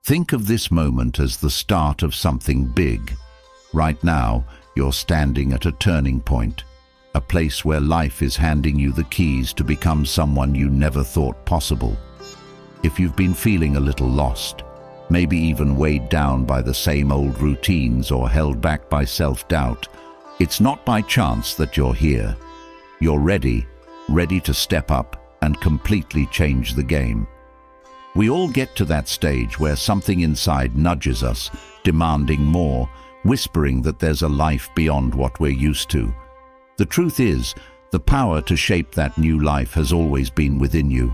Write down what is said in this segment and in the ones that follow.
Think of this moment as the start of something big. Right now, you're standing at a turning point, a place where life is handing you the keys to become someone you never thought possible. If you've been feeling a little lost, maybe even weighed down by the same old routines or held back by self-doubt, it's not by chance that you're here. You're ready to step up and completely change the game. We all get to that stage where something inside nudges us, demanding more, whispering that there's a life beyond what we're used to. The truth is, the power to shape that new life has always been within you.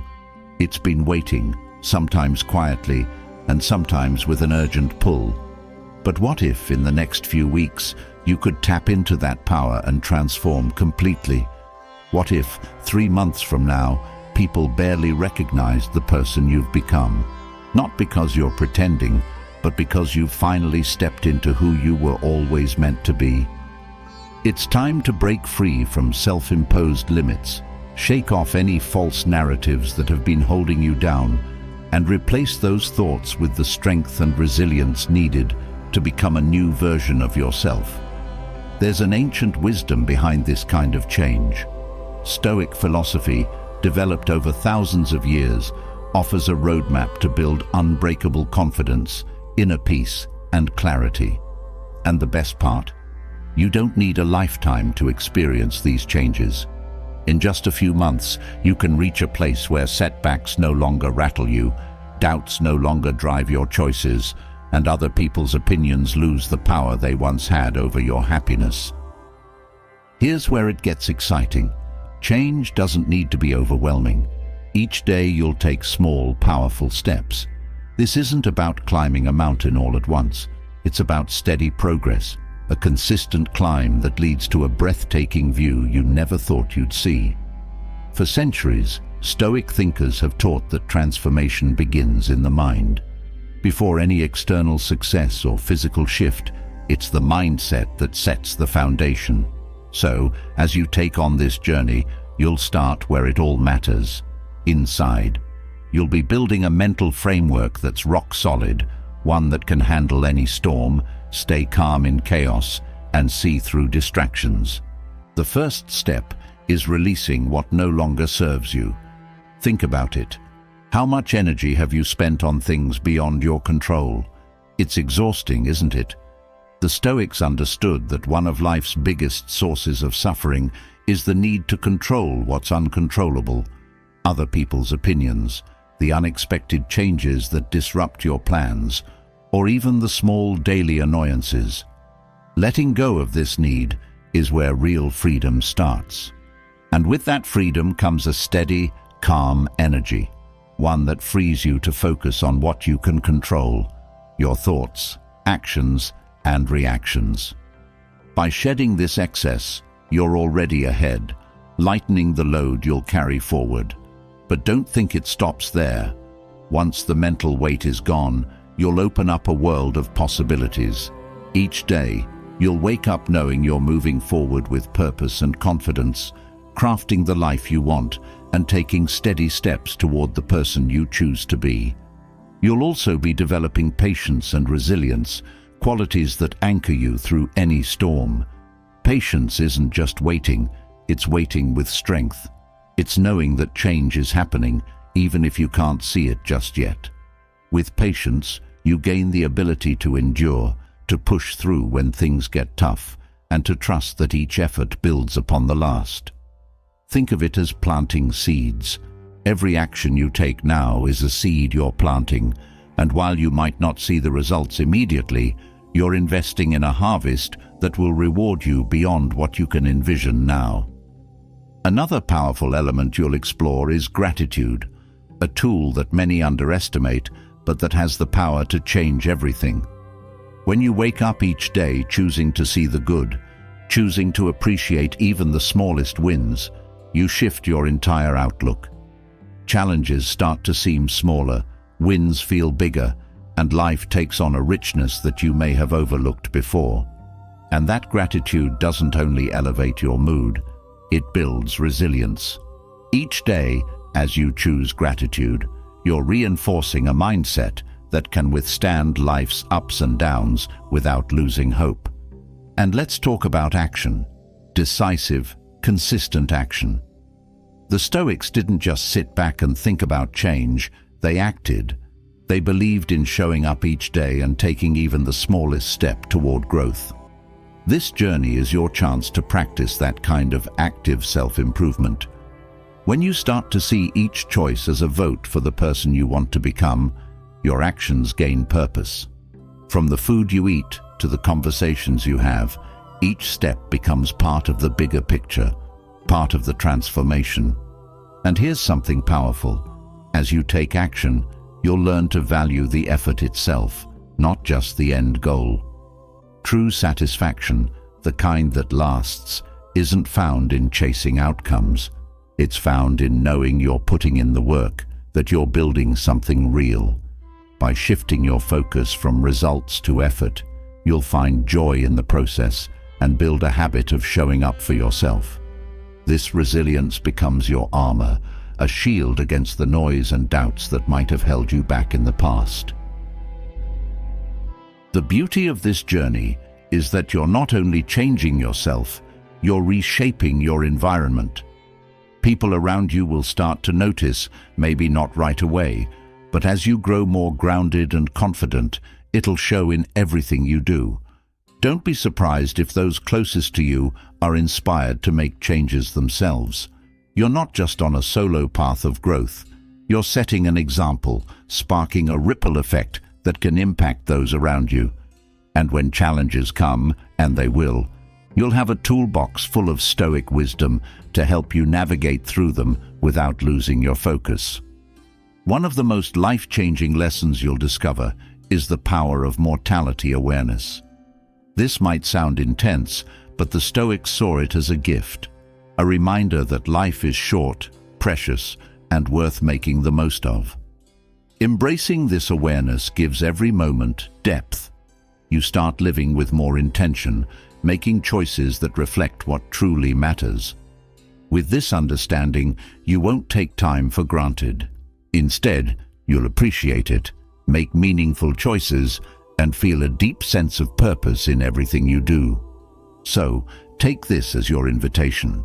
It's been waiting, sometimes quietly, and sometimes with an urgent pull. But what if, in the next few weeks, you could tap into that power and transform completely? What if, 3 months from now, people barely recognized the person you've become? Not because you're pretending, but because you've finally stepped into who you were always meant to be. It's time to break free from self-imposed limits, shake off any false narratives that have been holding you down, and replace those thoughts with the strength and resilience needed to become a new version of yourself. There's an ancient wisdom behind this kind of change. Stoic philosophy, developed over thousands of years, offers a roadmap to build unbreakable confidence, inner peace, and clarity. And the best part? You don't need a lifetime to experience these changes. In just a few months, you can reach a place where setbacks no longer rattle you, doubts no longer drive your choices, and other people's opinions lose the power they once had over your happiness. Here's where it gets exciting. Change doesn't need to be overwhelming. Each day you'll take small, powerful steps. This isn't about climbing a mountain all at once. It's about steady progress, a consistent climb that leads to a breathtaking view you never thought you'd see. For centuries, Stoic thinkers have taught that transformation begins in the mind. Before any external success or physical shift, it's the mindset that sets the foundation. So, as you take on this journey, you'll start where it all matters, inside. You'll be building a mental framework that's rock solid, one that can handle any storm, stay calm in chaos, and see through distractions. The first step is releasing what no longer serves you. Think about it. How much energy have you spent on things beyond your control? It's exhausting, isn't it? The Stoics understood that one of life's biggest sources of suffering is the need to control what's uncontrollable. Other people's opinions, the unexpected changes that disrupt your plans, or even the small daily annoyances. Letting go of this need is where real freedom starts. And with that freedom comes a steady, calm energy, one that frees you to focus on what you can control, your thoughts, actions, and reactions. By shedding this excess, you're already ahead, lightening the load you'll carry forward. But don't think it stops there. Once the mental weight is gone, you'll open up a world of possibilities. Each day, you'll wake up knowing you're moving forward with purpose and confidence, crafting the life you want and taking steady steps toward the person you choose to be. You'll also be developing patience and resilience, qualities that anchor you through any storm. Patience isn't just waiting, it's waiting with strength. It's knowing that change is happening, even if you can't see it just yet. With patience, you gain the ability to endure, to push through when things get tough, and to trust that each effort builds upon the last. Think of it as planting seeds. Every action you take now is a seed you're planting, and while you might not see the results immediately, you're investing in a harvest that will reward you beyond what you can envision now. Another powerful element you'll explore is gratitude, a tool that many underestimate, but that has the power to change everything. When you wake up each day choosing to see the good, choosing to appreciate even the smallest wins, you shift your entire outlook. Challenges start to seem smaller, wins feel bigger, and life takes on a richness that you may have overlooked before. And that gratitude doesn't only elevate your mood, it builds resilience. Each day, as you choose gratitude, you're reinforcing a mindset that can withstand life's ups and downs without losing hope. And let's talk about action. Decisive, consistent action. The Stoics didn't just sit back and think about change, they acted. They believed in showing up each day and taking even the smallest step toward growth. This journey is your chance to practice that kind of active self-improvement. When you start to see each choice as a vote for the person you want to become, your actions gain purpose. From the food you eat to the conversations you have, each step becomes part of the bigger picture, part of the transformation. And here's something powerful. As you take action, you'll learn to value the effort itself, not just the end goal. True satisfaction, the kind that lasts, isn't found in chasing outcomes. It's found in knowing you're putting in the work, that you're building something real. By shifting your focus from results to effort, you'll find joy in the process and build a habit of showing up for yourself. This resilience becomes your armor, a shield against the noise and doubts that might have held you back in the past. The beauty of this journey is that you're not only changing yourself, you're reshaping your environment. People around you will start to notice, maybe not right away, but as you grow more grounded and confident, it'll show in everything you do. Don't be surprised if those closest to you are inspired to make changes themselves. You're not just on a solo path of growth. You're setting an example, sparking a ripple effect that can impact those around you. And when challenges come, and they will, you'll have a toolbox full of Stoic wisdom to help you navigate through them without losing your focus. One of the most life-changing lessons you'll discover is the power of mortality awareness. This might sound intense, but the Stoics saw it as a gift, a reminder that life is short, precious, and worth making the most of. Embracing this awareness gives every moment depth. You start living with more intention, making choices that reflect what truly matters. With this understanding, you won't take time for granted. Instead, you'll appreciate it, make meaningful choices, and feel a deep sense of purpose in everything you do. So, take this as your invitation.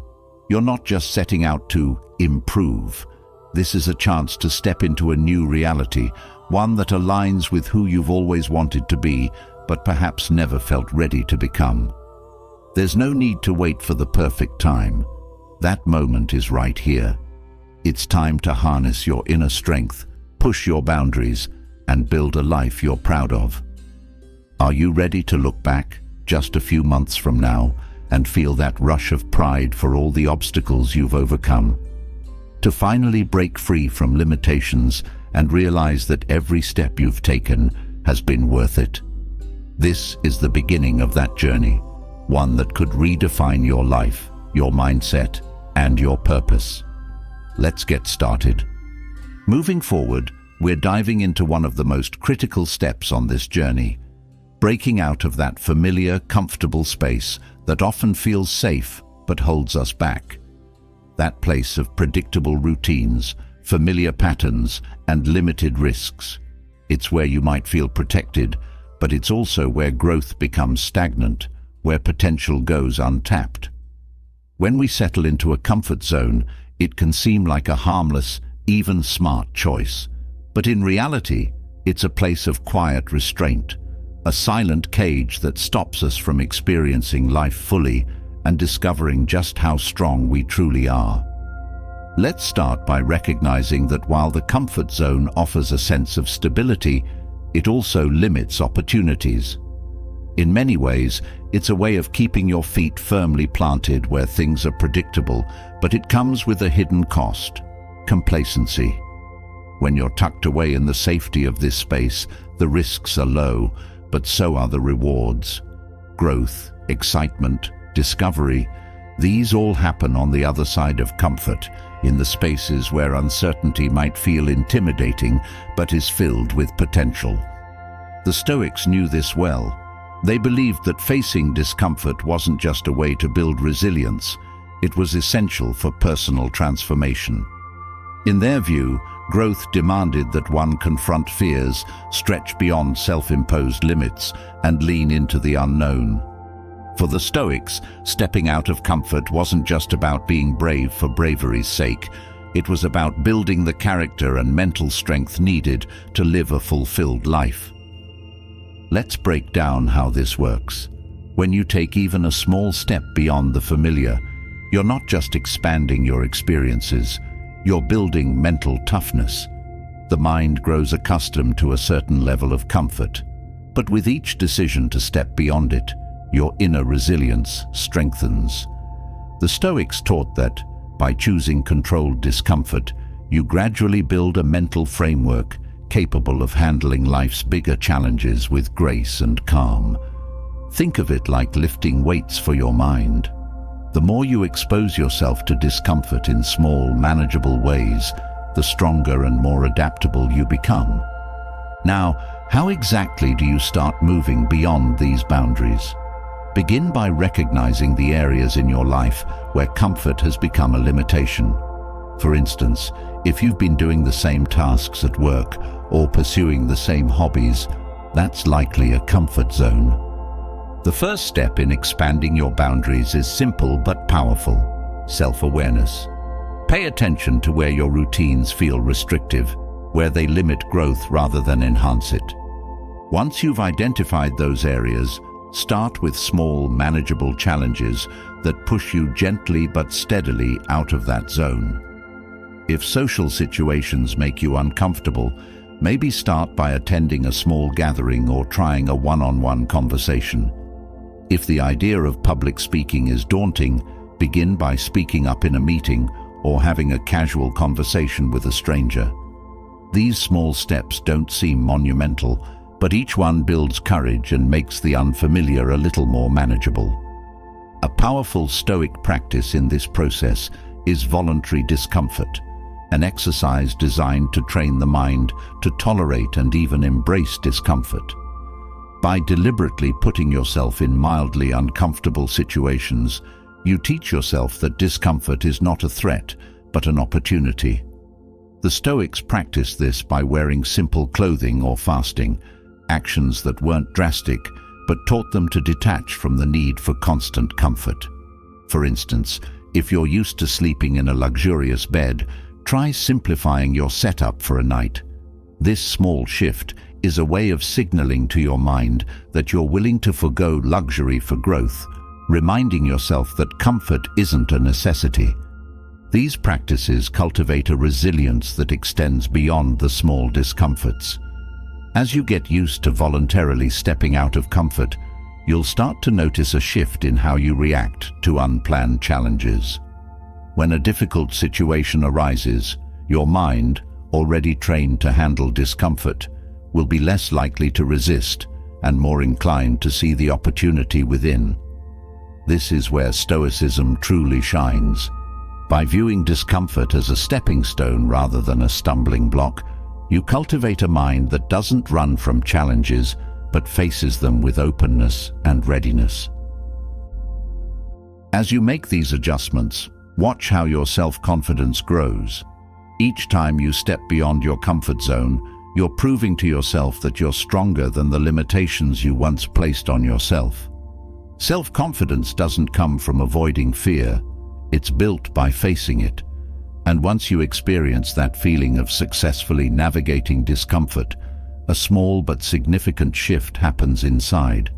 You're not just setting out to improve. This is a chance to step into a new reality, one that aligns with who you've always wanted to be, but perhaps never felt ready to become. There's no need to wait for the perfect time. That moment is right here. It's time to harness your inner strength, push your boundaries, and build a life you're proud of. Are you ready to look back, just a few months from now, and feel that rush of pride for all the obstacles you've overcome? To finally break free from limitations and realize that every step you've taken has been worth it? This is the beginning of that journey, one that could redefine your life, your mindset, and your purpose. Let's get started. Moving forward, we're diving into one of the most critical steps on this journey, breaking out of that familiar, comfortable space that often feels safe but holds us back. That place of predictable routines, familiar patterns, and limited risks. It's where you might feel protected, but it's also where growth becomes stagnant, where potential goes untapped. When we settle into a comfort zone, it can seem like a harmless, even smart choice. But in reality, it's a place of quiet restraint, a silent cage that stops us from experiencing life fully and discovering just how strong we truly are. Let's start by recognizing that while the comfort zone offers a sense of stability, it also limits opportunities. In many ways, it's a way of keeping your feet firmly planted where things are predictable, but it comes with a hidden cost: complacency. When you're tucked away in the safety of this space, the risks are low, but so are the rewards. Growth, excitement, discovery, these all happen on the other side of comfort, in the spaces where uncertainty might feel intimidating but is filled with potential. The Stoics knew this well. They believed that facing discomfort wasn't just a way to build resilience, it was essential for personal transformation. In their view, Growth demanded that one confront fears, stretch beyond self-imposed limits, and lean into the unknown. For the Stoics, stepping out of comfort wasn't just about being brave for bravery's sake. It was about building the character and mental strength needed to live a fulfilled life. Let's break down how this works. When you take even a small step beyond the familiar, you're not just expanding your experiences, you're building mental toughness. The mind grows accustomed to a certain level of comfort, but with each decision to step beyond it, your inner resilience strengthens. The Stoics taught that, by choosing controlled discomfort, you gradually build a mental framework capable of handling life's bigger challenges with grace and calm. Think of it like lifting weights for your mind. The more you expose yourself to discomfort in small, manageable ways, the stronger and more adaptable you become. Now, how exactly do you start moving beyond these boundaries? Begin by recognizing the areas in your life where comfort has become a limitation. For instance, if you've been doing the same tasks at work or pursuing the same hobbies, that's likely a comfort zone. The first step in expanding your boundaries is simple but powerful: self-awareness. Pay attention to where your routines feel restrictive, where they limit growth rather than enhance it. Once you've identified those areas, start with small, manageable challenges that push you gently but steadily out of that zone. If social situations make you uncomfortable, maybe start by attending a small gathering or trying a one-on-one conversation. If the idea of public speaking is daunting, begin by speaking up in a meeting or having a casual conversation with a stranger. These small steps don't seem monumental, but each one builds courage and makes the unfamiliar a little more manageable. A powerful Stoic practice in this process is voluntary discomfort, an exercise designed to train the mind to tolerate and even embrace discomfort. By deliberately putting yourself in mildly uncomfortable situations, you teach yourself that discomfort is not a threat, but an opportunity. The Stoics practiced this by wearing simple clothing or fasting, actions that weren't drastic, but taught them to detach from the need for constant comfort. For instance, if you're used to sleeping in a luxurious bed, try simplifying your setup for a night. This small shift is a way of signaling to your mind that you're willing to forgo luxury for growth, reminding yourself that comfort isn't a necessity. These practices cultivate a resilience that extends beyond the small discomforts. As you get used to voluntarily stepping out of comfort, you'll start to notice a shift in how you react to unplanned challenges. When a difficult situation arises, your mind, already trained to handle discomfort, will be less likely to resist and more inclined to see the opportunity within. This is where Stoicism truly shines. By viewing discomfort as a stepping stone rather than a stumbling block, you cultivate a mind that doesn't run from challenges, but faces them with openness and readiness. As you make these adjustments, watch how your self-confidence grows. Each time you step beyond your comfort zone, you're proving to yourself that you're stronger than the limitations you once placed on yourself. Self-confidence doesn't come from avoiding fear, it's built by facing it. And once you experience that feeling of successfully navigating discomfort, a small but significant shift happens inside.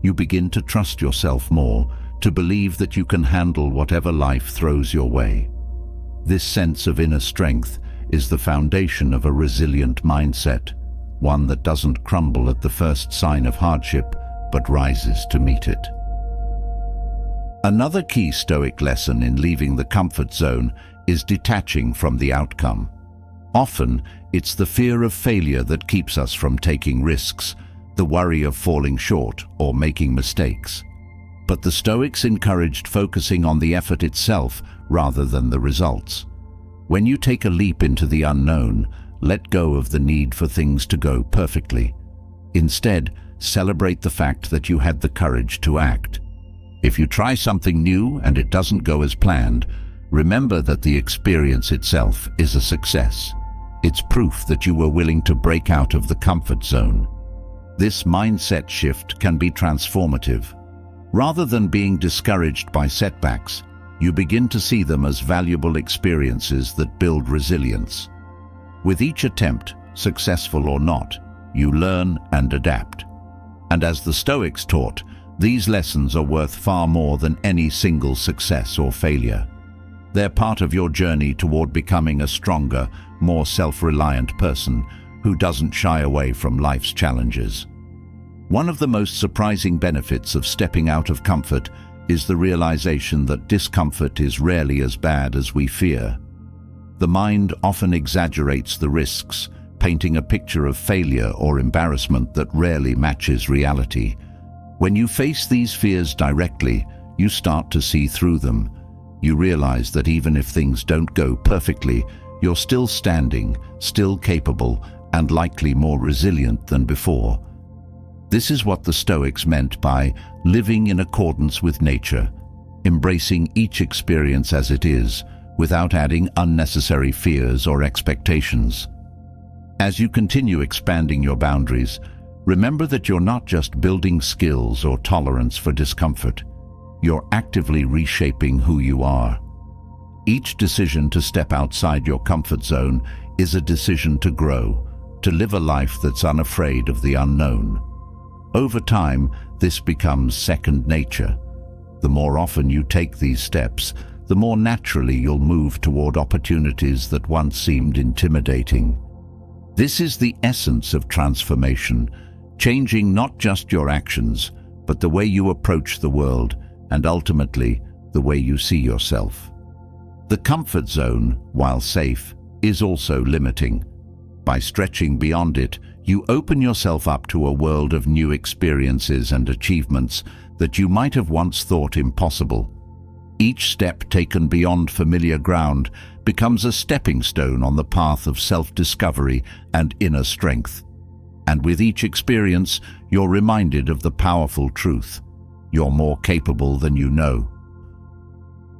You begin to trust yourself more, to believe that you can handle whatever life throws your way. This sense of inner strength is the foundation of a resilient mindset, one that doesn't crumble at the first sign of hardship, but rises to meet it. Another key Stoic lesson in leaving the comfort zone is detaching from the outcome. Often, it's the fear of failure that keeps us from taking risks, the worry of falling short or making mistakes. But the Stoics encouraged focusing on the effort itself rather than the results. When you take a leap into the unknown, let go of the need for things to go perfectly. Instead, celebrate the fact that you had the courage to act. If you try something new and it doesn't go as planned, remember that the experience itself is a success. It's proof that you were willing to break out of the comfort zone. This mindset shift can be transformative. Rather than being discouraged by setbacks, you begin to see them as valuable experiences that build resilience. With each attempt, successful or not, you learn and adapt. And as the Stoics taught, these lessons are worth far more than any single success or failure. They're part of your journey toward becoming a stronger, more self-reliant person who doesn't shy away from life's challenges. One of the most surprising benefits of stepping out of comfort is the realization that discomfort is rarely as bad as we fear. The mind often exaggerates the risks, painting a picture of failure or embarrassment that rarely matches reality. When you face these fears directly, you start to see through them. You realize that even if things don't go perfectly, you're still standing, still capable, and likely more resilient than before. This is what the Stoics meant by living in accordance with nature, embracing each experience as it is, without adding unnecessary fears or expectations. As you continue expanding your boundaries, remember that you're not just building skills or tolerance for discomfort. You're actively reshaping who you are. Each decision to step outside your comfort zone is a decision to grow, to live a life that's unafraid of the unknown. Over time, this becomes second nature. The more often you take these steps, the more naturally you'll move toward opportunities that once seemed intimidating. This is the essence of transformation, changing not just your actions, but the way you approach the world, and ultimately, the way you see yourself. The comfort zone, while safe, is also limiting. By stretching beyond it, you open yourself up to a world of new experiences and achievements that you might have once thought impossible. Each step taken beyond familiar ground becomes a stepping stone on the path of self-discovery and inner strength. And with each experience, you're reminded of the powerful truth: you're more capable than you know.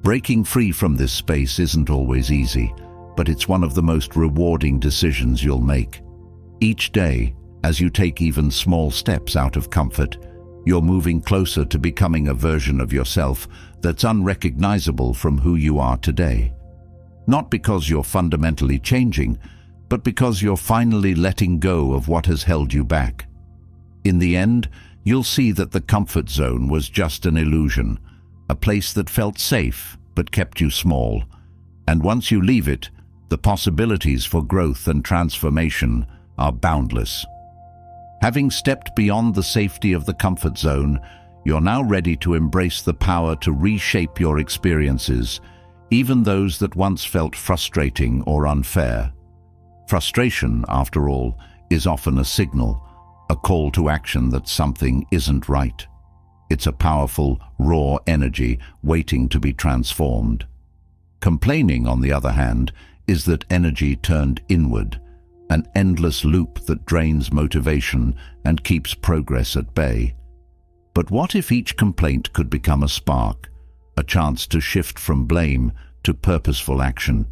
Breaking free from this space isn't always easy, but it's one of the most rewarding decisions you'll make. Each day, as you take even small steps out of comfort, you're moving closer to becoming a version of yourself that's unrecognizable from who you are today. Not because you're fundamentally changing, but because you're finally letting go of what has held you back. In the end, you'll see that the comfort zone was just an illusion, a place that felt safe but kept you small. And once you leave it, the possibilities for growth and transformation are boundless. Having stepped beyond the safety of the comfort zone, you're now ready to embrace the power to reshape your experiences, even those that once felt frustrating or unfair. Frustration, after all, is often a signal, a call to action that something isn't right. It's a powerful, raw energy waiting to be transformed. Complaining, on the other hand, is that energy turned inward, an endless loop that drains motivation and keeps progress at bay. But what if each complaint could become a spark, a chance to shift from blame to purposeful action?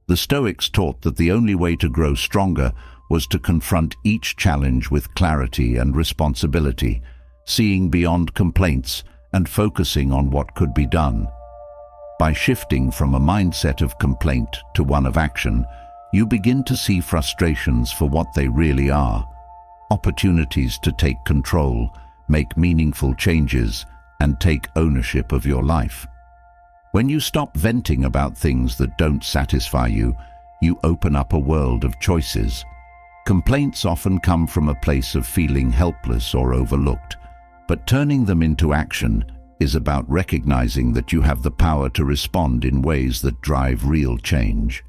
The Stoics taught that the only way to grow stronger was to confront each challenge with clarity and responsibility, seeing beyond complaints and focusing on what could be done. By shifting from a mindset of complaint to one of action, you begin to see frustrations for what they really are: opportunities to take control, make meaningful changes, and take ownership of your life. When you stop venting about things that don't satisfy you, you open up a world of choices. Complaints often come from a place of feeling helpless or overlooked, but turning them into action is about recognizing that you have the power to respond in ways that drive real change.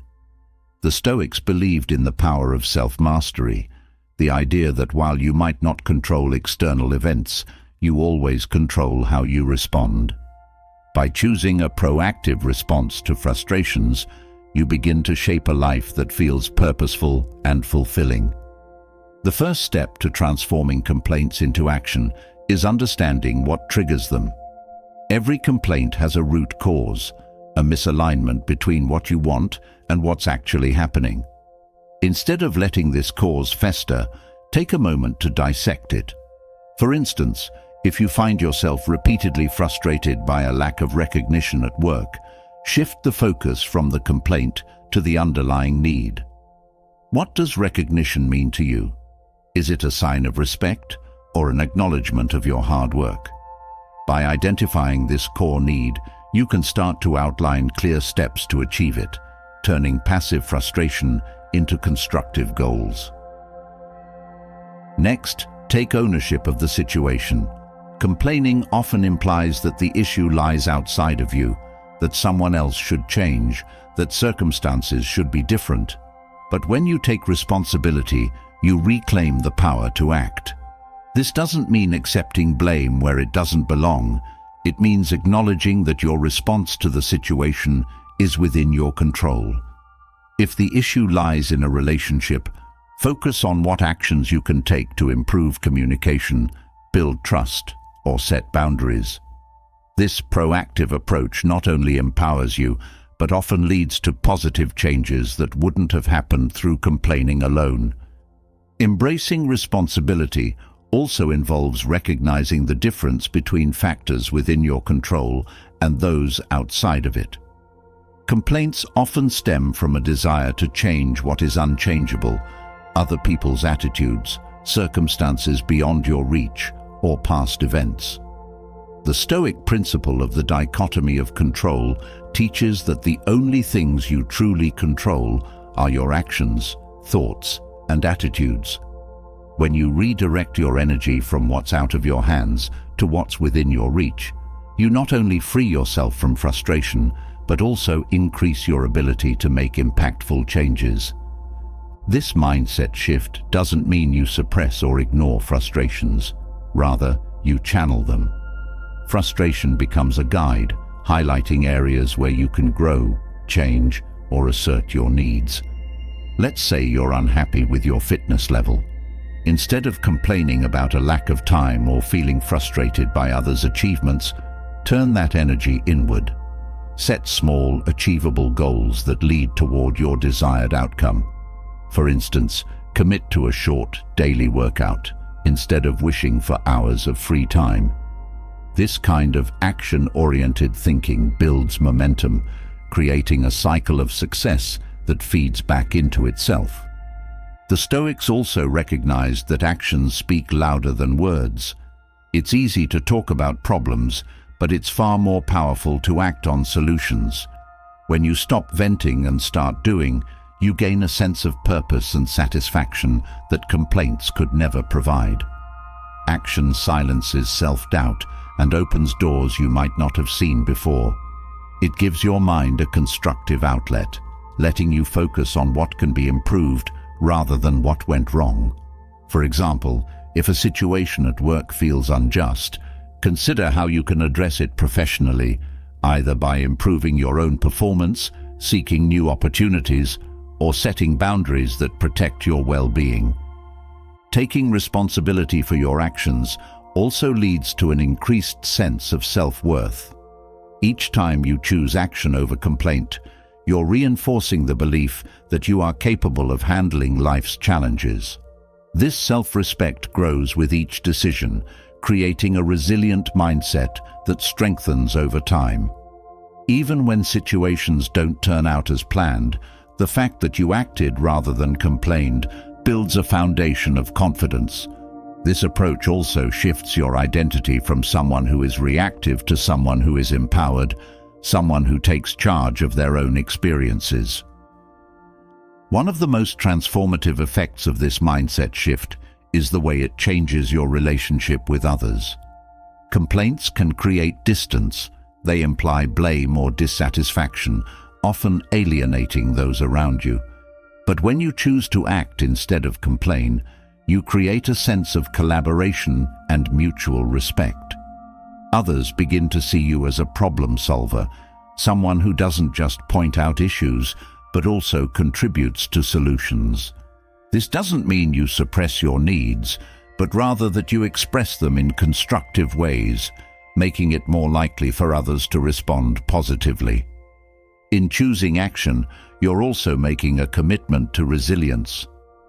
The Stoics believed in the power of self-mastery, the idea that while you might not control external events, you always control how you respond. By choosing a proactive response to frustrations, you begin to shape a life that feels purposeful and fulfilling. The first step to transforming complaints into action is understanding what triggers them. Every complaint has a root cause, a misalignment between what you want and what's actually happening. Instead of letting this cause fester, take a moment to dissect it. For instance, if you find yourself repeatedly frustrated by a lack of recognition at work, shift the focus from the complaint to the underlying need. What does recognition mean to you? Is it a sign of respect or an acknowledgement of your hard work? By identifying this core need, you can start to outline clear steps to achieve it, turning passive frustration into constructive goals. Next, take ownership of the situation. Complaining often implies that the issue lies outside of you, that someone else should change, that circumstances should be different. But when you take responsibility, you reclaim the power to act. This doesn't mean accepting blame where it doesn't belong. It means acknowledging that your response to the situation is within your control. If the issue lies in a relationship, focus on what actions you can take to improve communication, build trust, or set boundaries. This proactive approach not only empowers you, but often leads to positive changes that wouldn't have happened through complaining alone. Embracing responsibility also involves recognizing the difference between factors within your control and those outside of it. Complaints often stem from a desire to change what is unchangeable, other people's attitudes, circumstances beyond your reach, or past events. The Stoic principle of the dichotomy of control teaches that the only things you truly control are your actions, thoughts, and attitudes. When you redirect your energy from what's out of your hands to what's within your reach, you not only free yourself from frustration, but also increase your ability to make impactful changes. This mindset shift doesn't mean you suppress or ignore frustrations. Rather, you channel them. Frustration becomes a guide, highlighting areas where you can grow, change, or assert your needs. Let's say you're unhappy with your fitness level. Instead of complaining about a lack of time or feeling frustrated by others' achievements, turn that energy inward. Set small, achievable goals that lead toward your desired outcome. For instance, commit to a short, daily workout instead of wishing for hours of free time. This kind of action-oriented thinking builds momentum, creating a cycle of success that feeds back into itself. The Stoics also recognized that actions speak louder than words. It's easy to talk about problems, but it's far more powerful to act on solutions. When you stop venting and start doing, you gain a sense of purpose and satisfaction that complaints could never provide. Action silences self-doubt and opens doors you might not have seen before. It gives your mind a constructive outlet, letting you focus on what can be improved rather than what went wrong. For example, if a situation at work feels unjust, consider how you can address it professionally, either by improving your own performance, seeking new opportunities, or setting boundaries that protect your well-being. Taking responsibility for your actions also leads to an increased sense of self-worth. Each time you choose action over complaint, you're reinforcing the belief that you are capable of handling life's challenges. This self-respect grows with each decision, creating a resilient mindset that strengthens over time. Even when situations don't turn out as planned, the fact that you acted rather than complained builds a foundation of confidence. This approach also shifts your identity from someone who is reactive to someone who is empowered, someone who takes charge of their own experiences. One of the most transformative effects of this mindset shift is the way it changes your relationship with others. Complaints can create distance. They imply blame or dissatisfaction, often alienating those around you. But when you choose to act instead of complain, you create a sense of collaboration and mutual respect. Others begin to see you as a problem solver, someone who doesn't just point out issues, but also contributes to solutions. This doesn't mean you suppress your needs, but rather that you express them in constructive ways, making it more likely for others to respond positively. In choosing action, you're also making a commitment to resilience.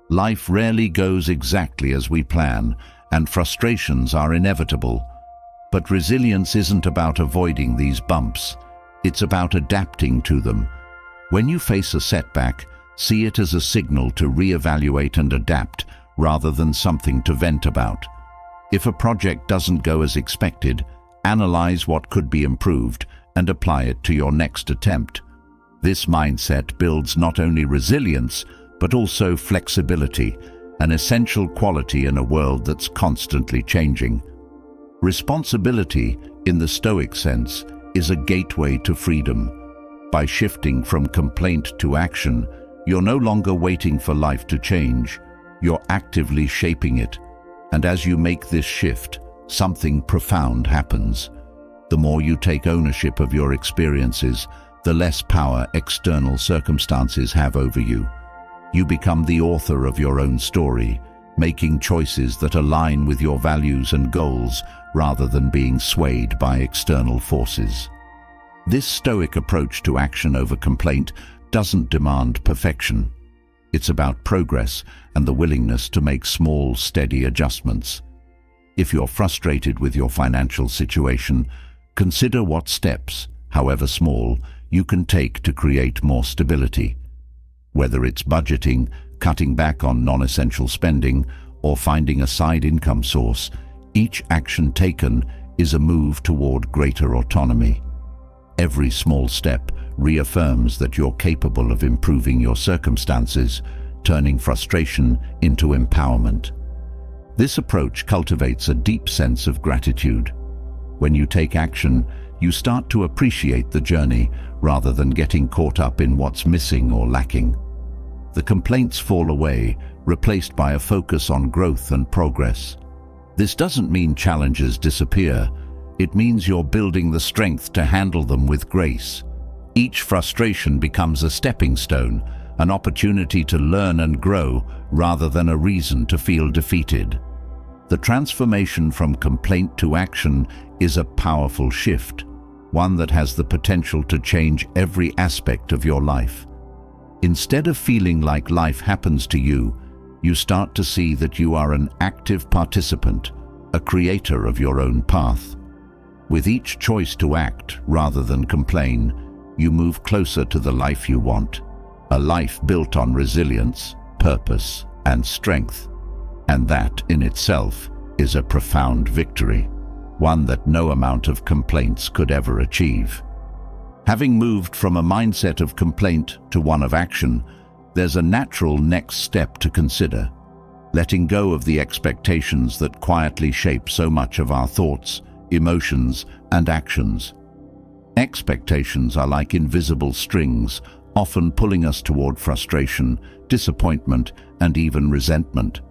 Life rarely goes exactly as we plan, and frustrations are inevitable. But resilience isn't about avoiding these bumps. It's about adapting to them. When you face a setback, see it as a signal to reevaluate and adapt rather than something to vent about. If a project doesn't go as expected, analyze what could be improved and apply it to your next attempt. This mindset builds not only resilience, but also flexibility, an essential quality in a world that's constantly changing. Responsibility, in the Stoic sense, is a gateway to freedom. By shifting from complaint to action, you're no longer waiting for life to change. You're actively shaping it. And as you make this shift, something profound happens. The more you take ownership of your experiences, the less power external circumstances have over you. You become the author of your own story, making choices that align with your values and goals rather than being swayed by external forces. This Stoic approach to action over complaint doesn't demand perfection. It's about progress and the willingness to make small, steady adjustments. If you're frustrated with your financial situation, consider what steps, however small, you can take to create more stability. Whether it's budgeting, cutting back on non-essential spending, or finding a side income source, each action taken is a move toward greater autonomy. Every small step reaffirms that you're capable of improving your circumstances, turning frustration into empowerment. This approach cultivates a deep sense of gratitude. When you take action, you start to appreciate the journey rather than getting caught up in what's missing or lacking. The complaints fall away, replaced by a focus on growth and progress. This doesn't mean challenges disappear. It means you're building the strength to handle them with grace. Each frustration becomes a stepping stone, an opportunity to learn and grow rather than a reason to feel defeated. The transformation from complaint to action is a powerful shift, one that has the potential to change every aspect of your life. Instead of feeling like life happens to you, you start to see that you are an active participant, a creator of your own path. With each choice to act rather than complain, you move closer to the life you want, a life built on resilience, purpose, and strength. And that, in itself, is a profound victory, one that no amount of complaints could ever achieve. Having moved from a mindset of complaint to one of action, there's a natural next step to consider: letting go of the expectations that quietly shape so much of our thoughts, emotions, and actions. Expectations are like invisible strings, often pulling us toward frustration, disappointment, and even resentment.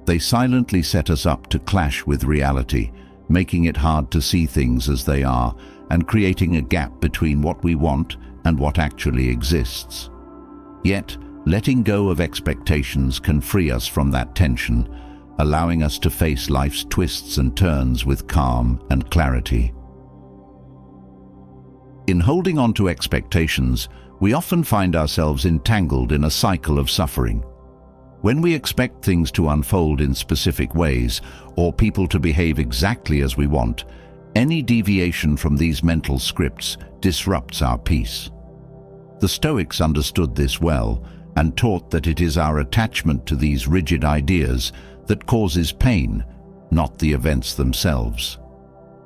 They silently set us up to clash with reality, making it hard to see things as they are and creating a gap between what we want and what actually exists. Yet, letting go of expectations can free us from that tension, allowing us to face life's twists and turns with calm and clarity. In holding on to expectations, we often find ourselves entangled in a cycle of suffering. When we expect things to unfold in specific ways, or people to behave exactly as we want, any deviation from these mental scripts disrupts our peace. The Stoics understood this well and taught that it is our attachment to these rigid ideas that causes pain, not the events themselves.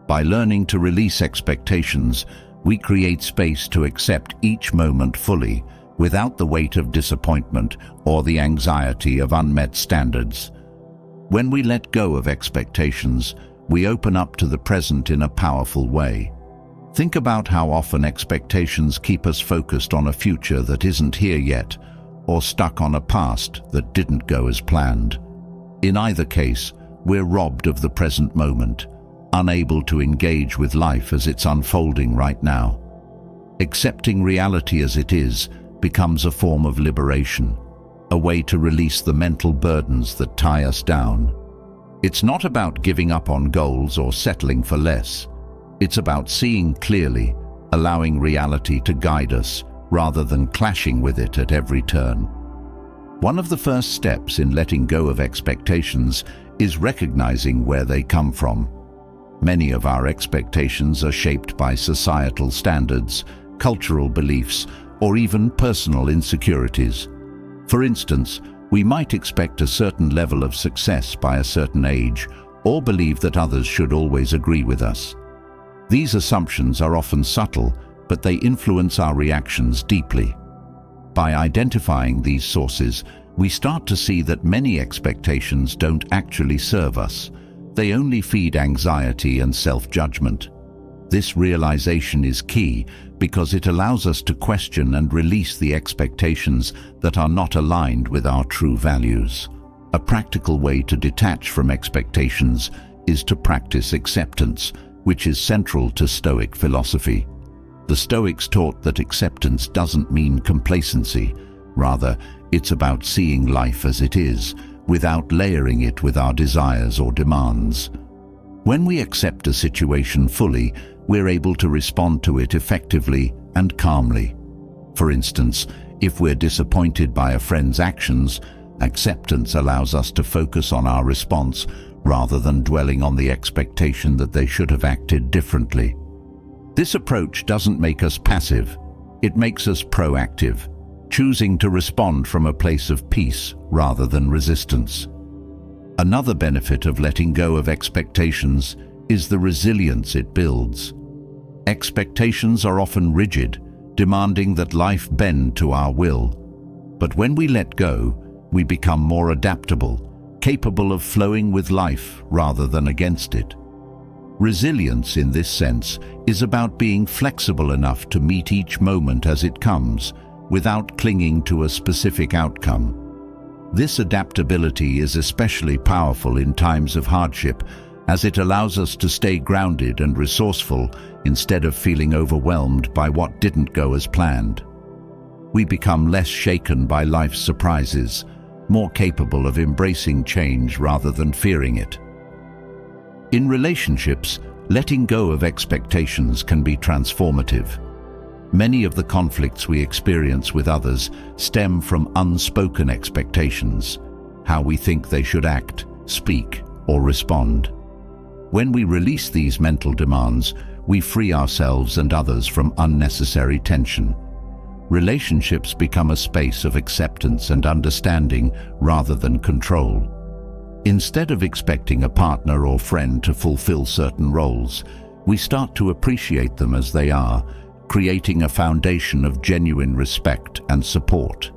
By learning to release expectations, we create space to accept each moment fully, without the weight of disappointment or the anxiety of unmet standards. When we let go of expectations, we open up to the present in a powerful way. Think about how often expectations keep us focused on a future that isn't here yet, or stuck on a past that didn't go as planned. In either case, we're robbed of the present moment, unable to engage with life as it's unfolding right now. Accepting reality as it is becomes a form of liberation, a way to release the mental burdens that tie us down. It's not about giving up on goals or settling for less. It's about seeing clearly, allowing reality to guide us rather than clashing with it at every turn. One of the first steps in letting go of expectations is recognizing where they come from. Many of our expectations are shaped by societal standards, cultural beliefs, or even personal insecurities. For instance, we might expect a certain level of success by a certain age, or believe that others should always agree with us. These assumptions are often subtle, but they influence our reactions deeply. By identifying these sources, we start to see that many expectations don't actually serve us. They only feed anxiety and self-judgment. This realization is key because it allows us to question and release the expectations that are not aligned with our true values. A practical way to detach from expectations is to practice acceptance, which is central to Stoic philosophy. The Stoics taught that acceptance doesn't mean complacency. Rather, it's about seeing life as it is, without layering it with our desires or demands. When we accept a situation fully, we're able to respond to it effectively and calmly. For instance, if we're disappointed by a friend's actions, acceptance allows us to focus on our response rather than dwelling on the expectation that they should have acted differently. This approach doesn't make us passive, it makes us proactive, choosing to respond from a place of peace rather than resistance. Another benefit of letting go of expectations is the resilience it builds. Expectations are often rigid, demanding that life bend to our will. But when we let go, we become more adaptable, capable of flowing with life rather than against it. Resilience, in this sense, is about being flexible enough to meet each moment as it comes, without clinging to a specific outcome. This adaptability is especially powerful in times of hardship, as it allows us to stay grounded and resourceful instead of feeling overwhelmed by what didn't go as planned. We become less shaken by life's surprises, more capable of embracing change rather than fearing it. In relationships, letting go of expectations can be transformative. Many of the conflicts we experience with others stem from unspoken expectations, how we think they should act, speak, or respond. When we release these mental demands, we free ourselves and others from unnecessary tension. Relationships become a space of acceptance and understanding rather than control. Instead of expecting a partner or friend to fulfill certain roles, we start to appreciate them as they are, creating a foundation of genuine respect and support.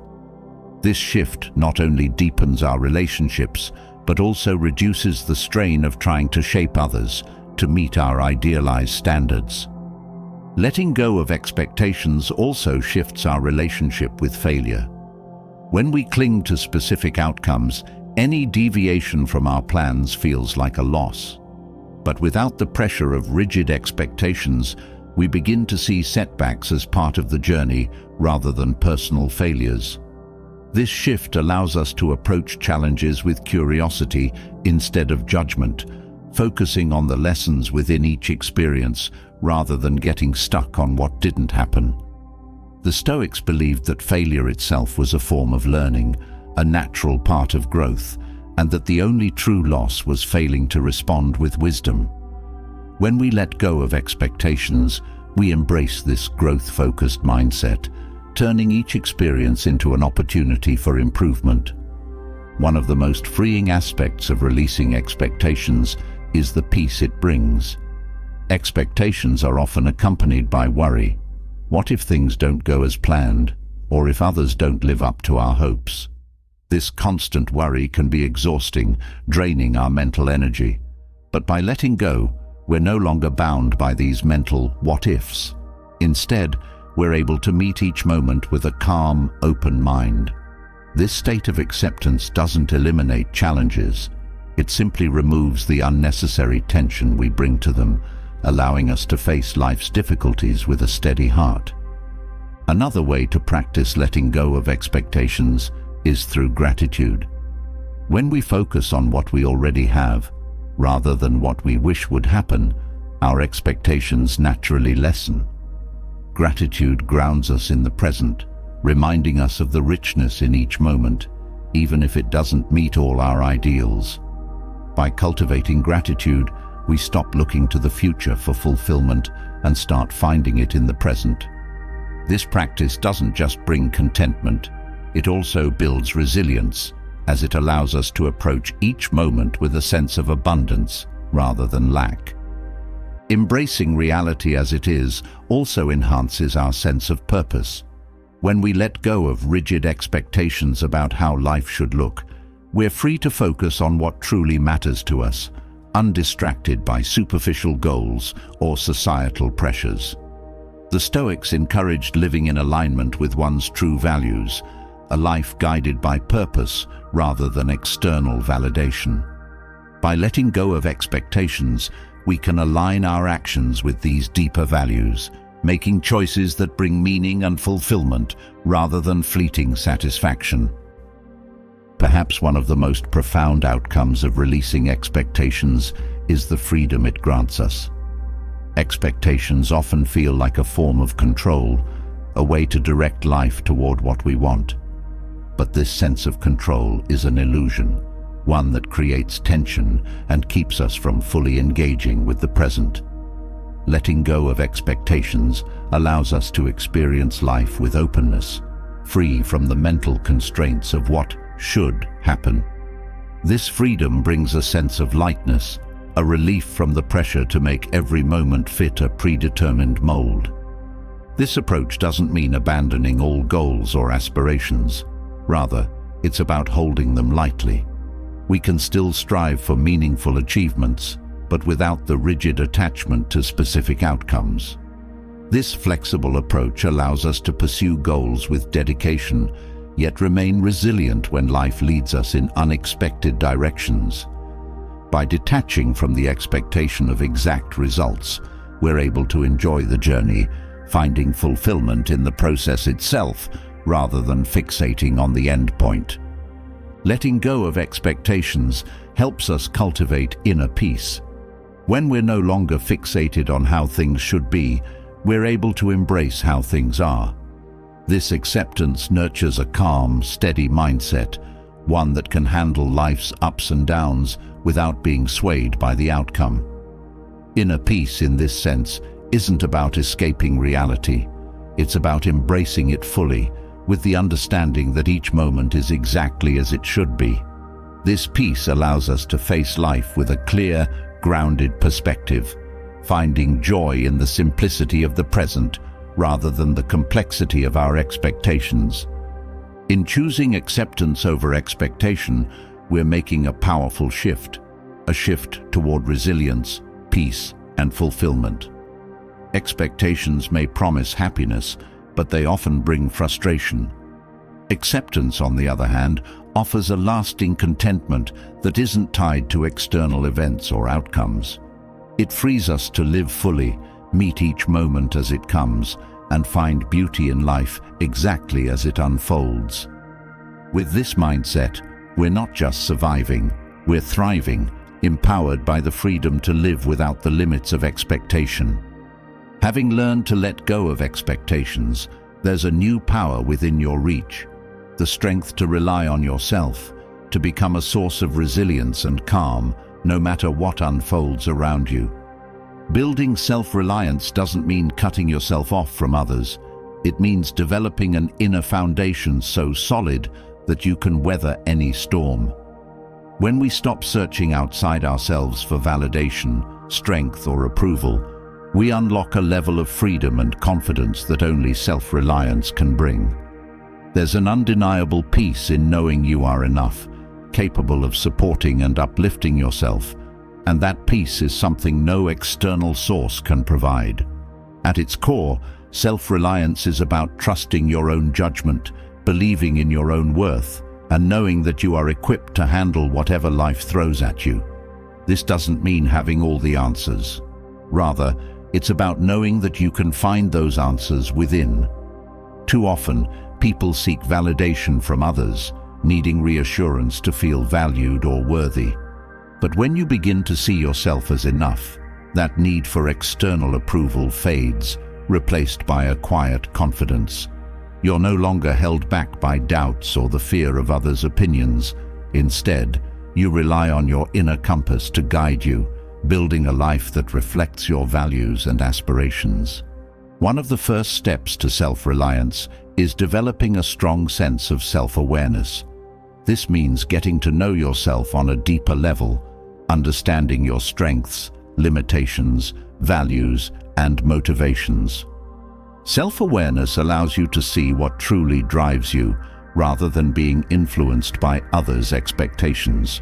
This shift not only deepens our relationships, but also reduces the strain of trying to shape others to meet our idealized standards. Letting go of expectations also shifts our relationship with failure. When we cling to specific outcomes, any deviation from our plans feels like a loss. But without the pressure of rigid expectations, we begin to see setbacks as part of the journey rather than personal failures. This shift allows us to approach challenges with curiosity instead of judgment, focusing on the lessons within each experience rather than getting stuck on what didn't happen. The Stoics believed that failure itself was a form of learning, a natural part of growth, and that the only true loss was failing to respond with wisdom. When we let go of expectations, we embrace this growth-focused mindset, turning each experience into an opportunity for improvement. One of the most freeing aspects of releasing expectations is the peace it brings. Expectations are often accompanied by worry. What if things don't go as planned, or if others don't live up to our hopes? This constant worry can be exhausting, draining our mental energy. But by letting go, we're no longer bound by these mental what-ifs. Instead, we're able to meet each moment with a calm, open mind. This state of acceptance doesn't eliminate challenges. It simply removes the unnecessary tension we bring to them, allowing us to face life's difficulties with a steady heart. Another way to practice letting go of expectations is through gratitude. When we focus on what we already have, rather than what we wish would happen, our expectations naturally lessen. Gratitude grounds us in the present, reminding us of the richness in each moment, even if it doesn't meet all our ideals. By cultivating gratitude, we stop looking to the future for fulfillment and start finding it in the present. This practice doesn't just bring contentment, it also builds resilience, as it allows us to approach each moment with a sense of abundance rather than lack. Embracing reality as it is also enhances our sense of purpose. When we let go of rigid expectations about how life should look, we're free to focus on what truly matters to us, undistracted by superficial goals or societal pressures. The Stoics encouraged living in alignment with one's true values, a life guided by purpose rather than external validation. By letting go of expectations, we can align our actions with these deeper values, making choices that bring meaning and fulfillment rather than fleeting satisfaction. Perhaps one of the most profound outcomes of releasing expectations is the freedom it grants us. Expectations often feel like a form of control, a way to direct life toward what we want. But this sense of control is an illusion, one that creates tension and keeps us from fully engaging with the present. Letting go of expectations allows us to experience life with openness, free from the mental constraints of what should happen. This freedom brings a sense of lightness, a relief from the pressure to make every moment fit a predetermined mold. This approach doesn't mean abandoning all goals or aspirations. Rather, it's about holding them lightly. We can still strive for meaningful achievements, but without the rigid attachment to specific outcomes. This flexible approach allows us to pursue goals with dedication, yet remain resilient when life leads us in unexpected directions. By detaching from the expectation of exact results, we're able to enjoy the journey, finding fulfillment in the process itself rather than fixating on the end point. Letting go of expectations helps us cultivate inner peace. When we're no longer fixated on how things should be, we're able to embrace how things are. This acceptance nurtures a calm, steady mindset, one that can handle life's ups and downs without being swayed by the outcome. Inner peace, in this sense, isn't about escaping reality. It's about embracing it fully, with the understanding that each moment is exactly as it should be. This peace allows us to face life with a clear, grounded perspective, finding joy in the simplicity of the present rather than the complexity of our expectations. In choosing acceptance over expectation, we're making a powerful shift, a shift toward resilience, peace, and fulfillment. Expectations may promise happiness, but they often bring frustration. Acceptance, on the other hand, offers a lasting contentment that isn't tied to external events or outcomes. It frees us to live fully, meet each moment as it comes, and find beauty in life exactly as it unfolds. With this mindset, we're not just surviving, we're thriving, empowered by the freedom to live without the limits of expectation. Having learned to let go of expectations, there's a new power within your reach, the strength to rely on yourself, to become a source of resilience and calm, no matter what unfolds around you. Building self-reliance doesn't mean cutting yourself off from others. It means developing an inner foundation so solid that you can weather any storm. When we stop searching outside ourselves for validation, strength, or approval, we unlock a level of freedom and confidence that only self-reliance can bring. There's an undeniable peace in knowing you are enough, capable of supporting and uplifting yourself, and that peace is something no external source can provide. At its core, self-reliance is about trusting your own judgment, believing in your own worth, and knowing that you are equipped to handle whatever life throws at you. This doesn't mean having all the answers. Rather, it's about knowing that you can find those answers within. Too often, people seek validation from others, needing reassurance to feel valued or worthy. But when you begin to see yourself as enough, that need for external approval fades, replaced by a quiet confidence. You're no longer held back by doubts or the fear of others' opinions. Instead, you rely on your inner compass to guide you, building a life that reflects your values and aspirations. One of the first steps to self-reliance is developing a strong sense of self-awareness. This means getting to know yourself on a deeper level, understanding your strengths, limitations, values, and motivations. Self-awareness allows you to see what truly drives you, rather than being influenced by others' expectations.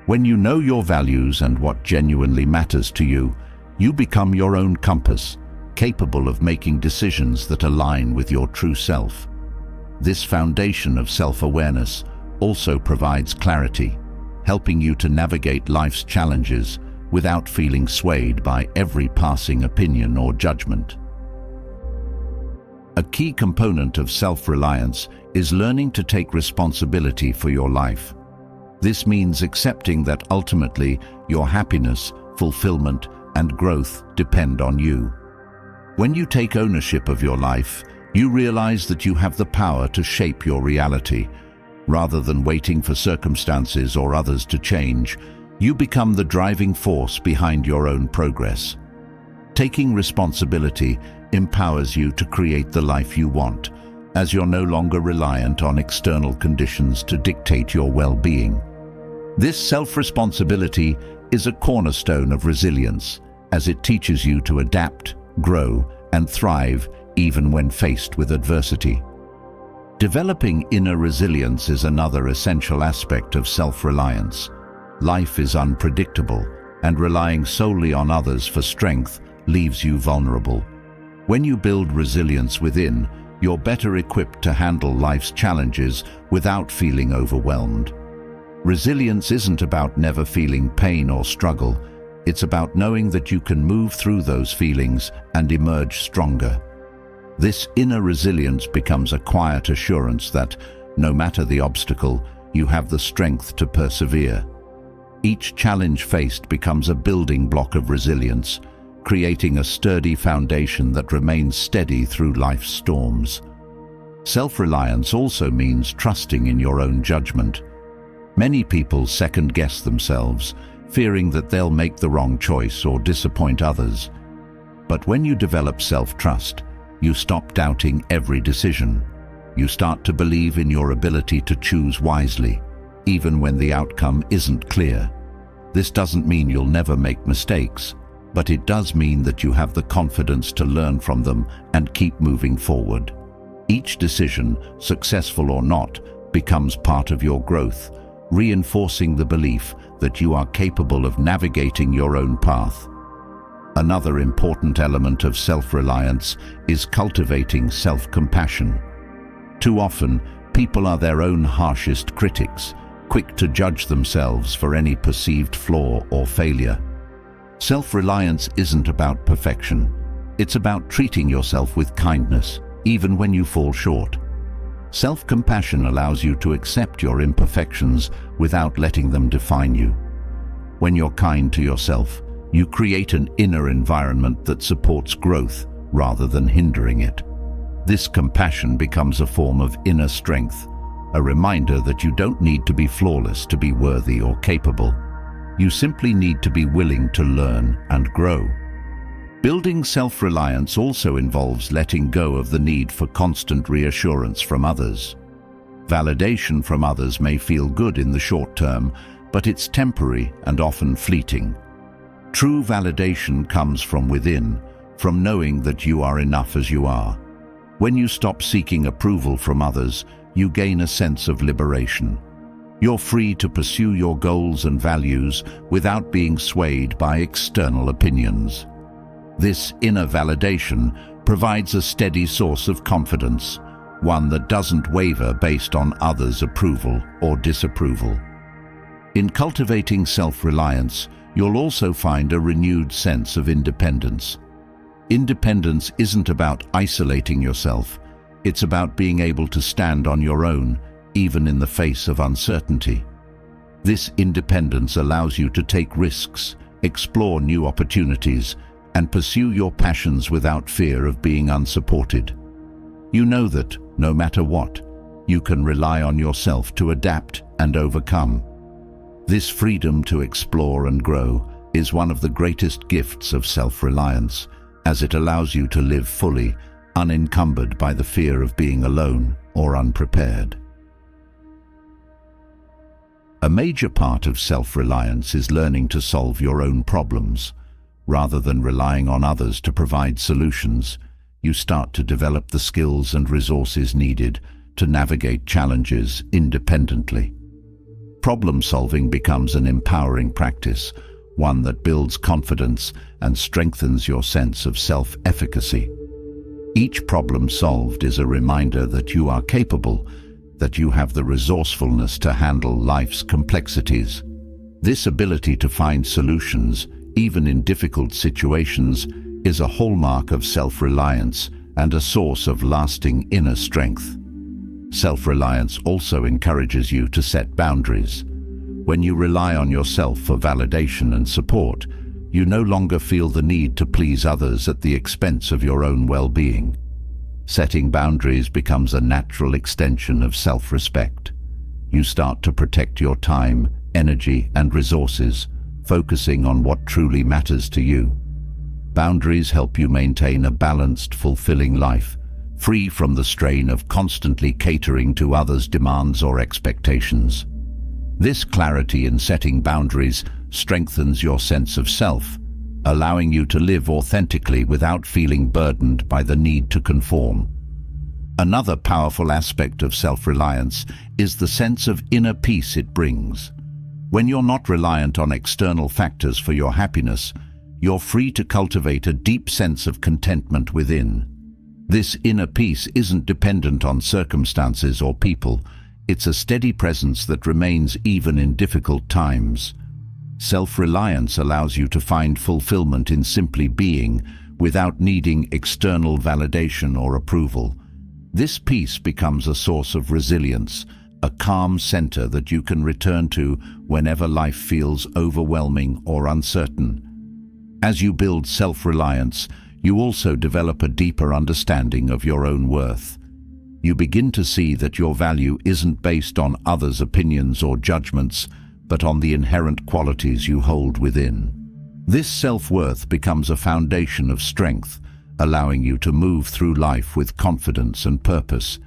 When you know your values and what genuinely matters to you, you become your own compass, capable of making decisions that align with your true self. This foundation of self-awareness also provides clarity, helping you to navigate life's challenges without feeling swayed by every passing opinion or judgment. A key component of self-reliance is learning to take responsibility for your life. This means accepting that ultimately your happiness, fulfillment, and growth depend on you. When you take ownership of your life, you realize that you have the power to shape your reality. Rather than waiting for circumstances or others to change, you become the driving force behind your own progress. Taking responsibility empowers you to create the life you want, as you're no longer reliant on external conditions to dictate your well-being. This self-responsibility is a cornerstone of resilience, as it teaches you to adapt, grow, and thrive even when faced with adversity. Developing inner resilience is another essential aspect of self-reliance. Life is unpredictable, and relying solely on others for strength leaves you vulnerable. When you build resilience within, you're better equipped to handle life's challenges without feeling overwhelmed. Resilience isn't about never feeling pain or struggle. It's about knowing that you can move through those feelings and emerge stronger. This inner resilience becomes a quiet assurance that, no matter the obstacle, you have the strength to persevere. Each challenge faced becomes a building block of resilience, creating a sturdy foundation that remains steady through life's storms. Self-reliance also means trusting in your own judgment. Many people second-guess themselves, fearing that they'll make the wrong choice or disappoint others. But when you develop self-trust, you stop doubting every decision. You start to believe in your ability to choose wisely, even when the outcome isn't clear. This doesn't mean you'll never make mistakes, but it does mean that you have the confidence to learn from them and keep moving forward. Each decision, successful or not, becomes part of your growth, reinforcing the belief that you are capable of navigating your own path. Another important element of self-reliance is cultivating self-compassion. Too often, people are their own harshest critics, quick to judge themselves for any perceived flaw or failure. Self-reliance isn't about perfection. It's about treating yourself with kindness, even when you fall short. Self-compassion allows you to accept your imperfections without letting them define you. When you're kind to yourself, you create an inner environment that supports growth rather than hindering it. This compassion becomes a form of inner strength, a reminder that you don't need to be flawless to be worthy or capable. You simply need to be willing to learn and grow. Building self-reliance also involves letting go of the need for constant reassurance from others. Validation from others may feel good in the short term, but it's temporary and often fleeting. True validation comes from within, from knowing that you are enough as you are. When you stop seeking approval from others, you gain a sense of liberation. You're free to pursue your goals and values without being swayed by external opinions. This inner validation provides a steady source of confidence, one that doesn't waver based on others' approval or disapproval. In cultivating self-reliance, you'll also find a renewed sense of independence. Independence isn't about isolating yourself. It's about being able to stand on your own, even in the face of uncertainty. This independence allows you to take risks, explore new opportunities, and pursue your passions without fear of being unsupported. You know that, no matter what, you can rely on yourself to adapt and overcome. This freedom to explore and grow is one of the greatest gifts of self-reliance, as it allows you to live fully, unencumbered by the fear of being alone or unprepared. A major part of self-reliance is learning to solve your own problems. Rather than relying on others to provide solutions, you start to develop the skills and resources needed to navigate challenges independently. Problem-solving becomes an empowering practice, one that builds confidence and strengthens your sense of self-efficacy. Each problem solved is a reminder that you are capable, that you have the resourcefulness to handle life's complexities. This ability to find solutions, even in difficult situations, is a hallmark of self-reliance and a source of lasting inner strength. Self-reliance also encourages you to set boundaries. When you rely on yourself for validation and support, you no longer feel the need to please others at the expense of your own well-being. Setting boundaries becomes a natural extension of self-respect. You start to protect your time, energy, and resources, focusing on what truly matters to you. Boundaries help you maintain a balanced, fulfilling life, free from the strain of constantly catering to others' demands or expectations. This clarity in setting boundaries strengthens your sense of self, allowing you to live authentically without feeling burdened by the need to conform. Another powerful aspect of self-reliance is the sense of inner peace it brings. When you're not reliant on external factors for your happiness, you're free to cultivate a deep sense of contentment within. This inner peace isn't dependent on circumstances or people. It's a steady presence that remains even in difficult times. Self-reliance allows you to find fulfillment in simply being, without needing external validation or approval. This peace becomes a source of resilience, a calm center that you can return to whenever life feels overwhelming or uncertain. As you build self-reliance, you also develop a deeper understanding of your own worth. You begin to see that your value isn't based on others' opinions or judgments, but on the inherent qualities you hold within. This self-worth becomes a foundation of strength, allowing you to move through life with confidence and purpose.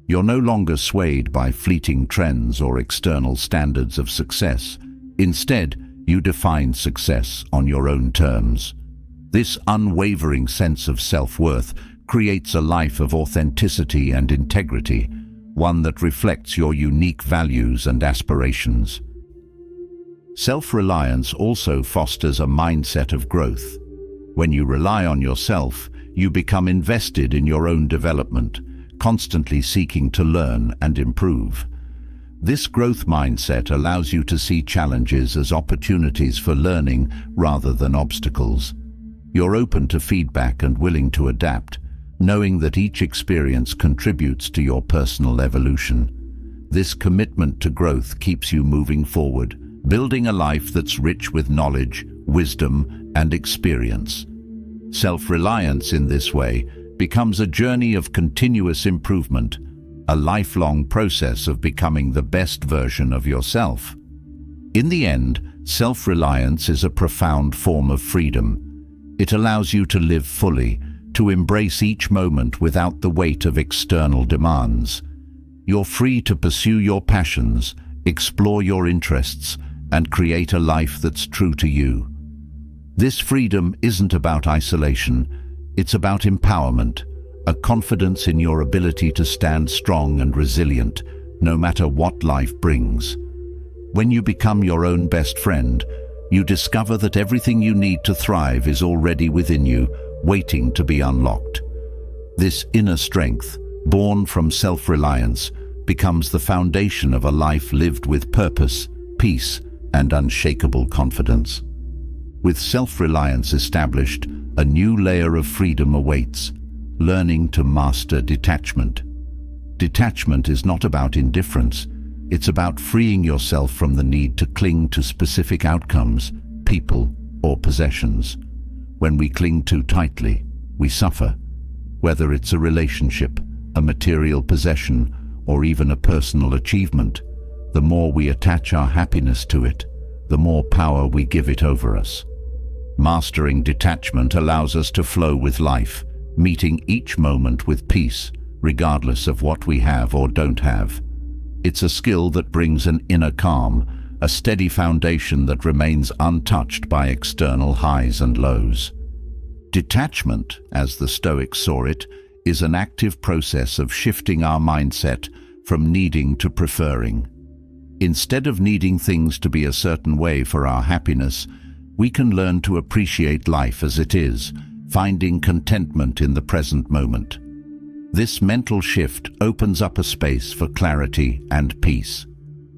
You're no longer swayed by fleeting trends or external standards of success. Instead, you define success on your own terms. This unwavering sense of self-worth creates a life of authenticity and integrity, one that reflects your unique values and aspirations. Self-reliance also fosters a mindset of growth. When you rely on yourself, you become invested in your own development, constantly seeking to learn and improve. This growth mindset allows you to see challenges as opportunities for learning rather than obstacles. You're open to feedback and willing to adapt, knowing that each experience contributes to your personal evolution. This commitment to growth keeps you moving forward, building a life that's rich with knowledge, wisdom, and experience. Self-reliance in this way becomes a journey of continuous improvement, a lifelong process of becoming the best version of yourself. In the end, self-reliance is a profound form of freedom. It allows you to live fully, to embrace each moment without the weight of external demands. You're free to pursue your passions, explore your interests, and create a life that's true to you. This freedom isn't about isolation, it's about empowerment, a confidence in your ability to stand strong and resilient, no matter what life brings. When you become your own best friend, you discover that everything you need to thrive is already within you, waiting to be unlocked. This inner strength, born from self-reliance, becomes the foundation of a life lived with purpose, peace, and unshakable confidence. With self-reliance established, a new layer of freedom awaits, learning to master detachment. Detachment is not about indifference, it's about freeing yourself from the need to cling to specific outcomes, people, or possessions. When we cling too tightly, we suffer. Whether it's a relationship, a material possession, or even a personal achievement, the more we attach our happiness to it, the more power we give it over us. Mastering detachment allows us to flow with life, meeting each moment with peace, regardless of what we have or don't have. It's a skill that brings an inner calm, a steady foundation that remains untouched by external highs and lows. Detachment, as the Stoics saw it, is an active process of shifting our mindset from needing to preferring. Instead of needing things to be a certain way for our happiness, we can learn to appreciate life as it is, finding contentment in the present moment. This mental shift opens up a space for clarity and peace.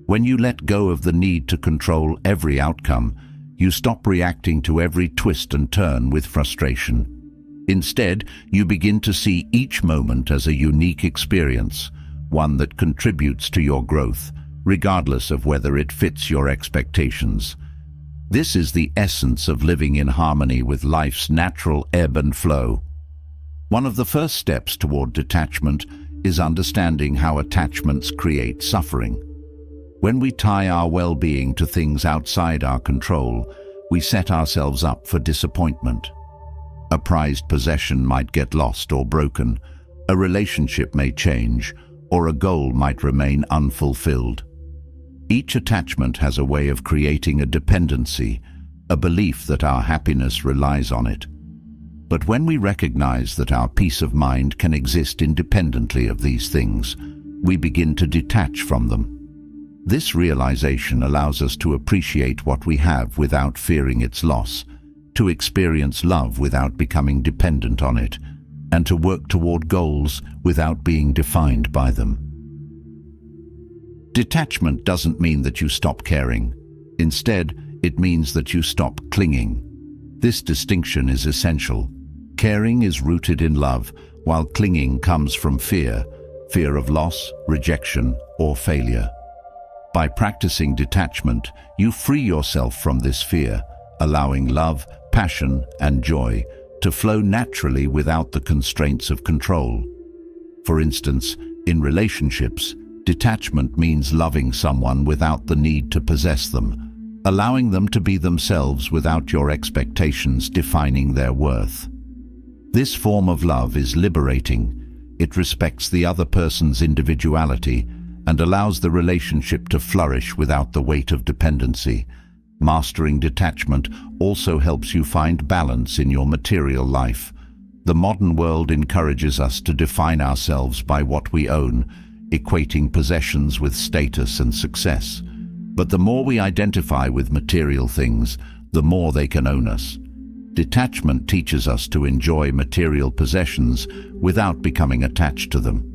When you let go of the need to control every outcome, you stop reacting to every twist and turn with frustration. Instead, you begin to see each moment as a unique experience, one that contributes to your growth, regardless of whether it fits your expectations. This is the essence of living in harmony with life's natural ebb and flow. One of the first steps toward detachment is understanding how attachments create suffering. When we tie our well-being to things outside our control, we set ourselves up for disappointment. A prized possession might get lost or broken, a relationship may change, or a goal might remain unfulfilled. Each attachment has a way of creating a dependency, a belief that our happiness relies on it. But when we recognize that our peace of mind can exist independently of these things, we begin to detach from them. This realization allows us to appreciate what we have without fearing its loss, to experience love without becoming dependent on it, and to work toward goals without being defined by them. Detachment doesn't mean that you stop caring. Instead, it means that you stop clinging. This distinction is essential. Caring is rooted in love, while clinging comes from fear of loss, rejection, or failure. By practicing detachment, you free yourself from this fear, allowing love, passion, and joy to flow naturally without the constraints of control. For instance, in relationships, detachment means loving someone without the need to possess them, allowing them to be themselves without your expectations defining their worth. This form of love is liberating. It respects the other person's individuality and allows the relationship to flourish without the weight of dependency. Mastering detachment also helps you find balance in your material life. The modern world encourages us to define ourselves by what we own, equating possessions with status and success. But the more we identify with material things, the more they can own us. Detachment teaches us to enjoy material possessions without becoming attached to them.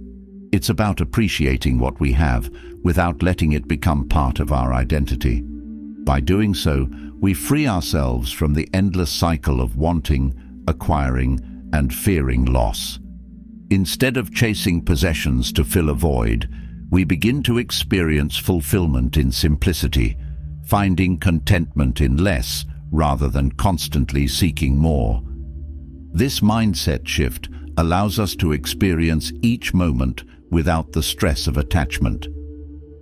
It's about appreciating what we have without letting it become part of our identity. By doing so, we free ourselves from the endless cycle of wanting, acquiring, and fearing loss. Instead of chasing possessions to fill a void, we begin to experience fulfillment in simplicity, finding contentment in less rather than constantly seeking more. This mindset shift allows us to experience each moment without the stress of attachment.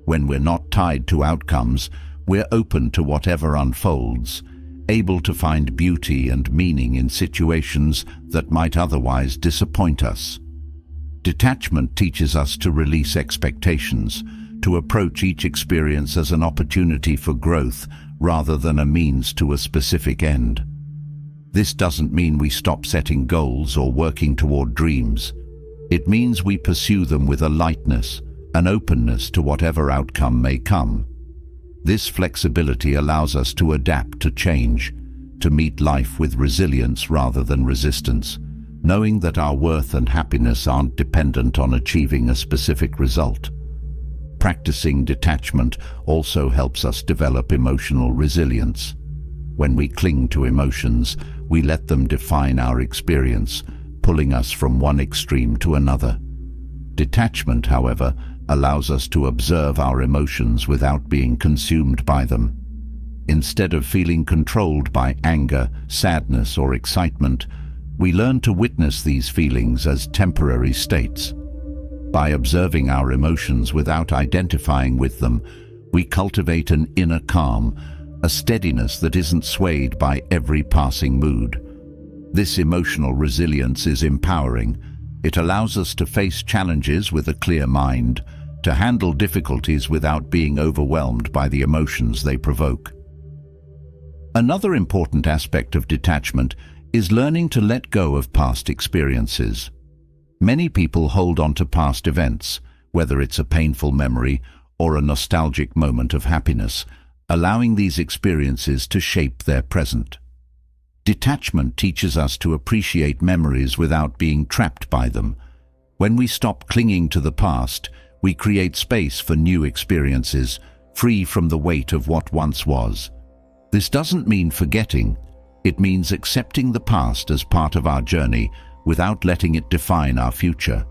When we're not tied to outcomes, we're open to whatever unfolds, able to find beauty and meaning in situations that might otherwise disappoint us. Detachment teaches us to release expectations, to approach each experience as an opportunity for growth rather than a means to a specific end. This doesn't mean we stop setting goals or working toward dreams. It means we pursue them with a lightness, an openness to whatever outcome may come. This flexibility allows us to adapt to change, to meet life with resilience rather than resistance, knowing that our worth and happiness aren't dependent on achieving a specific result. Practicing detachment also helps us develop emotional resilience. When we cling to emotions, we let them define our experience, pulling us from one extreme to another. Detachment, however, allows us to observe our emotions without being consumed by them. Instead of feeling controlled by anger, sadness, or excitement, we learn to witness these feelings as temporary states. By observing our emotions without identifying with them, we cultivate an inner calm, a steadiness that isn't swayed by every passing mood. This emotional resilience is empowering. It allows us to face challenges with a clear mind, to handle difficulties without being overwhelmed by the emotions they provoke. Another important aspect of detachment is learning to let go of past experiences. Many people hold on to past events, whether it's a painful memory or a nostalgic moment of happiness, allowing these experiences to shape their present. Detachment teaches us to appreciate memories without being trapped by them. When we stop clinging to the past, we create space for new experiences, free from the weight of what once was. This doesn't mean forgetting. It means accepting the past as part of our journey without letting it define our future.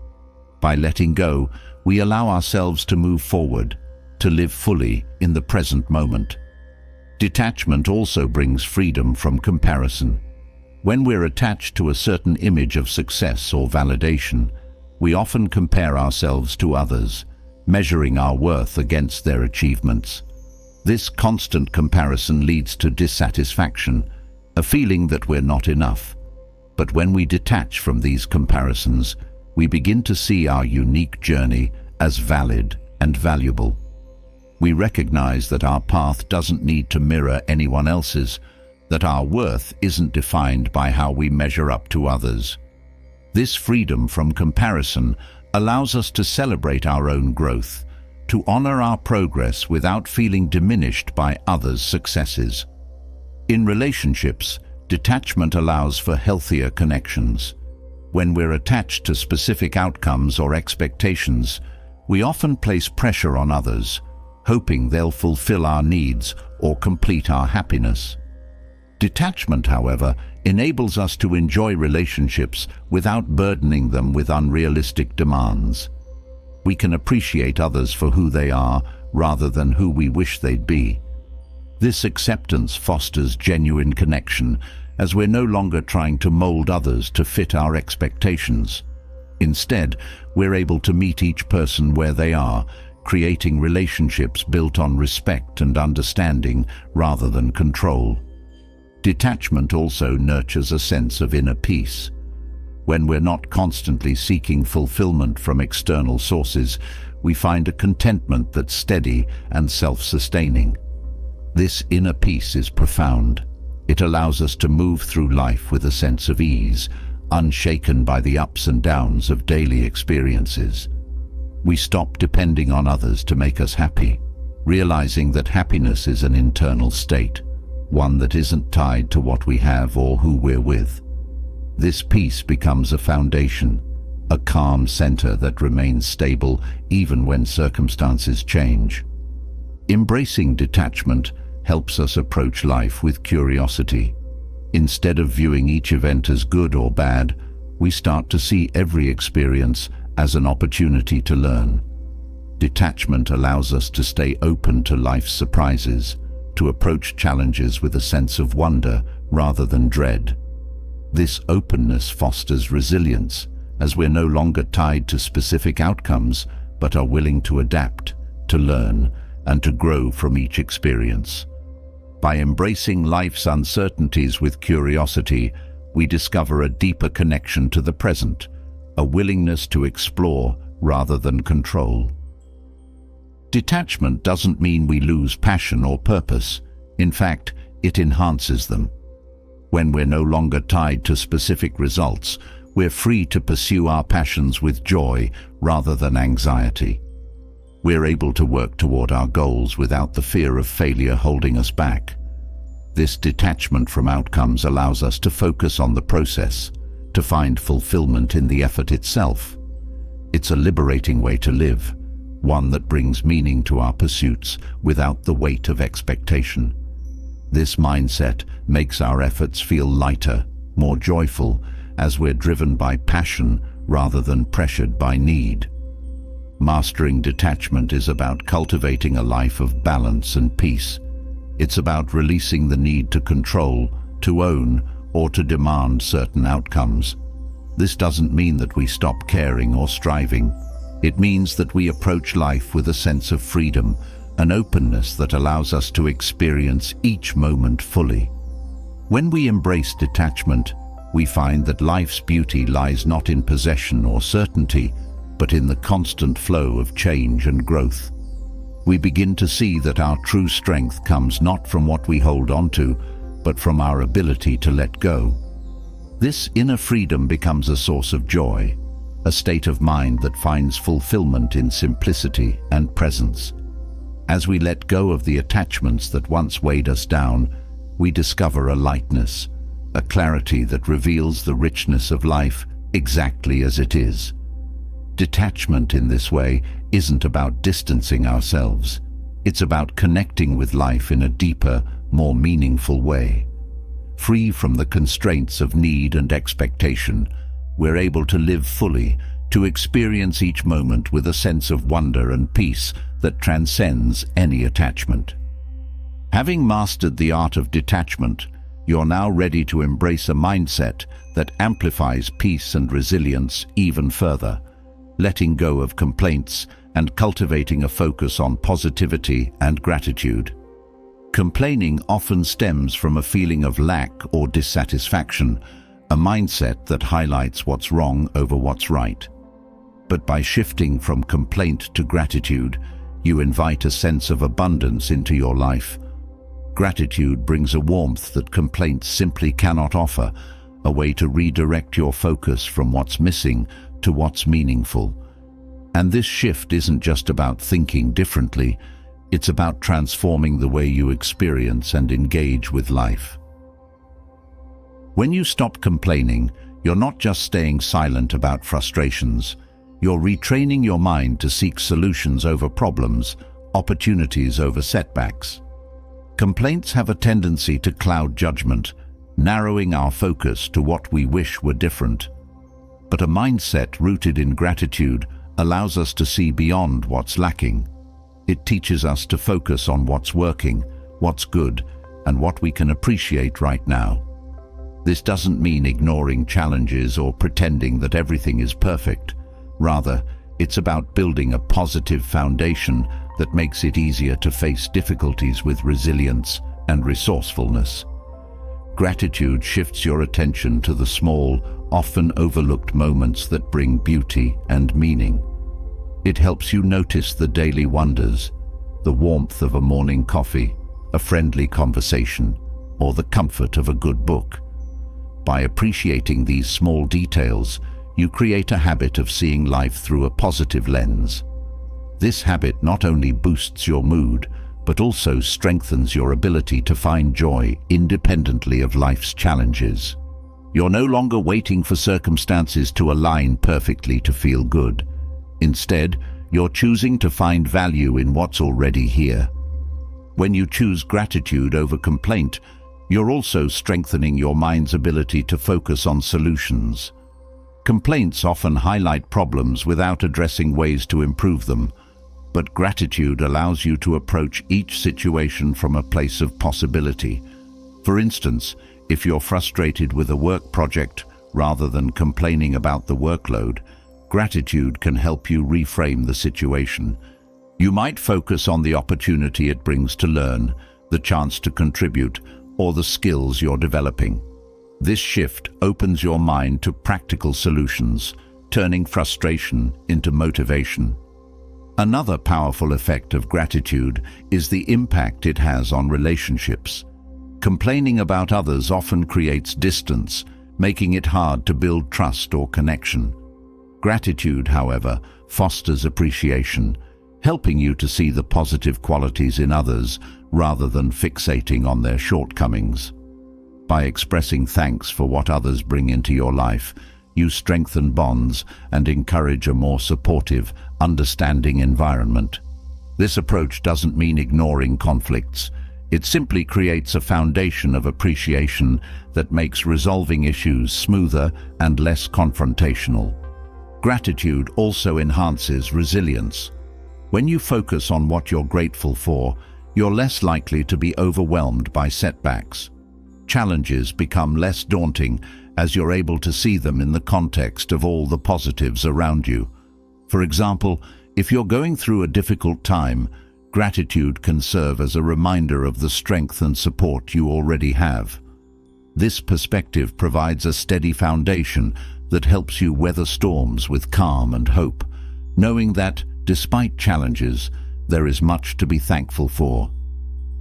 By letting go, we allow ourselves to move forward, to live fully in the present moment. Detachment also brings freedom from comparison. When we're attached to a certain image of success or validation, we often compare ourselves to others, measuring our worth against their achievements. This constant comparison leads to dissatisfaction, a feeling that we're not enough. But when we detach from these comparisons, we begin to see our unique journey as valid and valuable. We recognize that our path doesn't need to mirror anyone else's, that our worth isn't defined by how we measure up to others. This freedom from comparison allows us to celebrate our own growth, to honor our progress without feeling diminished by others' successes. In relationships, detachment allows for healthier connections. When we're attached to specific outcomes or expectations, we often place pressure on others, hoping they'll fulfill our needs or complete our happiness. Detachment, however, enables us to enjoy relationships without burdening them with unrealistic demands. We can appreciate others for who they are rather than who we wish they'd be. This acceptance fosters genuine connection, as we're no longer trying to mold others to fit our expectations. Instead, we're able to meet each person where they are, creating relationships built on respect and understanding rather than control. Detachment also nurtures a sense of inner peace. When we're not constantly seeking fulfillment from external sources, we find a contentment that's steady and self-sustaining. This inner peace is profound. It allows us to move through life with a sense of ease, unshaken by the ups and downs of daily experiences. We stop depending on others to make us happy, realizing that happiness is an internal state, one that isn't tied to what we have or who we're with. This peace becomes a foundation, a calm center that remains stable even when circumstances change. Embracing detachment helps us approach life with curiosity. Instead of viewing each event as good or bad, we start to see every experience as an opportunity to learn. Detachment allows us to stay open to life's surprises, to approach challenges with a sense of wonder rather than dread. This openness fosters resilience, as we're no longer tied to specific outcomes, but are willing to adapt, to learn, and to grow from each experience. By embracing life's uncertainties with curiosity, we discover a deeper connection to the present, a willingness to explore rather than control. Detachment doesn't mean we lose passion or purpose. In fact, it enhances them. When we're no longer tied to specific results, we're free to pursue our passions with joy rather than anxiety. We're able to work toward our goals without the fear of failure holding us back. This detachment from outcomes allows us to focus on the process, to find fulfillment in the effort itself. It's a liberating way to live, one that brings meaning to our pursuits without the weight of expectation. This mindset makes our efforts feel lighter, more joyful, as we're driven by passion rather than pressured by need. Mastering detachment is about cultivating a life of balance and peace. It's about releasing the need to control, to own, or to demand certain outcomes. This doesn't mean that we stop caring or striving. It means that we approach life with a sense of freedom, an openness that allows us to experience each moment fully. When we embrace detachment, we find that life's beauty lies not in possession or certainty, but in the constant flow of change and growth. We begin to see that our true strength comes not from what we hold onto, but from our ability to let go. This inner freedom becomes a source of joy, a state of mind that finds fulfillment in simplicity and presence. As we let go of the attachments that once weighed us down, we discover a lightness, a clarity that reveals the richness of life exactly as it is. Detachment in this way isn't about distancing ourselves. It's about connecting with life in a deeper, more meaningful way. Free from the constraints of need and expectation, we're able to live fully, to experience each moment with a sense of wonder and peace that transcends any attachment. Having mastered the art of detachment, you're now ready to embrace a mindset that amplifies peace and resilience even further, letting go of complaints and cultivating a focus on positivity and gratitude. Complaining often stems from a feeling of lack or dissatisfaction, a mindset that highlights what's wrong over what's right. But by shifting from complaint to gratitude, you invite a sense of abundance into your life. Gratitude brings a warmth that complaints simply cannot offer, a way to redirect your focus from what's missing to what's meaningful. And this shift isn't just about thinking differently, it's about transforming the way you experience and engage with life. When you stop complaining, you're not just staying silent about frustrations. You're retraining your mind to seek solutions over problems, opportunities over setbacks. Complaints have a tendency to cloud judgment, narrowing our focus to what we wish were different. But a mindset rooted in gratitude allows us to see beyond what's lacking. It teaches us to focus on what's working, what's good, and what we can appreciate right now. This doesn't mean ignoring challenges or pretending that everything is perfect. Rather, it's about building a positive foundation that makes it easier to face difficulties with resilience and resourcefulness. Gratitude shifts your attention to the small, often overlooked moments that bring beauty and meaning. It helps you notice the daily wonders, the warmth of a morning coffee, a friendly conversation, or the comfort of a good book. By appreciating these small details, you create a habit of seeing life through a positive lens. This habit not only boosts your mood, but also strengthens your ability to find joy independently of life's challenges. You're no longer waiting for circumstances to align perfectly to feel good. Instead, you're choosing to find value in what's already here. When you choose gratitude over complaint, you're also strengthening your mind's ability to focus on solutions. Complaints often highlight problems without addressing ways to improve them, but gratitude allows you to approach each situation from a place of possibility. For instance, if you're frustrated with a work project rather than complaining about the workload, gratitude can help you reframe the situation. You might focus on the opportunity it brings to learn, the chance to contribute, or the skills you're developing. This shift opens your mind to practical solutions, turning frustration into motivation. Another powerful effect of gratitude is the impact it has on relationships. Complaining about others often creates distance, making it hard to build trust or connection. Gratitude, however, fosters appreciation, helping you to see the positive qualities in others rather than fixating on their shortcomings. By expressing thanks for what others bring into your life, you strengthen bonds and encourage a more supportive, understanding environment. This approach doesn't mean ignoring conflicts. It simply creates a foundation of appreciation that makes resolving issues smoother and less confrontational. Gratitude also enhances resilience. When you focus on what you're grateful for, you're less likely to be overwhelmed by setbacks. Challenges become less daunting as you're able to see them in the context of all the positives around you. For example, if you're going through a difficult time, gratitude can serve as a reminder of the strength and support you already have. This perspective provides a steady foundation that helps you weather storms with calm and hope, knowing that, despite challenges, there is much to be thankful for.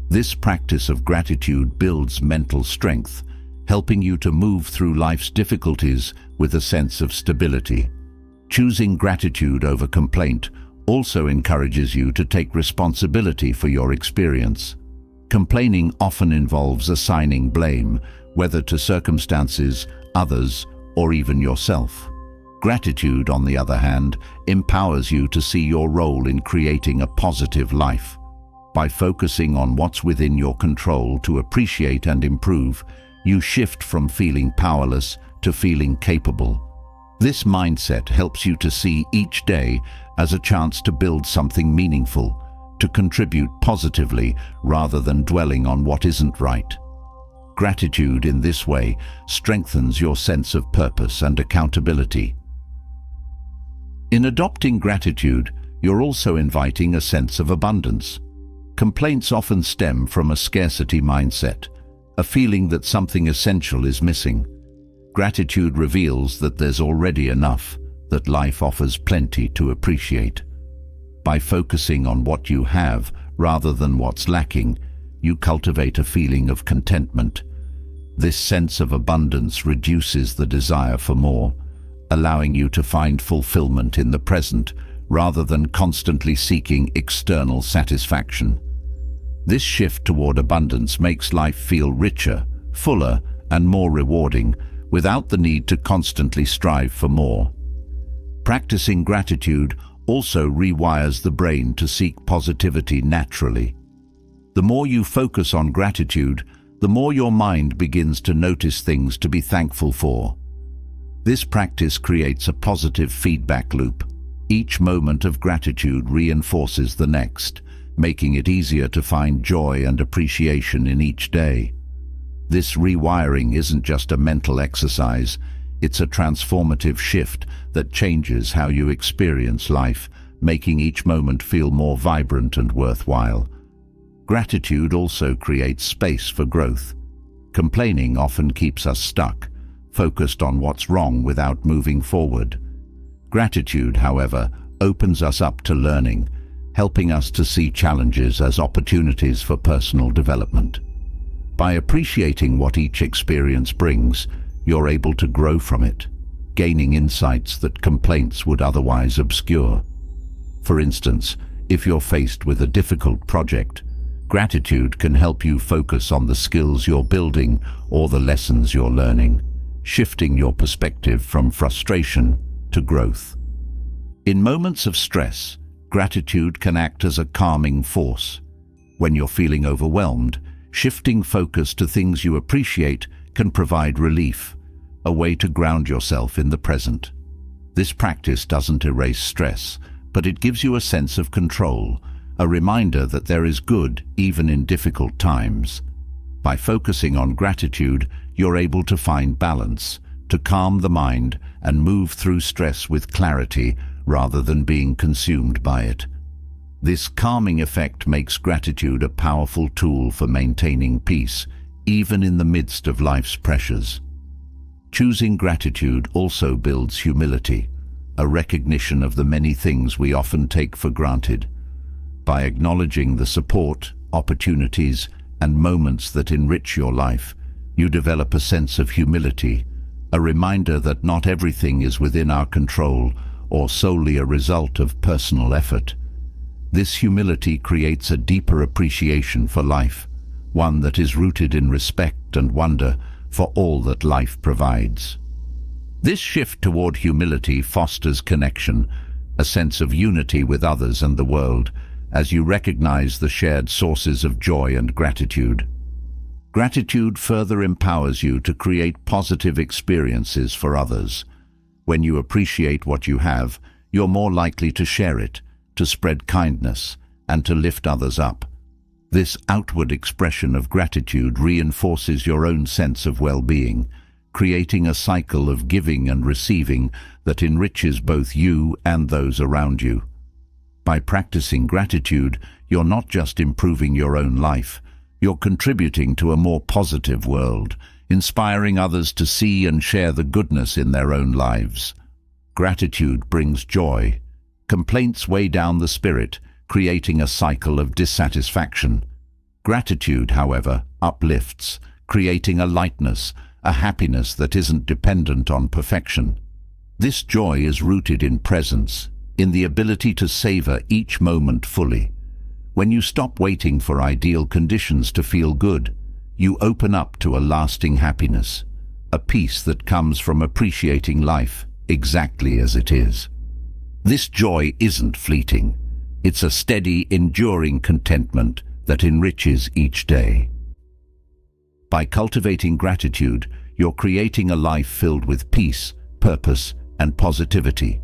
This practice of gratitude builds mental strength, helping you to move through life's difficulties with a sense of stability. Choosing gratitude over complaint also encourages you to take responsibility for your experience. Complaining often involves assigning blame, whether to circumstances, others, or even yourself. Gratitude, on the other hand, empowers you to see your role in creating a positive life. By focusing on what's within your control to appreciate and improve, you shift from feeling powerless to feeling capable. This mindset helps you to see each day as a chance to build something meaningful, to contribute positively rather than dwelling on what isn't right. Gratitude in this way strengthens your sense of purpose and accountability. In adopting gratitude, you're also inviting a sense of abundance. Complaints often stem from a scarcity mindset, a feeling that something essential is missing. Gratitude reveals that there's already enough, that life offers plenty to appreciate. By focusing on what you have rather than what's lacking, you cultivate a feeling of contentment. This sense of abundance reduces the desire for more, allowing you to find fulfillment in the present rather than constantly seeking external satisfaction. This shift toward abundance makes life feel richer, fuller, and more rewarding, without the need to constantly strive for more. Practicing gratitude also rewires the brain to seek positivity naturally. The more you focus on gratitude, the more your mind begins to notice things to be thankful for. This practice creates a positive feedback loop. Each moment of gratitude reinforces the next, making it easier to find joy and appreciation in each day. This rewiring isn't just a mental exercise, it's a transformative shift that changes how you experience life, making each moment feel more vibrant and worthwhile. Gratitude also creates space for growth. Complaining often keeps us stuck, focused on what's wrong without moving forward. Gratitude, however, opens us up to learning, helping us to see challenges as opportunities for personal development. By appreciating what each experience brings, you're able to grow from it, gaining insights that complaints would otherwise obscure. For instance, if you're faced with a difficult project, gratitude can help you focus on the skills you're building or the lessons you're learning, shifting your perspective from frustration to growth. In moments of stress, gratitude can act as a calming force. When you're feeling overwhelmed, shifting focus to things you appreciate can provide relief, a way to ground yourself in the present. This practice doesn't erase stress, but it gives you a sense of control, a reminder that there is good even in difficult times. By focusing on gratitude, you're able to find balance, to calm the mind and move through stress with clarity rather than being consumed by it. This calming effect makes gratitude a powerful tool for maintaining peace, even in the midst of life's pressures. Choosing gratitude also builds humility, a recognition of the many things we often take for granted. By acknowledging the support, opportunities, and moments that enrich your life, you develop a sense of humility, a reminder that not everything is within our control or solely a result of personal effort. This humility creates a deeper appreciation for life, one that is rooted in respect and wonder for all that life provides. This shift toward humility fosters connection, a sense of unity with others and the world, as you recognize the shared sources of joy and gratitude. Gratitude further empowers you to create positive experiences for others. When you appreciate what you have, you're more likely to share it, to spread kindness, and to lift others up. This outward expression of gratitude reinforces your own sense of well-being, creating a cycle of giving and receiving that enriches both you and those around you. By practicing gratitude, you're not just improving your own life, you're contributing to a more positive world, inspiring others to see and share the goodness in their own lives. Gratitude brings joy. Complaints weigh down the spirit, creating a cycle of dissatisfaction. Gratitude, however, uplifts, creating a lightness, a happiness that isn't dependent on perfection. This joy is rooted in presence, in the ability to savor each moment fully. When you stop waiting for ideal conditions to feel good, you open up to a lasting happiness, a peace that comes from appreciating life exactly as it is. This joy isn't fleeting. It's a steady, enduring contentment that enriches each day. By cultivating gratitude, you're creating a life filled with peace, purpose, and positivity.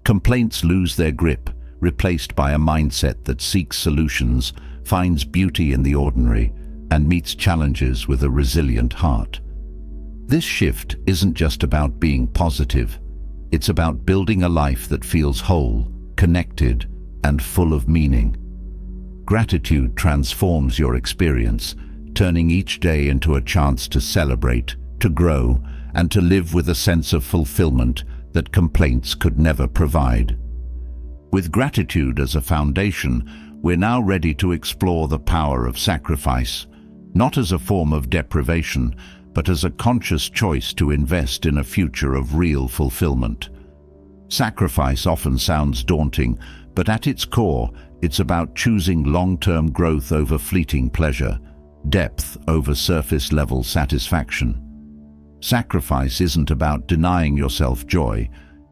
Complaints lose their grip, replaced by a mindset that seeks solutions, finds beauty in the ordinary, and meets challenges with a resilient heart. This shift isn't just about being positive. It's about building a life that feels whole, connected, and full of meaning. Gratitude transforms your experience, turning each day into a chance to celebrate, to grow, and to live with a sense of fulfillment that complaints could never provide. With gratitude as a foundation, we're now ready to explore the power of sacrifice, not as a form of deprivation, but as a conscious choice to invest in a future of real fulfillment. Sacrifice often sounds daunting, but at its core, it's about choosing long-term growth over fleeting pleasure, depth over surface-level satisfaction. Sacrifice isn't about denying yourself joy.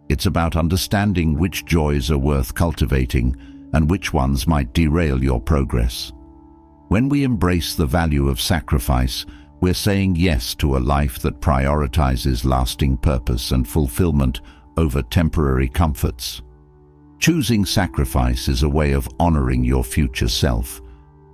It's about understanding which joys are worth cultivating and which ones might derail your progress. When we embrace the value of sacrifice, we're saying yes to a life that prioritizes lasting purpose and fulfillment over temporary comforts. Choosing sacrifice is a way of honoring your future self.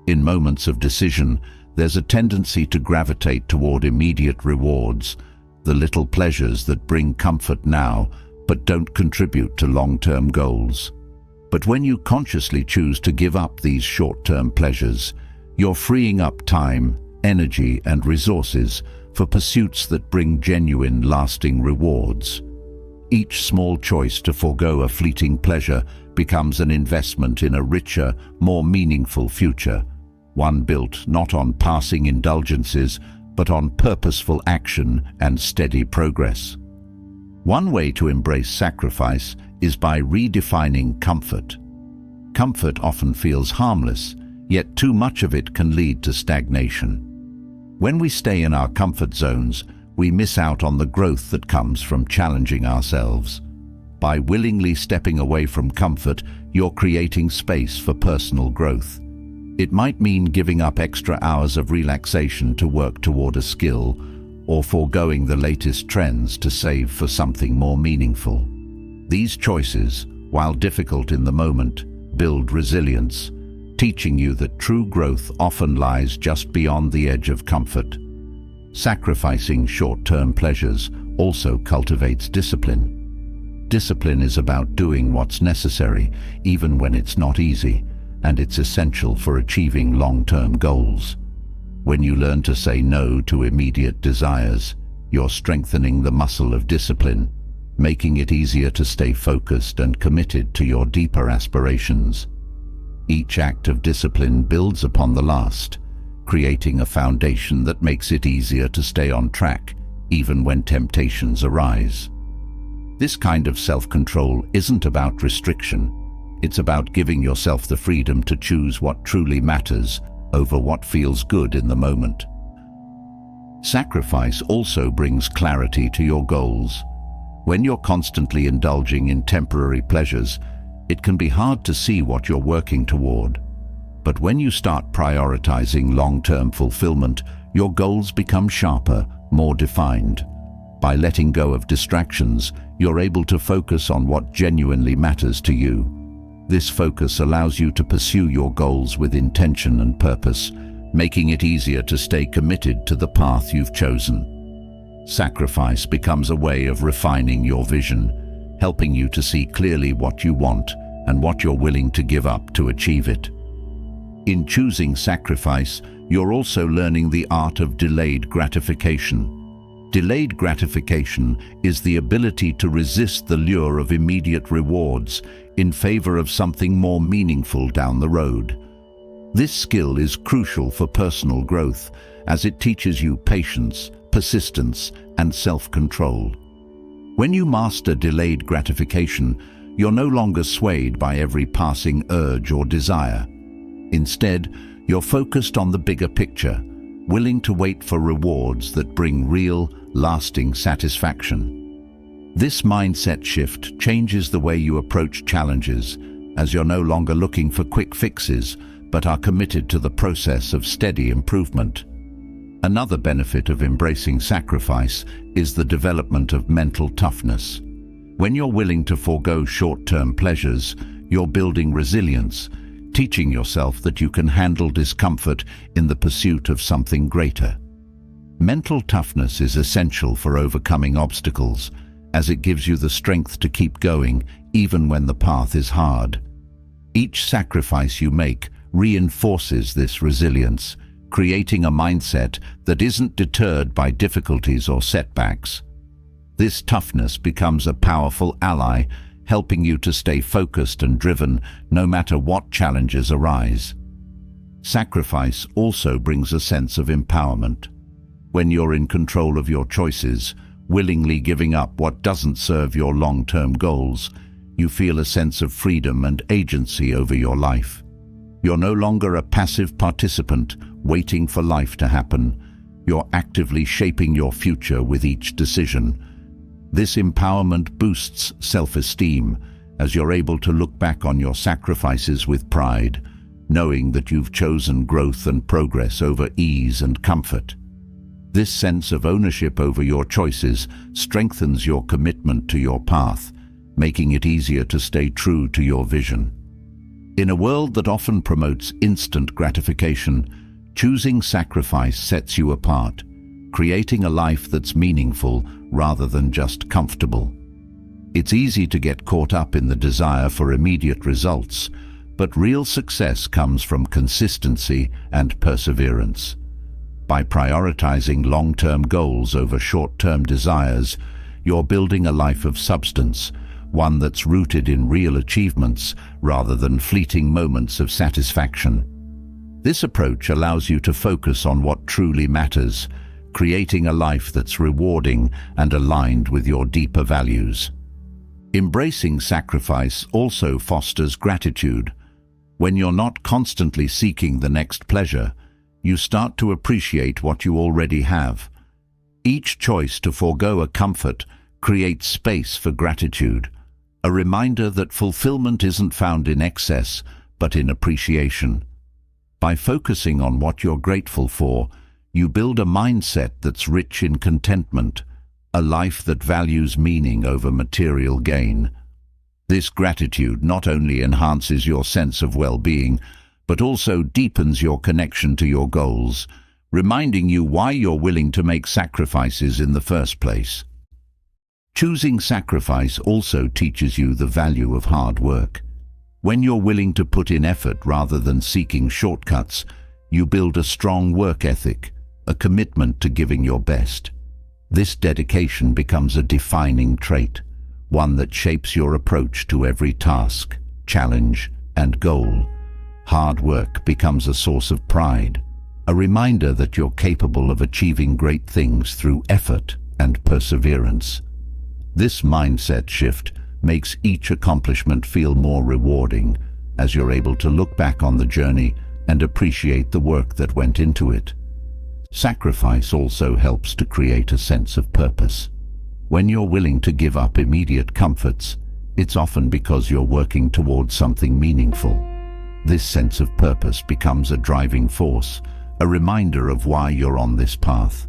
In moments of decision, there's a tendency to gravitate toward immediate rewards, the little pleasures that bring comfort now but don't contribute to long-term goals. But when you consciously choose to give up these short-term pleasures, you're freeing up time, energy, and resources for pursuits that bring genuine, lasting rewards. Each small choice to forego a fleeting pleasure becomes an investment in a richer, more meaningful future, one built not on passing indulgences, but on purposeful action and steady progress. One way to embrace sacrifice is by redefining comfort. Comfort often feels harmless, yet too much of it can lead to stagnation. When we stay in our comfort zones, we miss out on the growth that comes from challenging ourselves. By willingly stepping away from comfort, you're creating space for personal growth. It might mean giving up extra hours of relaxation to work toward a skill, or foregoing the latest trends to save for something more meaningful. These choices, while difficult in the moment, build resilience, teaching you that true growth often lies just beyond the edge of comfort. Sacrificing short-term pleasures also cultivates discipline. Discipline is about doing what's necessary, even when it's not easy, and it's essential for achieving long-term goals. When you learn to say no to immediate desires, you're strengthening the muscle of discipline, making it easier to stay focused and committed to your deeper aspirations. Each act of discipline builds upon the last, creating a foundation that makes it easier to stay on track, even when temptations arise. This kind of self-control isn't about restriction. It's about giving yourself the freedom to choose what truly matters over what feels good in the moment. Sacrifice also brings clarity to your goals. When you're constantly indulging in temporary pleasures, it can be hard to see what you're working toward. But when you start prioritizing long-term fulfillment, your goals become sharper, more defined. By letting go of distractions, you're able to focus on what genuinely matters to you. This focus allows you to pursue your goals with intention and purpose, making it easier to stay committed to the path you've chosen. Sacrifice becomes a way of refining your vision, helping you to see clearly what you want and what you're willing to give up to achieve it. In choosing sacrifice, you're also learning the art of delayed gratification. Delayed gratification is the ability to resist the lure of immediate rewards in favor of something more meaningful down the road. This skill is crucial for personal growth, as it teaches you patience, persistence, and self-control. When you master delayed gratification, you're no longer swayed by every passing urge or desire. Instead, you're focused on the bigger picture, willing to wait for rewards that bring real, lasting satisfaction. This mindset shift changes the way you approach challenges, as you're no longer looking for quick fixes, but are committed to the process of steady improvement. Another benefit of embracing sacrifice is the development of mental toughness. When you're willing to forego short-term pleasures, you're building resilience, teaching yourself that you can handle discomfort in the pursuit of something greater. Mental toughness is essential for overcoming obstacles, as it gives you the strength to keep going even when the path is hard. Each sacrifice you make reinforces this resilience, creating a mindset that isn't deterred by difficulties or setbacks. This toughness becomes a powerful ally, helping you to stay focused and driven no matter what challenges arise. Sacrifice also brings a sense of empowerment. When you're in control of your choices, willingly giving up what doesn't serve your long-term goals, you feel a sense of freedom and agency over your life. You're no longer a passive participant waiting for life to happen. You're actively shaping your future with each decision. This empowerment boosts self-esteem, as you're able to look back on your sacrifices with pride, knowing that you've chosen growth and progress over ease and comfort. This sense of ownership over your choices strengthens your commitment to your path, making it easier to stay true to your vision. In a world that often promotes instant gratification, choosing sacrifice sets you apart, creating a life that's meaningful rather than just comfortable. It's easy to get caught up in the desire for immediate results, but real success comes from consistency and perseverance. By prioritizing long-term goals over short-term desires, you're building a life of substance, one that's rooted in real achievements rather than fleeting moments of satisfaction. This approach allows you to focus on what truly matters, creating a life that's rewarding and aligned with your deeper values. Embracing sacrifice also fosters gratitude. When you're not constantly seeking the next pleasure, you start to appreciate what you already have. Each choice to forego a comfort creates space for gratitude, a reminder that fulfillment isn't found in excess, but in appreciation. By focusing on what you're grateful for, you build a mindset that's rich in contentment, a life that values meaning over material gain. This gratitude not only enhances your sense of well-being, but also deepens your connection to your goals, reminding you why you're willing to make sacrifices in the first place. Choosing sacrifice also teaches you the value of hard work. When you're willing to put in effort rather than seeking shortcuts, you build a strong work ethic, a commitment to giving your best. This dedication becomes a defining trait, one that shapes your approach to every task, challenge, and goal. Hard work becomes a source of pride, a reminder that you're capable of achieving great things through effort and perseverance. This mindset shift makes each accomplishment feel more rewarding, as you're able to look back on the journey and appreciate the work that went into it. Sacrifice also helps to create a sense of purpose. When you're willing to give up immediate comforts, it's often because you're working towards something meaningful. This sense of purpose becomes a driving force, a reminder of why you're on this path.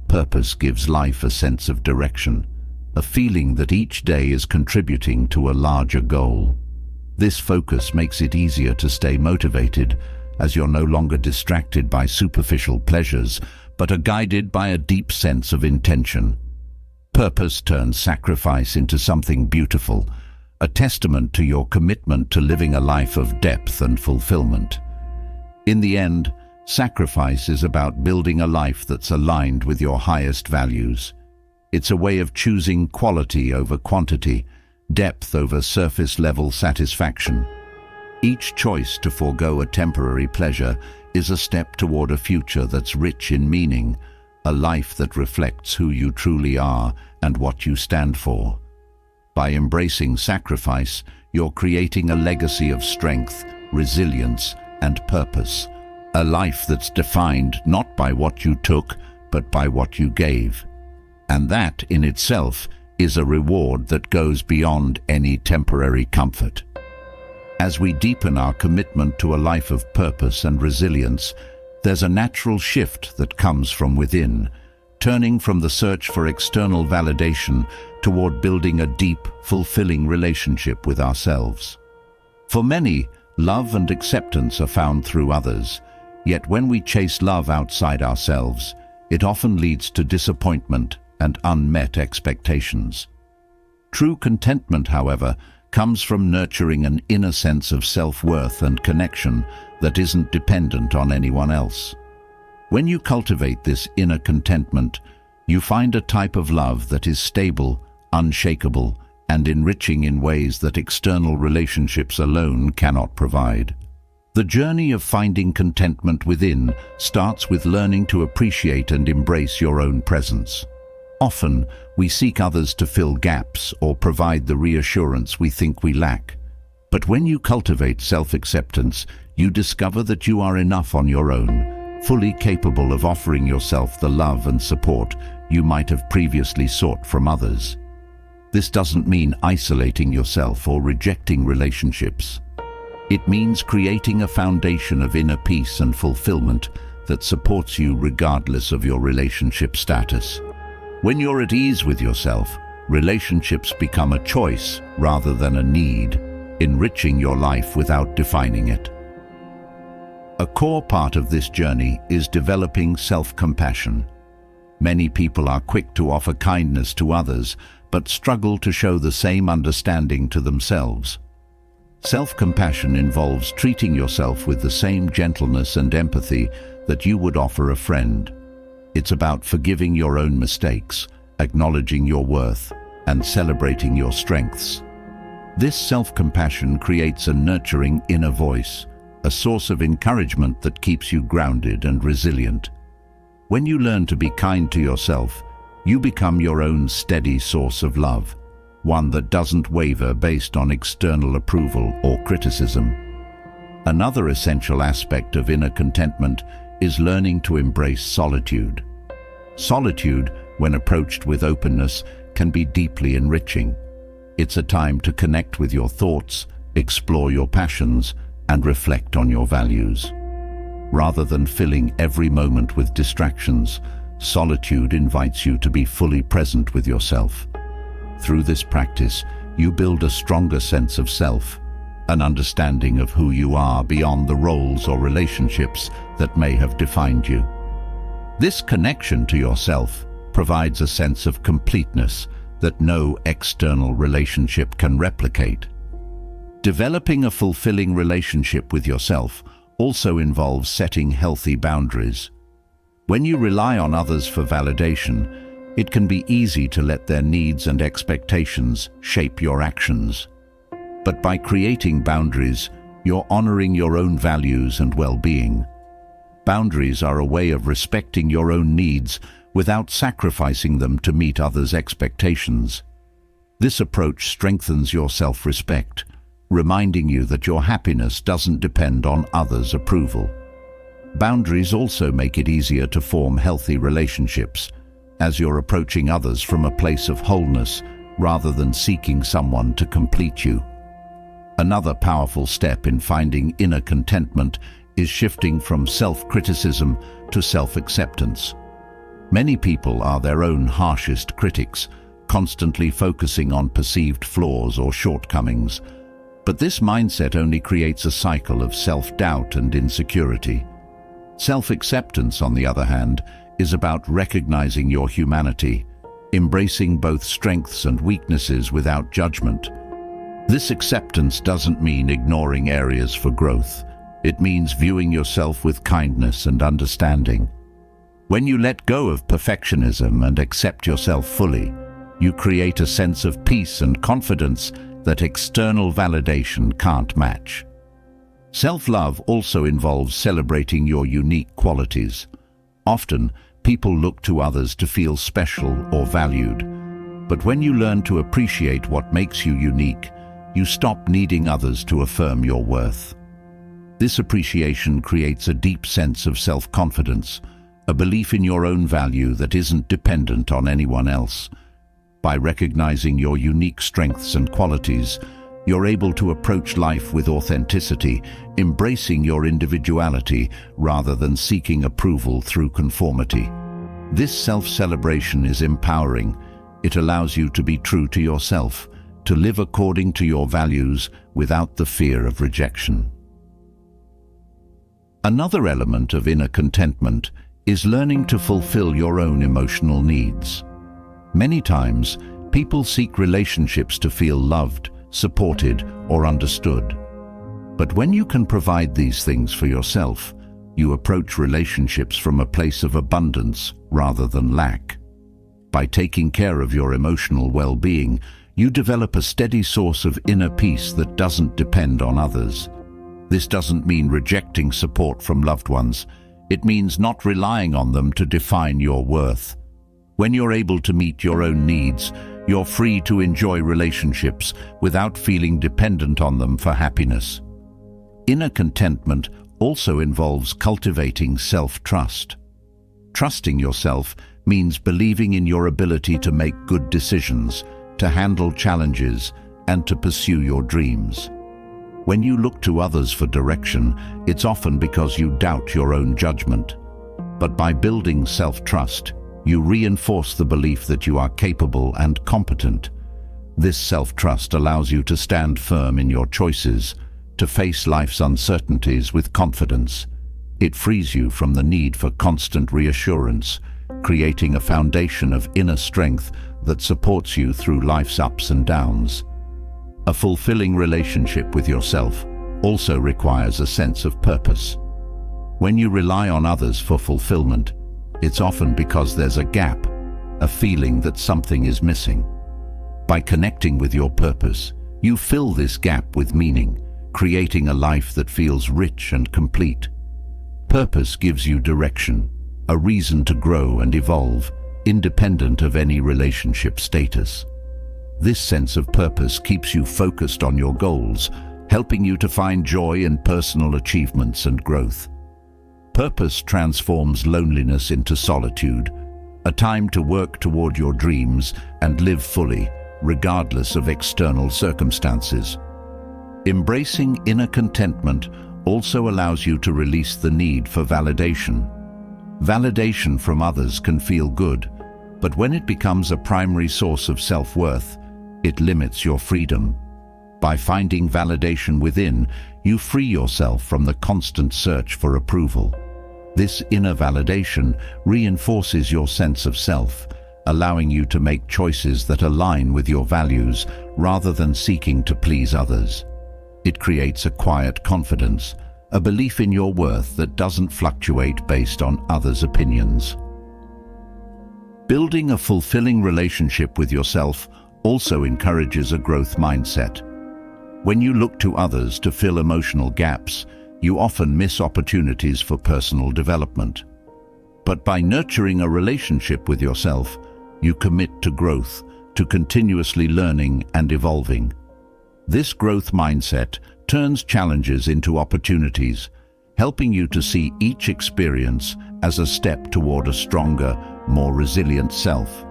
Purpose gives life a sense of direction, a feeling that each day is contributing to a larger goal. This focus makes it easier to stay motivated, as you're no longer distracted by superficial pleasures, but are guided by a deep sense of intention. Purpose turns sacrifice into something beautiful, a testament to your commitment to living a life of depth and fulfillment. In the end, sacrifice is about building a life that's aligned with your highest values. It's a way of choosing quality over quantity, depth over surface-level satisfaction. Each choice to forego a temporary pleasure is a step toward a future that's rich in meaning, a life that reflects who you truly are and what you stand for. By embracing sacrifice, you're creating a legacy of strength, resilience, and purpose, a life that's defined not by what you took, but by what you gave. And that, in itself, is a reward that goes beyond any temporary comfort. As we deepen our commitment to a life of purpose and resilience, there's a natural shift that comes from within, turning from the search for external validation toward building a deep, fulfilling relationship with ourselves. For many, love and acceptance are found through others, yet when we chase love outside ourselves, it often leads to disappointment and unmet expectations. True contentment, however, comes from nurturing an inner sense of self-worth and connection that isn't dependent on anyone else. When you cultivate this inner contentment, you find a type of love that is stable, unshakable, and enriching in ways that external relationships alone cannot provide. The journey of finding contentment within starts with learning to appreciate and embrace your own presence. Often, we seek others to fill gaps or provide the reassurance we think we lack. But when you cultivate self-acceptance, you discover that you are enough on your own, fully capable of offering yourself the love and support you might have previously sought from others. This doesn't mean isolating yourself or rejecting relationships. It means creating a foundation of inner peace and fulfillment that supports you regardless of your relationship status. When you're at ease with yourself, relationships become a choice rather than a need, enriching your life without defining it. A core part of this journey is developing self-compassion. Many people are quick to offer kindness to others, but struggle to show the same understanding to themselves. Self-compassion involves treating yourself with the same gentleness and empathy that you would offer a friend. It's about forgiving your own mistakes, acknowledging your worth, and celebrating your strengths. This self-compassion creates a nurturing inner voice, a source of encouragement that keeps you grounded and resilient. When you learn to be kind to yourself, you become your own steady source of love, one that doesn't waver based on external approval or criticism. Another essential aspect of inner contentment is learning to embrace solitude. Solitude, when approached with openness, can be deeply enriching. It's a time to connect with your thoughts, explore your passions, and reflect on your values. Rather than filling every moment with distractions, solitude invites you to be fully present with yourself. Through this practice, you build a stronger sense of self, an understanding of who you are beyond the roles or relationships that may have defined you. This connection to yourself provides a sense of completeness that no external relationship can replicate. Developing a fulfilling relationship with yourself also involves setting healthy boundaries. When you rely on others for validation, it can be easy to let their needs and expectations shape your actions. But by creating boundaries, you're honoring your own values and well-being. Boundaries are a way of respecting your own needs without sacrificing them to meet others' expectations. This approach strengthens your self-respect, reminding you that your happiness doesn't depend on others' approval. Boundaries also make it easier to form healthy relationships, as you're approaching others from a place of wholeness rather than seeking someone to complete you. Another powerful step in finding inner contentment is shifting from self-criticism to self-acceptance. Many people are their own harshest critics, constantly focusing on perceived flaws or shortcomings. But this mindset only creates a cycle of self-doubt and insecurity. Self-acceptance, on the other hand, is about recognizing your humanity, embracing both strengths and weaknesses without judgment. This acceptance doesn't mean ignoring areas for growth. It means viewing yourself with kindness and understanding. When you let go of perfectionism and accept yourself fully, you create a sense of peace and confidence that external validation can't match. Self-love also involves celebrating your unique qualities. Often, people look to others to feel special or valued. But when you learn to appreciate what makes you unique, you stop needing others to affirm your worth. This appreciation creates a deep sense of self-confidence, a belief in your own value that isn't dependent on anyone else. By recognizing your unique strengths and qualities, you're able to approach life with authenticity, embracing your individuality rather than seeking approval through conformity. This self-celebration is empowering. It allows you to be true to yourself, to live according to your values without the fear of rejection. Another element of inner contentment is learning to fulfill your own emotional needs. Many times, people seek relationships to feel loved, supported, or understood. But when you can provide these things for yourself, you approach relationships from a place of abundance rather than lack. By taking care of your emotional well-being, you develop a steady source of inner peace that doesn't depend on others. This doesn't mean rejecting support from loved ones. It means not relying on them to define your worth. When you're able to meet your own needs, you're free to enjoy relationships without feeling dependent on them for happiness. Inner contentment also involves cultivating self-trust. Trusting yourself means believing in your ability to make good decisions, to handle challenges, and to pursue your dreams. When you look to others for direction, it's often because you doubt your own judgment. But by building self-trust, you reinforce the belief that you are capable and competent. This self-trust allows you to stand firm in your choices, to face life's uncertainties with confidence. It frees you from the need for constant reassurance, creating a foundation of inner strength that supports you through life's ups and downs. A fulfilling relationship with yourself also requires a sense of purpose. When you rely on others for fulfillment, it's often because there's a gap, a feeling that something is missing. By connecting with your purpose, you fill this gap with meaning, creating a life that feels rich and complete. Purpose gives you direction, a reason to grow and evolve, independent of any relationship status. This sense of purpose keeps you focused on your goals, helping you to find joy in personal achievements and growth. Purpose transforms loneliness into solitude, a time to work toward your dreams and live fully, regardless of external circumstances. Embracing inner contentment also allows you to release the need for validation. Validation from others can feel good, but when it becomes a primary source of self-worth, it limits your freedom. By finding validation within, you free yourself from the constant search for approval. This inner validation reinforces your sense of self, allowing you to make choices that align with your values rather than seeking to please others. It creates a quiet confidence, a belief in your worth that doesn't fluctuate based on others' opinions. Building a fulfilling relationship with yourself also encourages a growth mindset. When you look to others to fill emotional gaps, you often miss opportunities for personal development. But by nurturing a relationship with yourself, you commit to growth, to continuously learning and evolving. This growth mindset turns challenges into opportunities, helping you to see each experience as a step toward a stronger, more resilient self.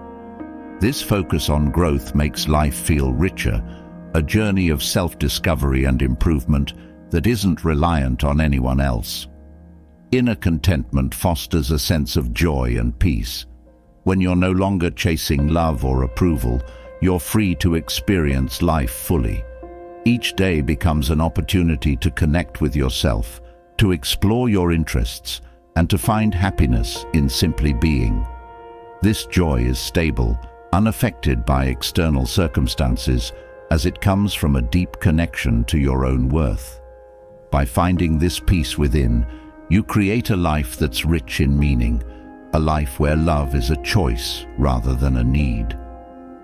This focus on growth makes life feel richer, a journey of self-discovery and improvement that isn't reliant on anyone else. Inner contentment fosters a sense of joy and peace. When you're no longer chasing love or approval, you're free to experience life fully. Each day becomes an opportunity to connect with yourself, to explore your interests, and to find happiness in simply being. This joy is stable, unaffected by external circumstances, as it comes from a deep connection to your own worth. By finding this peace within, you create a life that's rich in meaning, a life where love is a choice rather than a need.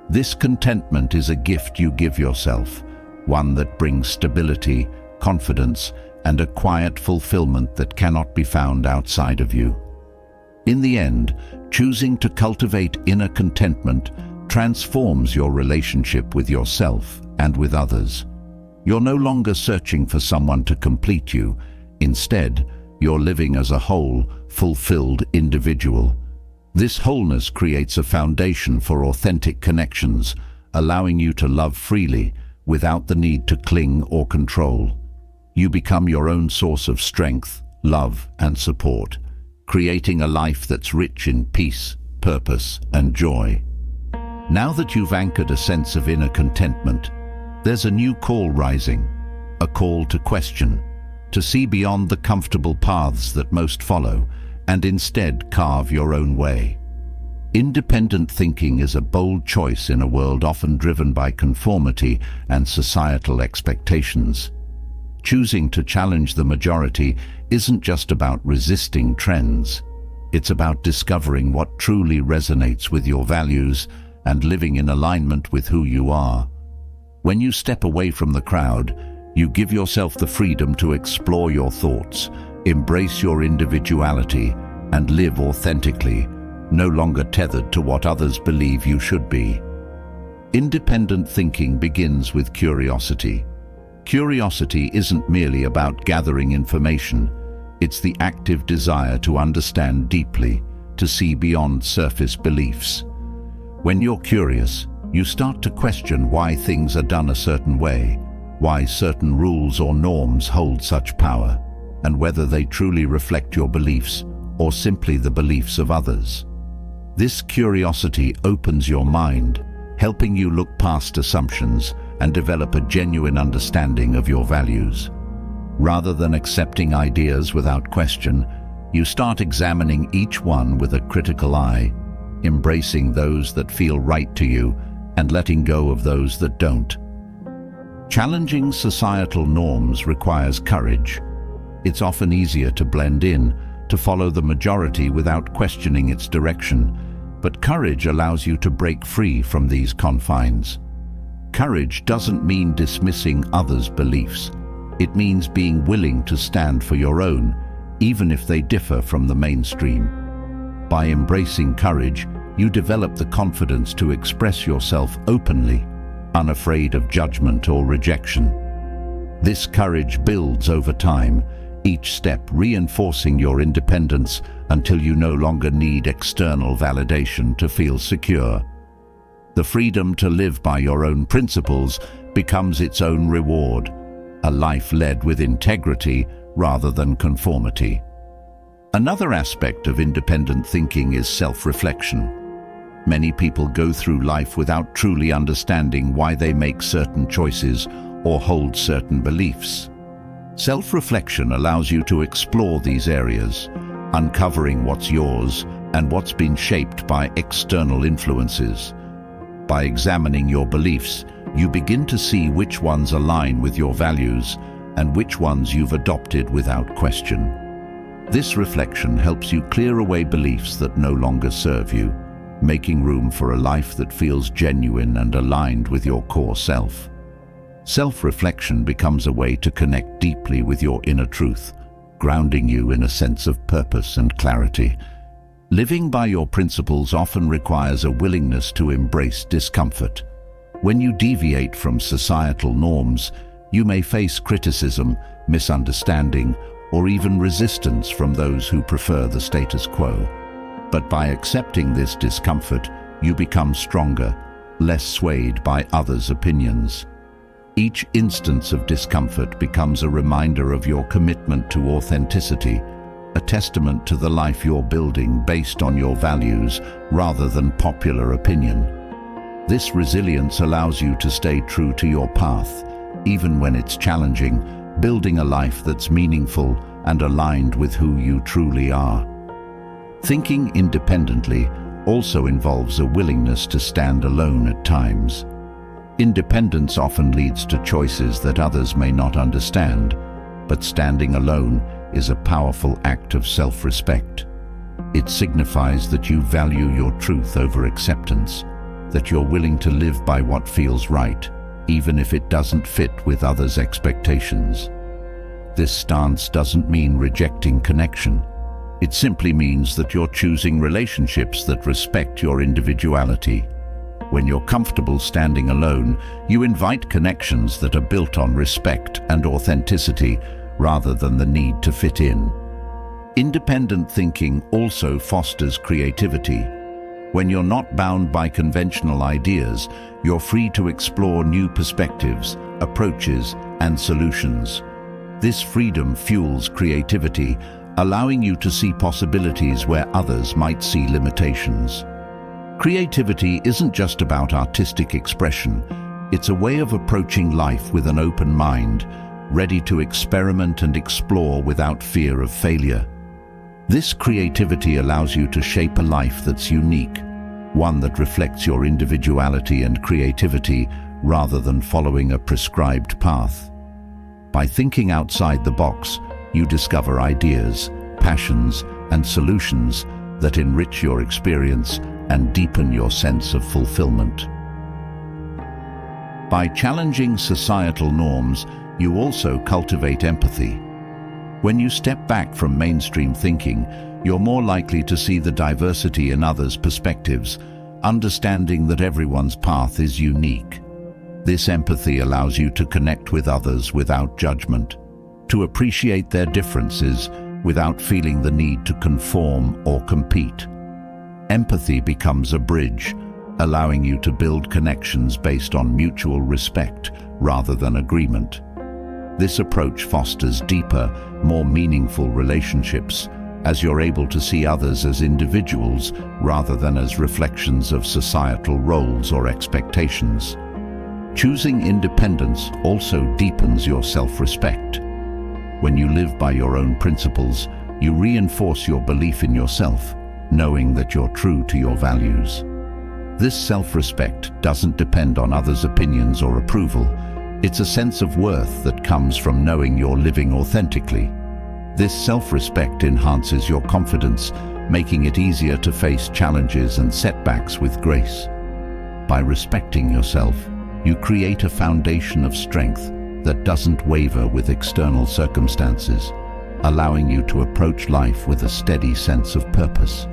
This contentment is a gift you give yourself, one that brings stability, confidence, and a quiet fulfillment that cannot be found outside of you. In the end, choosing to cultivate inner contentment transforms your relationship with yourself and with others. You're no longer searching for someone to complete you. Instead, you're living as a whole, fulfilled individual. This wholeness creates a foundation for authentic connections, allowing you to love freely without the need to cling or control. You become your own source of strength, love, and support, creating a life that's rich in peace, purpose, and joy. Now that you've anchored a sense of inner contentment, there's a new call rising, a call to question, to see beyond the comfortable paths that most follow, and instead carve your own way. Independent thinking is a bold choice in a world often driven by conformity and societal expectations. Choosing to challenge the majority isn't just about resisting trends. It's about discovering what truly resonates with your values and living in alignment with who you are. When you step away from the crowd, you give yourself the freedom to explore your thoughts, embrace your individuality, and live authentically, no longer tethered to what others believe you should be. Independent thinking begins with curiosity. Curiosity isn't merely about gathering information. It's the active desire to understand deeply, to see beyond surface beliefs. When you're curious, you start to question why things are done a certain way, why certain rules or norms hold such power, and whether they truly reflect your beliefs or simply the beliefs of others. This curiosity opens your mind, helping you look past assumptions and develop a genuine understanding of your values. Rather than accepting ideas without question, you start examining each one with a critical eye, embracing those that feel right to you and letting go of those that don't. Challenging societal norms requires courage. It's often easier to blend in, to follow the majority without questioning its direction, but courage allows you to break free from these confines. Courage doesn't mean dismissing others' beliefs. It means being willing to stand for your own, even if they differ from the mainstream. By embracing courage, you develop the confidence to express yourself openly, unafraid of judgment or rejection. This courage builds over time, each step reinforcing your independence until you no longer need external validation to feel secure. The freedom to live by your own principles becomes its own reward, a life led with integrity rather than conformity. Another aspect of independent thinking is self-reflection. Many people go through life without truly understanding why they make certain choices or hold certain beliefs. Self-reflection allows you to explore these areas, uncovering what's yours and what's been shaped by external influences. By examining your beliefs, you begin to see which ones align with your values and which ones you've adopted without question. This reflection helps you clear away beliefs that no longer serve you, making room for a life that feels genuine and aligned with your core self. Self-reflection becomes a way to connect deeply with your inner truth, grounding you in a sense of purpose and clarity. Living by your principles often requires a willingness to embrace discomfort. When you deviate from societal norms, you may face criticism, misunderstanding, or even resistance from those who prefer the status quo. But by accepting this discomfort, you become stronger, less swayed by others' opinions. Each instance of discomfort becomes a reminder of your commitment to authenticity, a testament to the life you're building based on your values rather than popular opinion. This resilience allows you to stay true to your path, even when it's challenging, building a life that's meaningful and aligned with who you truly are. Thinking independently also involves a willingness to stand alone at times. Independence often leads to choices that others may not understand, but standing alone is a powerful act of self-respect. It signifies that you value your truth over acceptance, that you're willing to live by what feels right, even if it doesn't fit with others' expectations. This stance doesn't mean rejecting connection. It simply means that you're choosing relationships that respect your individuality. When you're comfortable standing alone, you invite connections that are built on respect and authenticity rather than the need to fit in. Independent thinking also fosters creativity. When you're not bound by conventional ideas, you're free to explore new perspectives, approaches, and solutions. This freedom fuels creativity, allowing you to see possibilities where others might see limitations. Creativity isn't just about artistic expression. It's a way of approaching life with an open mind, ready to experiment and explore without fear of failure. This creativity allows you to shape a life that's unique, one that reflects your individuality and creativity rather than following a prescribed path. By thinking outside the box, you discover ideas, passions, and solutions that enrich your experience and deepen your sense of fulfillment. By challenging societal norms, you also cultivate empathy. When you step back from mainstream thinking, you're more likely to see the diversity in others' perspectives, understanding that everyone's path is unique. This empathy allows you to connect with others without judgment, to appreciate their differences without feeling the need to conform or compete. Empathy becomes a bridge, allowing you to build connections based on mutual respect rather than agreement. This approach fosters deeper, more meaningful relationships, as you're able to see others as individuals rather than as reflections of societal roles or expectations. Choosing independence also deepens your self-respect. When you live by your own principles, you reinforce your belief in yourself, knowing that you're true to your values. This self-respect doesn't depend on others' opinions or approval. It's a sense of worth that comes from knowing you're living authentically. This self-respect enhances your confidence, making it easier to face challenges and setbacks with grace. By respecting yourself, you create a foundation of strength that doesn't waver with external circumstances, allowing you to approach life with a steady sense of purpose.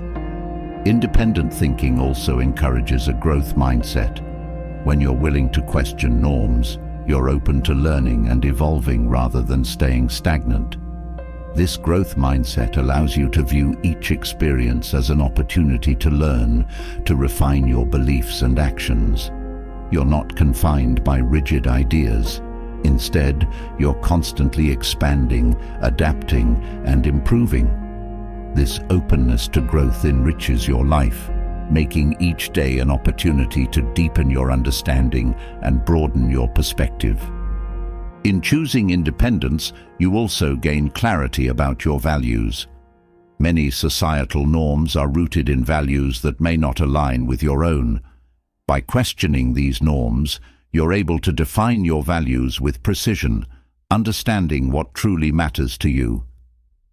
Independent thinking also encourages a growth mindset. When you're willing to question norms, you're open to learning and evolving rather than staying stagnant. This growth mindset allows you to view each experience as an opportunity to learn, to refine your beliefs and actions. You're not confined by rigid ideas. Instead, you're constantly expanding, adapting, and improving. This openness to growth enriches your life, making each day an opportunity to deepen your understanding and broaden your perspective. In choosing independence, you also gain clarity about your values. Many societal norms are rooted in values that may not align with your own. By questioning these norms, you're able to define your values with precision, understanding what truly matters to you.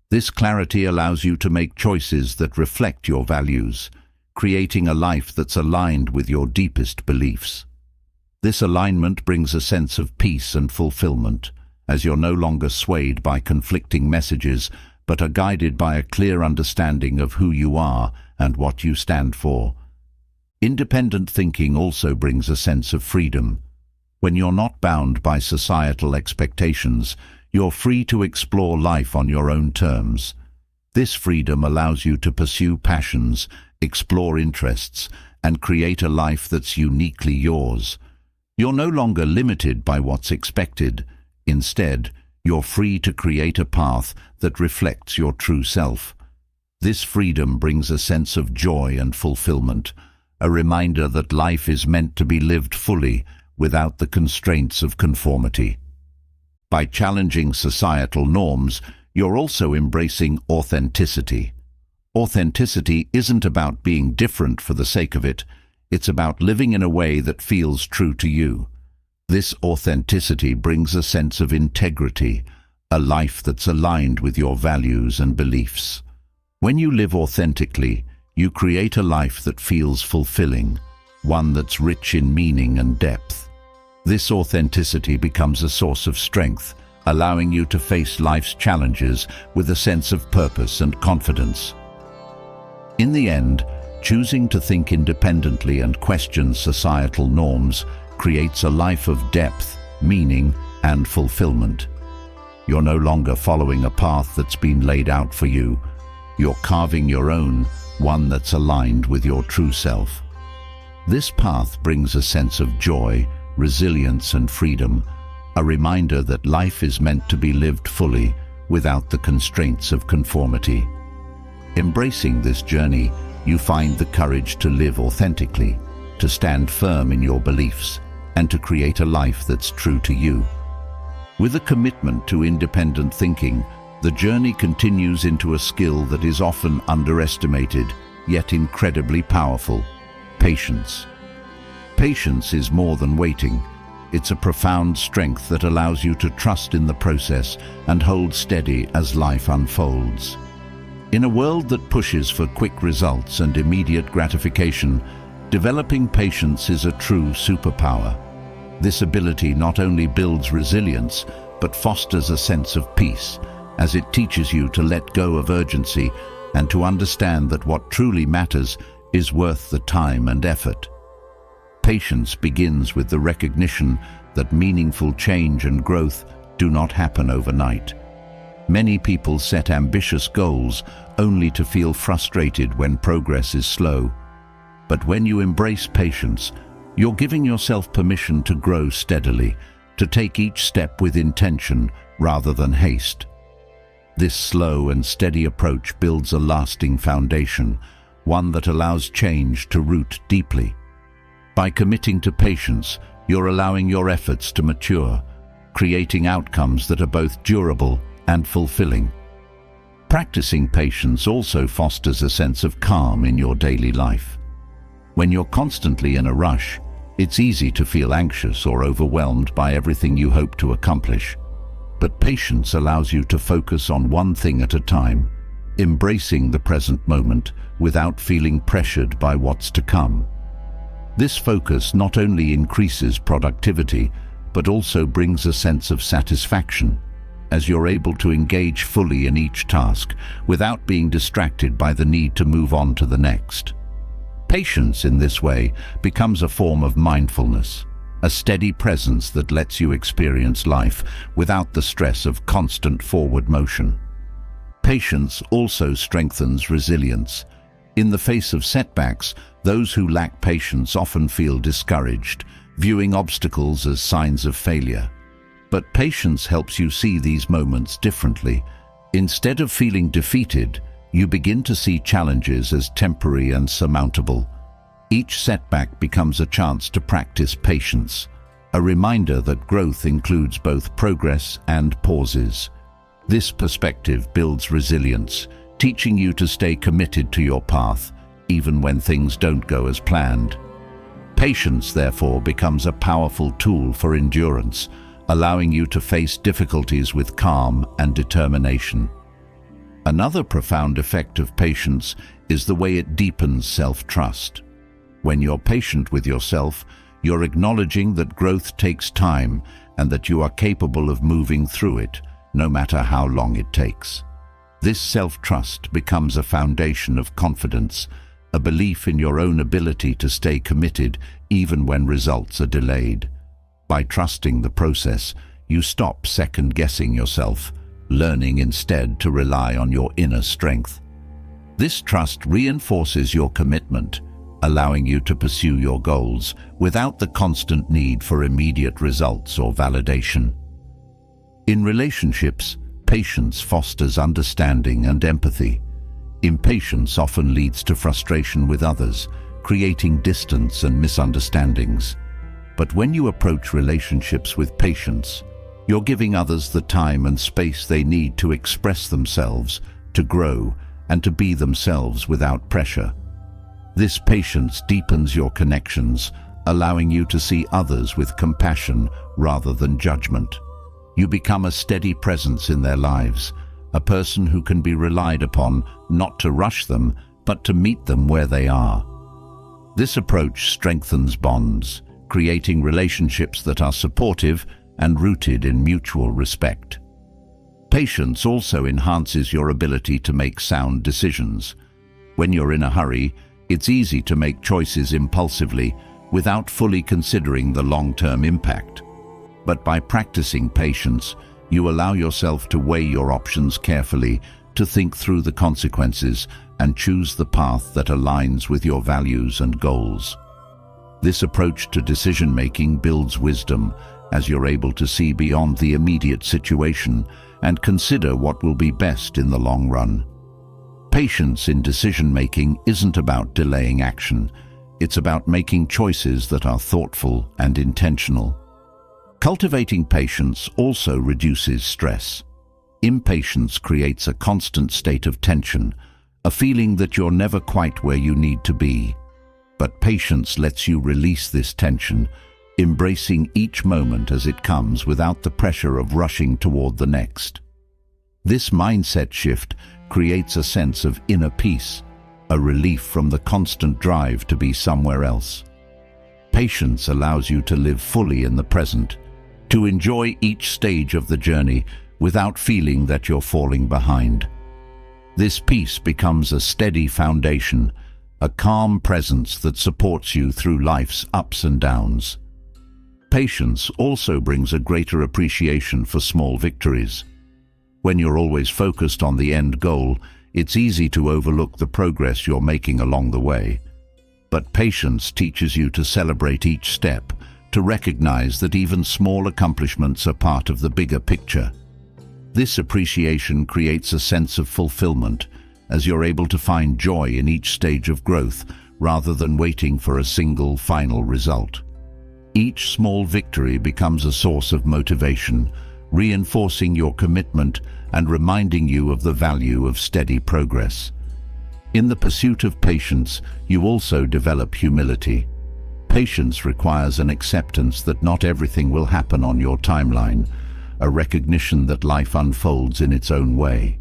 This clarity allows you to make choices that reflect your values, creating a life that's aligned with your deepest beliefs. This alignment brings a sense of peace and fulfillment, as you're no longer swayed by conflicting messages, but are guided by a clear understanding of who you are and what you stand for. Independent thinking also brings a sense of freedom. When you're not bound by societal expectations, you're free to explore life on your own terms. This freedom allows you to pursue passions, explore interests, and create a life that's uniquely yours. You're no longer limited by what's expected. Instead, you're free to create a path that reflects your true self. This freedom brings a sense of joy and fulfillment, a reminder that life is meant to be lived fully, without the constraints of conformity. By challenging societal norms, you're also embracing authenticity. Authenticity isn't about being different for the sake of it. It's about living in a way that feels true to you. This authenticity brings a sense of integrity, a life that's aligned with your values and beliefs. When you live authentically, you create a life that feels fulfilling, one that's rich in meaning and depth. This authenticity becomes a source of strength, allowing you to face life's challenges with a sense of purpose and confidence. In the end, choosing to think independently and question societal norms creates a life of depth, meaning, and fulfillment. You're no longer following a path that's been laid out for you. You're carving your own, one that's aligned with your true self. This path brings a sense of joy, resilience, and freedom, a reminder that life is meant to be lived fully without the constraints of conformity. Embracing this journey, you find the courage to live authentically, to stand firm in your beliefs, and to create a life that's true to you. With a commitment to independent thinking, the journey continues into a skill that is often underestimated, yet incredibly powerful: patience. Patience is more than waiting. It's a profound strength that allows you to trust in the process and hold steady as life unfolds. In a world that pushes for quick results and immediate gratification, developing patience is a true superpower. This ability not only builds resilience, but fosters a sense of peace, as it teaches you to let go of urgency and to understand that what truly matters is worth the time and effort. Patience begins with the recognition that meaningful change and growth do not happen overnight. Many people set ambitious goals only to feel frustrated when progress is slow. But when you embrace patience, you're giving yourself permission to grow steadily, to take each step with intention rather than haste. This slow and steady approach builds a lasting foundation, one that allows change to root deeply. By committing to patience, you're allowing your efforts to mature, creating outcomes that are both durable and fulfilling. Practicing patience also fosters a sense of calm in your daily life. When you're constantly in a rush, it's easy to feel anxious or overwhelmed by everything you hope to accomplish. But patience allows you to focus on one thing at a time, embracing the present moment without feeling pressured by what's to come. This focus not only increases productivity, but also brings a sense of satisfaction, as you're able to engage fully in each task without being distracted by the need to move on to the next. Patience in this way becomes a form of mindfulness, a steady presence that lets you experience life without the stress of constant forward motion. Patience also strengthens resilience. In the face of setbacks, those who lack patience often feel discouraged, viewing obstacles as signs of failure. But patience helps you see these moments differently. Instead of feeling defeated, you begin to see challenges as temporary and surmountable. Each setback becomes a chance to practice patience, a reminder that growth includes both progress and pauses. This perspective builds resilience, teaching you to stay committed to your path, even when things don't go as planned. Patience, therefore, becomes a powerful tool for endurance, allowing you to face difficulties with calm and determination. Another profound effect of patience is the way it deepens self-trust. When you're patient with yourself, you're acknowledging that growth takes time and that you are capable of moving through it, no matter how long it takes. This self-trust becomes a foundation of confidence, a belief in your own ability to stay committed even when results are delayed. By trusting the process, you stop second-guessing yourself, learning instead to rely on your inner strength. This trust reinforces your commitment, allowing you to pursue your goals without the constant need for immediate results or validation. In relationships, patience fosters understanding and empathy. Impatience often leads to frustration with others, creating distance and misunderstandings. But when you approach relationships with patience, You're giving others the time and space they need to express themselves, to grow, and to be themselves without pressure. This patience deepens your connections, allowing you to see others with compassion rather than judgment. You become a steady presence in their lives, a person who can be relied upon not to rush them, but to meet them where they are. This approach strengthens bonds, creating relationships that are supportive and rooted in mutual respect. Patience also enhances your ability to make sound decisions. When you're in a hurry, it's easy to make choices impulsively without fully considering the long-term impact. But by practicing patience, you allow yourself to weigh your options carefully, to think through the consequences and choose the path that aligns with your values and goals. This approach to decision-making builds wisdom, as you're able to see beyond the immediate situation and consider what will be best in the long run. Patience in decision-making isn't about delaying action. It's about making choices that are thoughtful and intentional. Cultivating patience also reduces stress. Impatience creates a constant state of tension, a feeling that you're never quite where you need to be. But patience lets you release this tension, embracing each moment as it comes without the pressure of rushing toward the next. This mindset shift creates a sense of inner peace, a relief from the constant drive to be somewhere else. Patience allows you to live fully in the present, to enjoy each stage of the journey without feeling that you're falling behind. This peace becomes a steady foundation, a calm presence that supports you through life's ups and downs. Patience also brings a greater appreciation for small victories. When you're always focused on the end goal, it's easy to overlook the progress you're making along the way. But patience teaches you to celebrate each step, to recognize that even small accomplishments are part of the bigger picture. This appreciation creates a sense of fulfillment, as you're able to find joy in each stage of growth rather than waiting for a single final result. Each small victory becomes a source of motivation, reinforcing your commitment and reminding you of the value of steady progress. In the pursuit of patience, you also develop humility. Patience requires an acceptance that not everything will happen on your timeline, a recognition that life unfolds in its own way.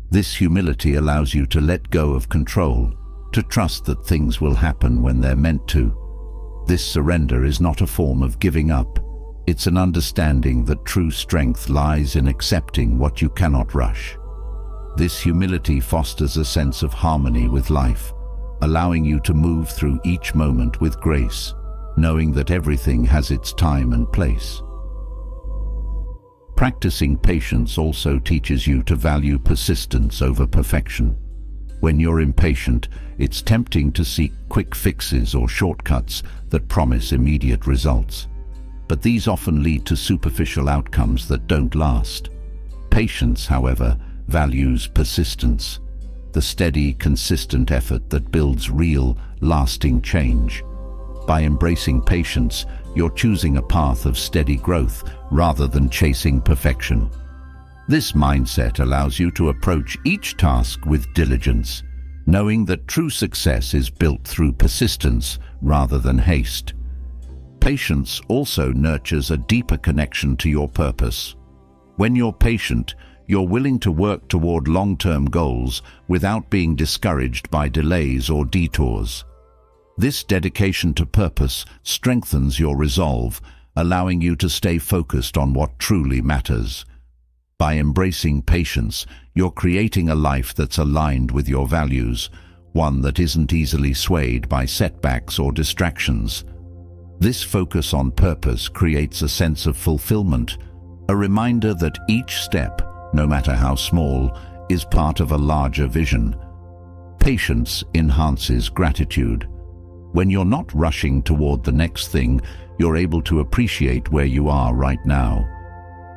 This humility allows you to let go of control, to trust that things will happen when they're meant to. This surrender is not a form of giving up. It's an understanding that true strength lies in accepting what you cannot rush. This humility fosters a sense of harmony with life, allowing you to move through each moment with grace, knowing that everything has its time and place. Practicing patience also teaches you to value persistence over perfection. When you're impatient, it's tempting to seek quick fixes or shortcuts that promise immediate results. But these often lead to superficial outcomes that don't last. Patience, however, values persistence, the steady, consistent effort that builds real, lasting change. By embracing patience, you're choosing a path of steady growth rather than chasing perfection. This mindset allows you to approach each task with diligence, knowing that true success is built through persistence rather than haste. Patience also nurtures a deeper connection to your purpose. When you're patient, you're willing to work toward long-term goals without being discouraged by delays or detours. This dedication to purpose strengthens your resolve, allowing you to stay focused on what truly matters. By embracing patience, you're creating a life that's aligned with your values, one that isn't easily swayed by setbacks or distractions. This focus on purpose creates a sense of fulfillment, a reminder that each step, no matter how small, is part of a larger vision. Patience enhances gratitude. When you're not rushing toward the next thing, you're able to appreciate where you are right now.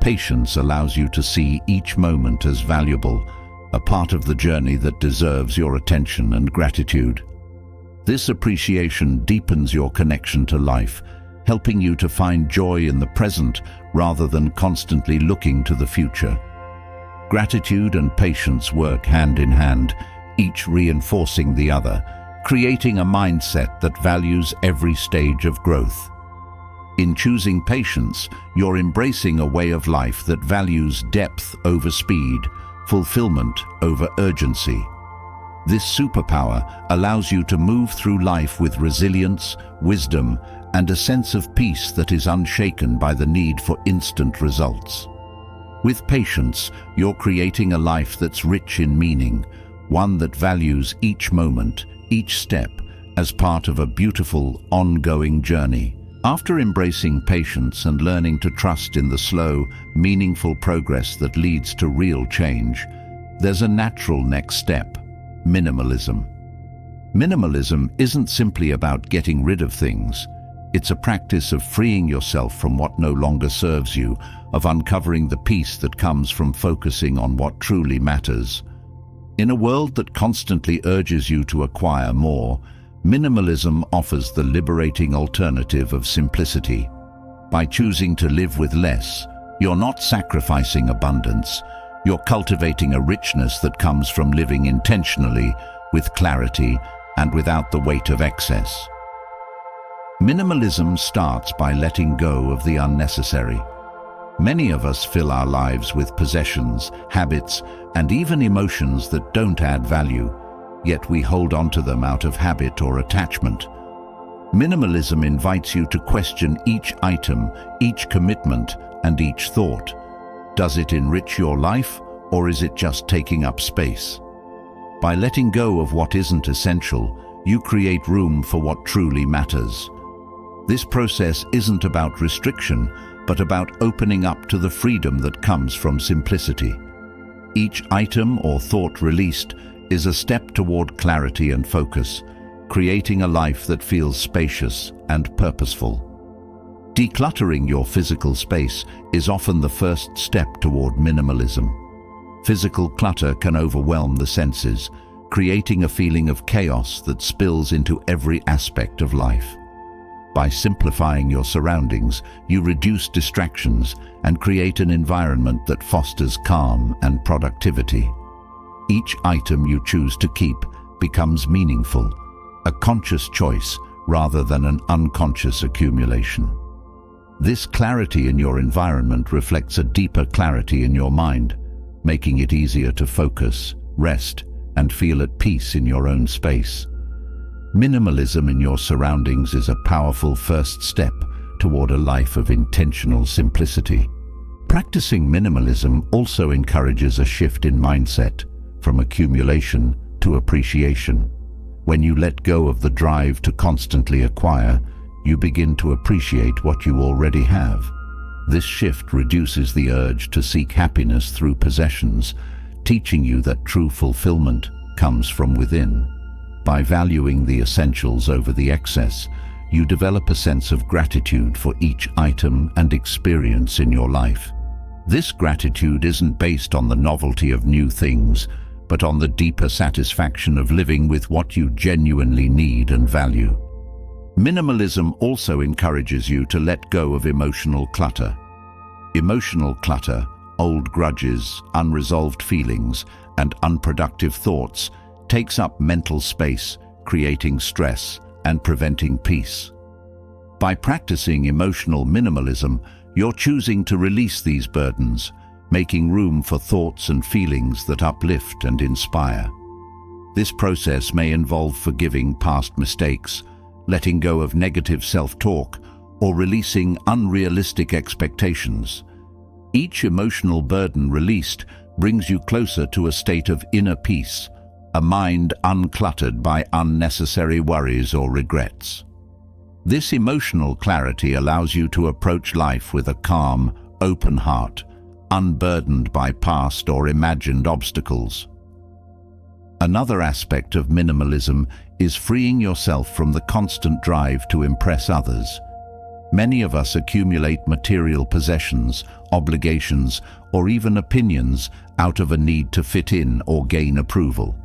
Patience allows you to see each moment as valuable, a part of the journey that deserves your attention and gratitude. This appreciation deepens your connection to life, helping you to find joy in the present rather than constantly looking to the future. Gratitude and patience work hand in hand, each reinforcing the other, creating a mindset that values every stage of growth. In choosing patience, you're embracing a way of life that values depth over speed, fulfillment over urgency. This superpower allows you to move through life with resilience, wisdom, and a sense of peace that is unshaken by the need for instant results. With patience, you're creating a life that's rich in meaning, one that values each moment, each step, as part of a beautiful, ongoing journey. After embracing patience and learning to trust in the slow, meaningful progress that leads to real change, there's a natural next step: minimalism. Minimalism isn't simply about getting rid of things. It's a practice of freeing yourself from what no longer serves you, of uncovering the peace that comes from focusing on what truly matters. In a world that constantly urges you to acquire more, minimalism offers the liberating alternative of simplicity. By choosing to live with less, you're not sacrificing abundance. You're cultivating a richness that comes from living intentionally, with clarity, and without the weight of excess. Minimalism starts by letting go of the unnecessary. Many of us fill our lives with possessions, habits, and even emotions that don't add value, yet we hold on to them out of habit or attachment. Minimalism invites you to question each item, each commitment, and each thought. Does it enrich your life, or is it just taking up space? By letting go of what isn't essential, you create room for what truly matters. This process isn't about restriction, but about opening up to the freedom that comes from simplicity. Each item or thought released is a step toward clarity and focus, creating a life that feels spacious and purposeful. Decluttering your physical space is often the first step toward minimalism. Physical clutter can overwhelm the senses, creating a feeling of chaos that spills into every aspect of life. By simplifying your surroundings, you reduce distractions and create an environment that fosters calm and productivity. Each item you choose to keep becomes meaningful, a conscious choice rather than an unconscious accumulation. This clarity in your environment reflects a deeper clarity in your mind, making it easier to focus, rest, and feel at peace in your own space. Minimalism in your surroundings is a powerful first step toward a life of intentional simplicity. Practicing minimalism also encourages a shift in mindset, from accumulation to appreciation. When you let go of the drive to constantly acquire, you begin to appreciate what you already have. This shift reduces the urge to seek happiness through possessions, teaching you that true fulfillment comes from within. By valuing the essentials over the excess, you develop a sense of gratitude for each item and experience in your life. This gratitude isn't based on the novelty of new things, but on the deeper satisfaction of living with what you genuinely need and value. Minimalism also encourages you to let go of emotional clutter. Emotional clutter, old grudges, unresolved feelings, and unproductive thoughts takes up mental space, creating stress and preventing peace. By practicing emotional minimalism, you're choosing to release these burdens, making room for thoughts and feelings that uplift and inspire. This process may involve forgiving past mistakes, letting go of negative self-talk, or releasing unrealistic expectations. Each emotional burden released brings you closer to a state of inner peace, a mind uncluttered by unnecessary worries or regrets. This emotional clarity allows you to approach life with a calm, open heart, unburdened by past or imagined obstacles. Another aspect of minimalism is freeing yourself from the constant drive to impress others. Many of us accumulate material possessions, obligations, or even opinions out of a need to fit in or gain approval.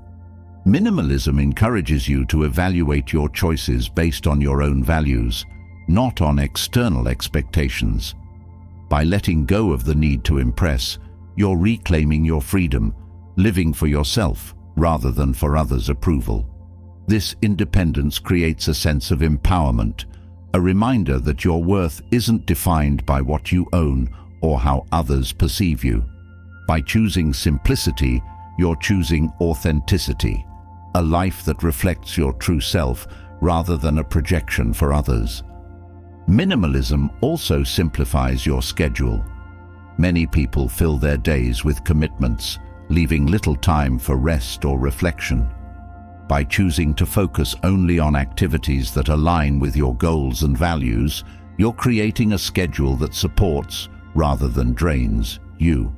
Minimalism encourages you to evaluate your choices based on your own values, not on external expectations. By letting go of the need to impress, you're reclaiming your freedom, living for yourself rather than for others' approval. This independence creates a sense of empowerment, a reminder that your worth isn't defined by what you own or how others perceive you. By choosing simplicity, you're choosing authenticity, a life that reflects your true self rather than a projection for others. Minimalism also simplifies your schedule. Many people fill their days with commitments, leaving little time for rest or reflection. By choosing to focus only on activities that align with your goals and values, you're creating a schedule that supports, rather than drains, you.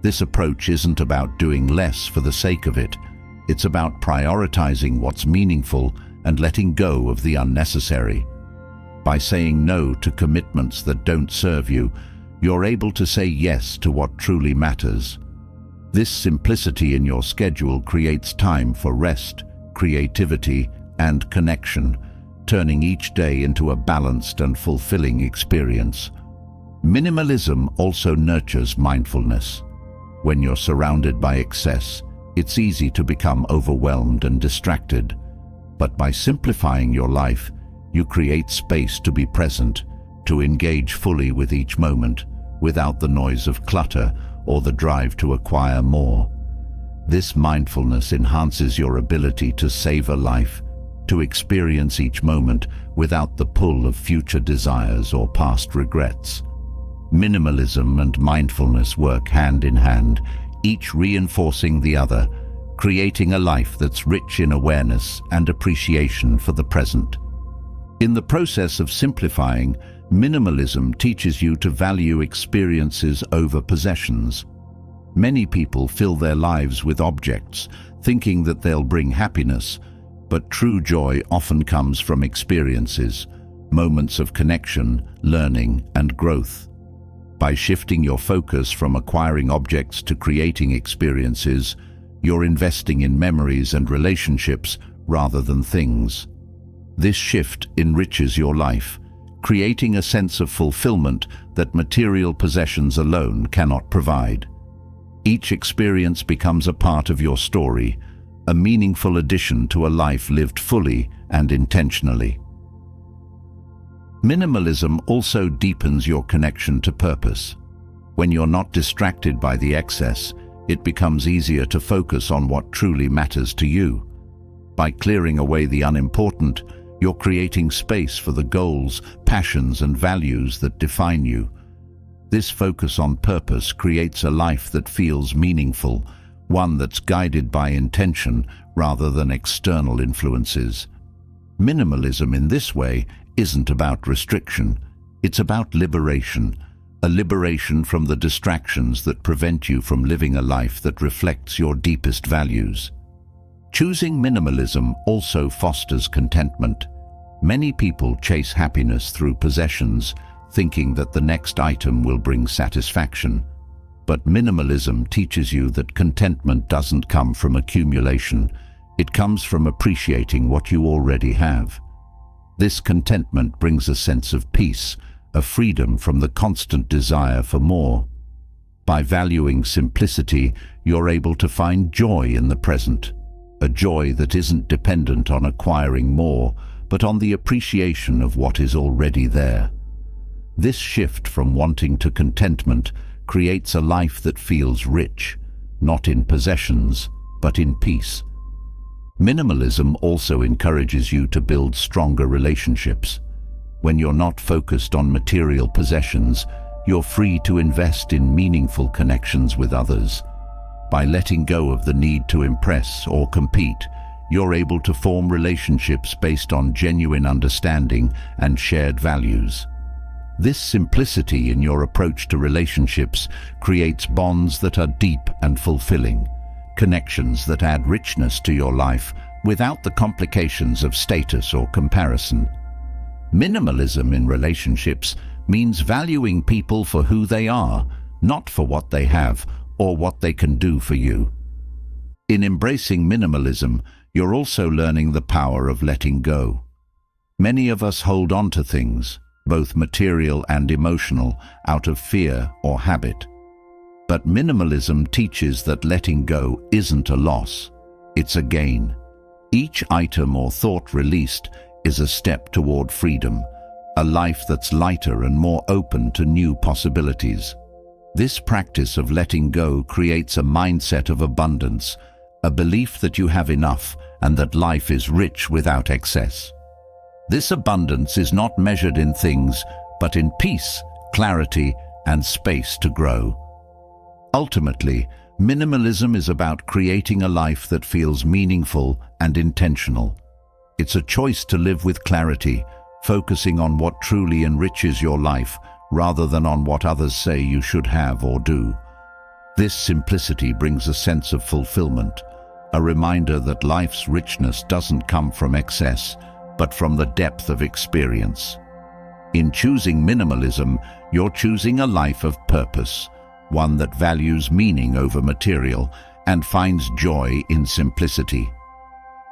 This approach isn't about doing less for the sake of it. It's about prioritizing what's meaningful and letting go of the unnecessary. By saying no to commitments that don't serve you, you're able to say yes to what truly matters. This simplicity in your schedule creates time for rest, creativity, and connection, turning each day into a balanced and fulfilling experience. Minimalism also nurtures mindfulness. When you're surrounded by excess, it's easy to become overwhelmed and distracted. But by simplifying your life, you create space to be present, to engage fully with each moment, without the noise of clutter or the drive to acquire more. This mindfulness enhances your ability to savor life, to experience each moment without the pull of future desires or past regrets. Minimalism and mindfulness work hand in hand, each reinforcing the other, creating a life that's rich in awareness and appreciation for the present. In the process of simplifying, minimalism teaches you to value experiences over possessions. Many people fill their lives with objects, thinking that they'll bring happiness, but true joy often comes from experiences, moments of connection, learning, and growth. By shifting your focus from acquiring objects to creating experiences, you're investing in memories and relationships rather than things. This shift enriches your life, creating a sense of fulfillment that material possessions alone cannot provide. Each experience becomes a part of your story, a meaningful addition to a life lived fully and intentionally. Minimalism also deepens your connection to purpose. When you're not distracted by the excess, it becomes easier to focus on what truly matters to you. By clearing away the unimportant, you're creating space for the goals, passions, and values that define you. This focus on purpose creates a life that feels meaningful, one that's guided by intention rather than external influences. Minimalism in this way isn't about restriction, it's about liberation, a liberation from the distractions that prevent you from living a life that reflects your deepest values. Choosing minimalism also fosters contentment. Many people chase happiness through possessions, thinking that the next item will bring satisfaction. But minimalism teaches you that contentment doesn't come from accumulation. It comes from appreciating what you already have. This contentment brings a sense of peace, a freedom from the constant desire for more. By valuing simplicity, you're able to find joy in the present, a joy that isn't dependent on acquiring more, but on the appreciation of what is already there. This shift from wanting to contentment creates a life that feels rich, not in possessions, but in peace. Minimalism also encourages you to build stronger relationships. When you're not focused on material possessions, you're free to invest in meaningful connections with others. By letting go of the need to impress or compete, you're able to form relationships based on genuine understanding and shared values. This simplicity in your approach to relationships creates bonds that are deep and fulfilling, connections that add richness to your life without the complications of status or comparison. Minimalism in relationships means valuing people for who they are, not for what they have or what they can do for you. In embracing minimalism, you're also learning the power of letting go. Many of us hold on to things, both material and emotional, out of fear or habit. But minimalism teaches that letting go isn't a loss, it's a gain. Each item or thought released is a step toward freedom, a life that's lighter and more open to new possibilities. This practice of letting go creates a mindset of abundance, a belief that you have enough and that life is rich without excess. This abundance is not measured in things, but in peace, clarity, and space to grow. Ultimately, minimalism is about creating a life that feels meaningful and intentional. It's a choice to live with clarity, focusing on what truly enriches your life rather than on what others say you should have or do. This simplicity brings a sense of fulfillment, a reminder that life's richness doesn't come from excess, but from the depth of experience. In choosing minimalism, you're choosing a life of purpose, one that values meaning over material and finds joy in simplicity.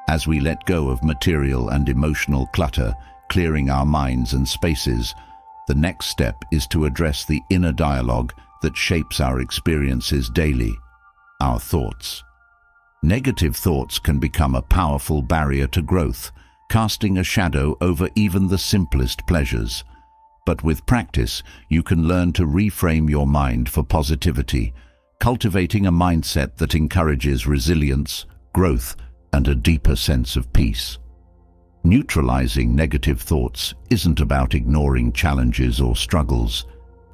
As we let go of material and emotional clutter, clearing our minds and spaces, the next step is to address the inner dialogue that shapes our experiences daily, our thoughts. Negative thoughts can become a powerful barrier to growth, casting a shadow over even the simplest pleasures. But with practice, you can learn to reframe your mind for positivity, cultivating a mindset that encourages resilience, growth, and a deeper sense of peace. Neutralizing negative thoughts isn't about ignoring challenges or struggles.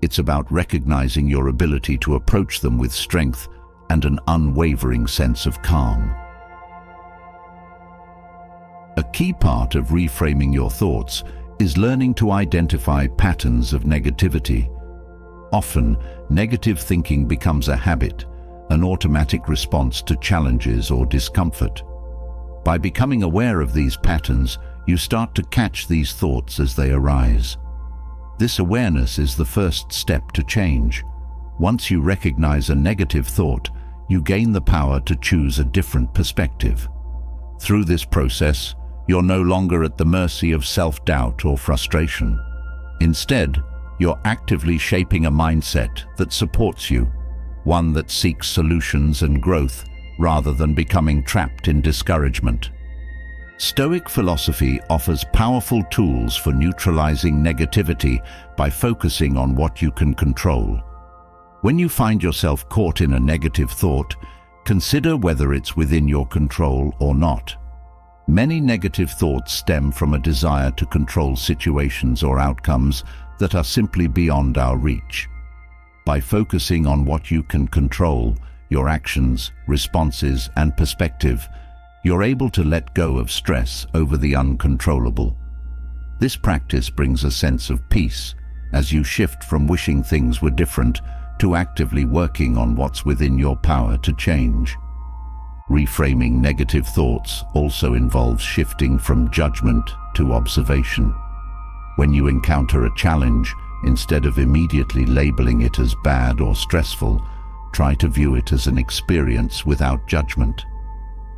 It's about recognizing your ability to approach them with strength and an unwavering sense of calm. A key part of reframing your thoughts is learning to identify patterns of negativity. Often, negative thinking becomes a habit, an automatic response to challenges or discomfort. By becoming aware of these patterns, you start to catch these thoughts as they arise. This awareness is the first step to change. Once you recognize a negative thought, you gain the power to choose a different perspective. Through this process, you're no longer at the mercy of self-doubt or frustration. Instead, you're actively shaping a mindset that supports you, one that seeks solutions and growth rather than becoming trapped in discouragement. Stoic philosophy offers powerful tools for neutralizing negativity by focusing on what you can control. When you find yourself caught in a negative thought, consider whether it's within your control or not. Many negative thoughts stem from a desire to control situations or outcomes that are simply beyond our reach. By focusing on what you can control, your actions, responses, and perspective, you're able to let go of stress over the uncontrollable. This practice brings a sense of peace as you shift from wishing things were different to actively working on what's within your power to change. Reframing negative thoughts also involves shifting from judgment to observation. When you encounter a challenge, instead of immediately labeling it as bad or stressful, try to view it as an experience without judgment.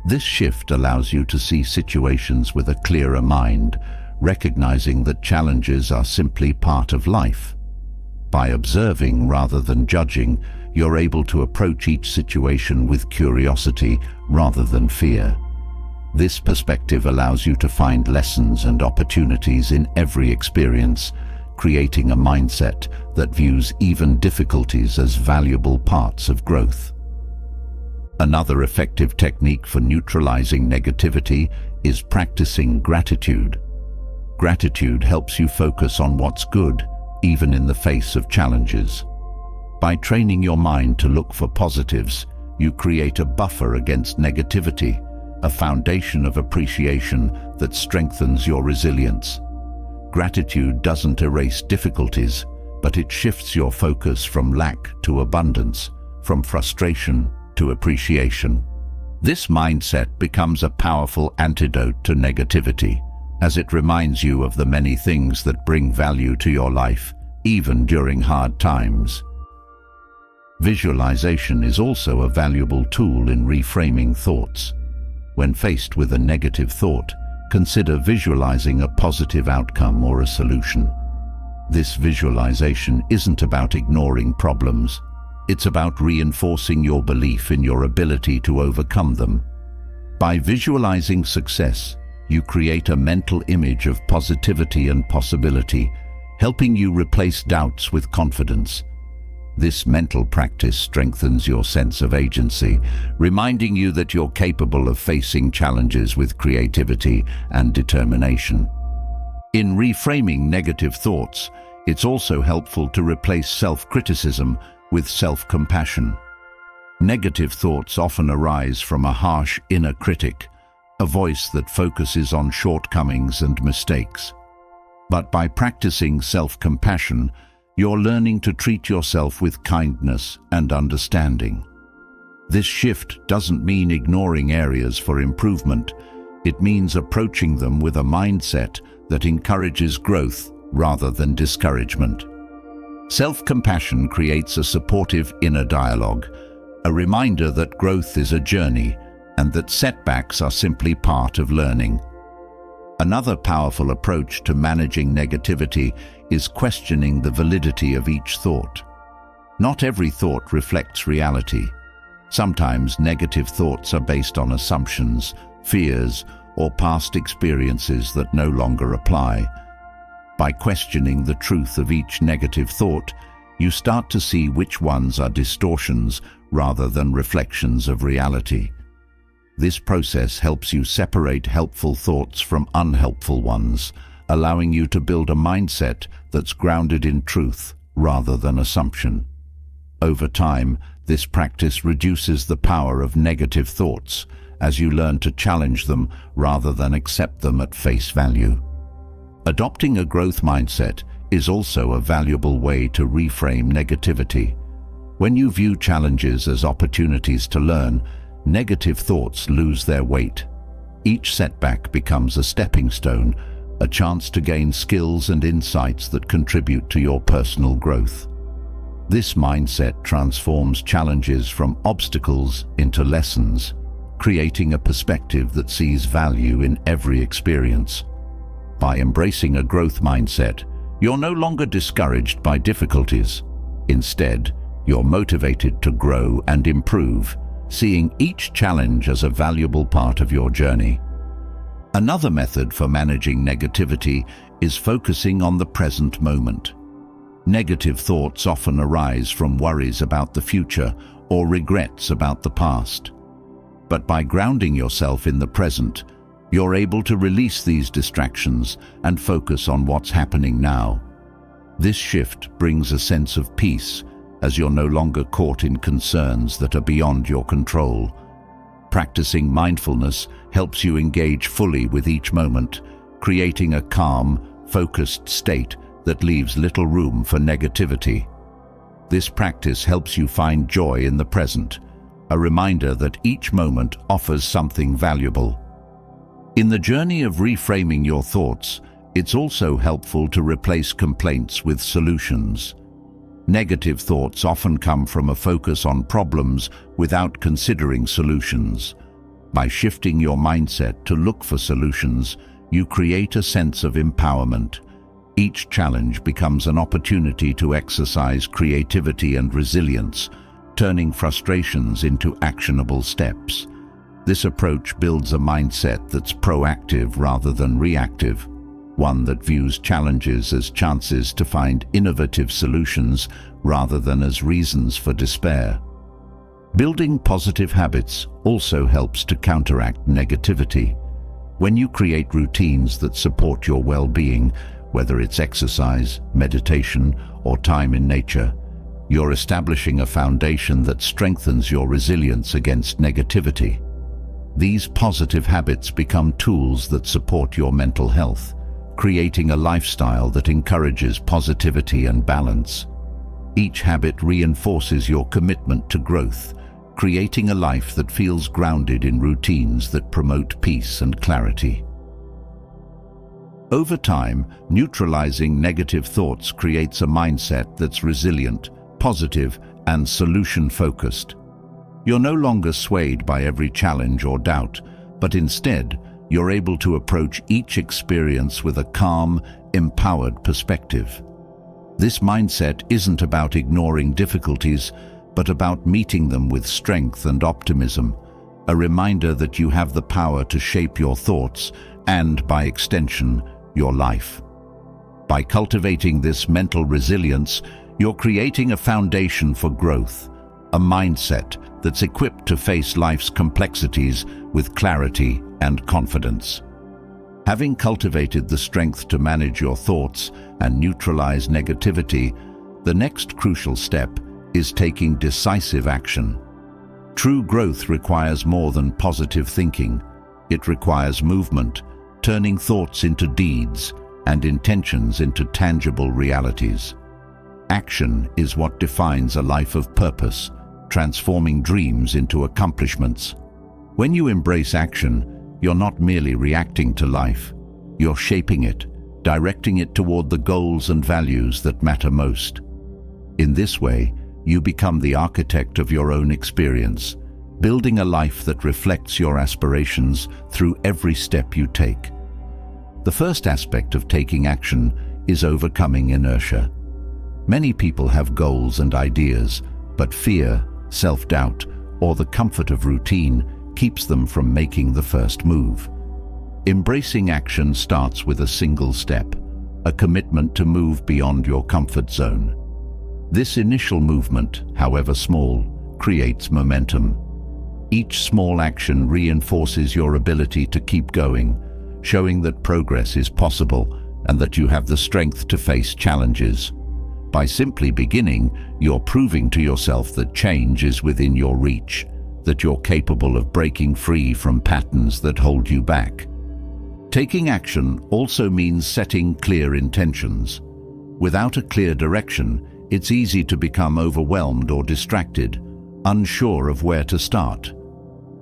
This shift allows you to see situations with a clearer mind, recognizing that challenges are simply part of life. By observing rather than judging, you're able to approach each situation with curiosity rather than fear. This perspective allows you to find lessons and opportunities in every experience, creating a mindset that views even difficulties as valuable parts of growth. Another effective technique for neutralizing negativity is practicing gratitude. Gratitude helps you focus on what's good, even in the face of challenges. By training your mind to look for positives, you create a buffer against negativity, a foundation of appreciation that strengthens your resilience. Gratitude doesn't erase difficulties, but it shifts your focus from lack to abundance, from frustration to appreciation. This mindset becomes a powerful antidote to negativity, as it reminds you of the many things that bring value to your life, even during hard times. Visualization is also a valuable tool in reframing thoughts. When faced with a negative thought, consider visualizing a positive outcome or a solution. This visualization isn't about ignoring problems. It's about reinforcing your belief in your ability to overcome them. By visualizing success, you create a mental image of positivity and possibility, helping you replace doubts with confidence. This mental practice strengthens your sense of agency, reminding you that you're capable of facing challenges with creativity and determination. In reframing negative thoughts, it's also helpful to replace self-criticism with self-compassion. Negative thoughts often arise from a harsh inner critic, a voice that focuses on shortcomings and mistakes. But by practicing self-compassion, you're learning to treat yourself with kindness and understanding. This shift doesn't mean ignoring areas for improvement. It means approaching them with a mindset that encourages growth rather than discouragement. Self-compassion creates a supportive inner dialogue, a reminder that growth is a journey and that setbacks are simply part of learning. Another powerful approach to managing negativity is questioning the validity of each thought. Not every thought reflects reality. Sometimes negative thoughts are based on assumptions, fears, or past experiences that no longer apply. By questioning the truth of each negative thought, you start to see which ones are distortions rather than reflections of reality. This process helps you separate helpful thoughts from unhelpful ones, allowing you to build a mindset that's grounded in truth rather than assumption. Over time, this practice reduces the power of negative thoughts as you learn to challenge them rather than accept them at face value. Adopting a growth mindset is also a valuable way to reframe negativity. When you view challenges as opportunities to learn, negative thoughts lose their weight. Each setback becomes a stepping stone, a chance to gain skills and insights that contribute to your personal growth. This mindset transforms challenges from obstacles into lessons, creating a perspective that sees value in every experience. By embracing a growth mindset, you're no longer discouraged by difficulties. Instead, you're motivated to grow and improve, seeing each challenge as a valuable part of your journey. Another method for managing negativity is focusing on the present moment. Negative thoughts often arise from worries about the future or regrets about the past. But by grounding yourself in the present, you're able to release these distractions and focus on what's happening now. This shift brings a sense of peace, as you're no longer caught in concerns that are beyond your control. Practicing mindfulness helps you engage fully with each moment, creating a calm, focused state that leaves little room for negativity. This practice helps you find joy in the present, a reminder that each moment offers something valuable. In the journey of reframing your thoughts, it's also helpful to replace complaints with solutions. Negative thoughts often come from a focus on problems without considering solutions. By shifting your mindset to look for solutions, you create a sense of empowerment. Each challenge becomes an opportunity to exercise creativity and resilience, turning frustrations into actionable steps. This approach builds a mindset that's proactive rather than reactive, one that views challenges as chances to find innovative solutions rather than as reasons for despair. Building positive habits also helps to counteract negativity. When you create routines that support your well-being, whether it's exercise, meditation, or time in nature, you're establishing a foundation that strengthens your resilience against negativity. These positive habits become tools that support your mental health, creating a lifestyle that encourages positivity and balance. Each habit reinforces your commitment to growth, creating a life that feels grounded in routines that promote peace and clarity. Over time, neutralizing negative thoughts creates a mindset that's resilient, positive, and solution-focused. You're no longer swayed by every challenge or doubt, but instead, you're able to approach each experience with a calm, empowered perspective. This mindset isn't about ignoring difficulties, but about meeting them with strength and optimism, a reminder that you have the power to shape your thoughts and, by extension, your life. By cultivating this mental resilience, you're creating a foundation for growth, a mindset that's equipped to face life's complexities with clarity and confidence. Having cultivated the strength to manage your thoughts and neutralize negativity, the next crucial step is taking decisive action. True growth requires more than positive thinking. It requires movement, turning thoughts into deeds and intentions into tangible realities. Action is what defines a life of purpose, transforming dreams into accomplishments. When you embrace action, you're not merely reacting to life. You're shaping it, directing it toward the goals and values that matter most. In this way, you become the architect of your own experience, building a life that reflects your aspirations through every step you take. The first aspect of taking action is overcoming inertia. Many people have goals and ideas, but fear, self-doubt, or the comfort of routine keeps them from making the first move. Embracing action starts with a single step, a commitment to move beyond your comfort zone. This initial movement, however small, creates momentum. Each small action reinforces your ability to keep going, showing that progress is possible and that you have the strength to face challenges. By simply beginning, you're proving to yourself that change is within your reach, that you're capable of breaking free from patterns that hold you back. Taking action also means setting clear intentions. Without a clear direction, it's easy to become overwhelmed or distracted, unsure of where to start.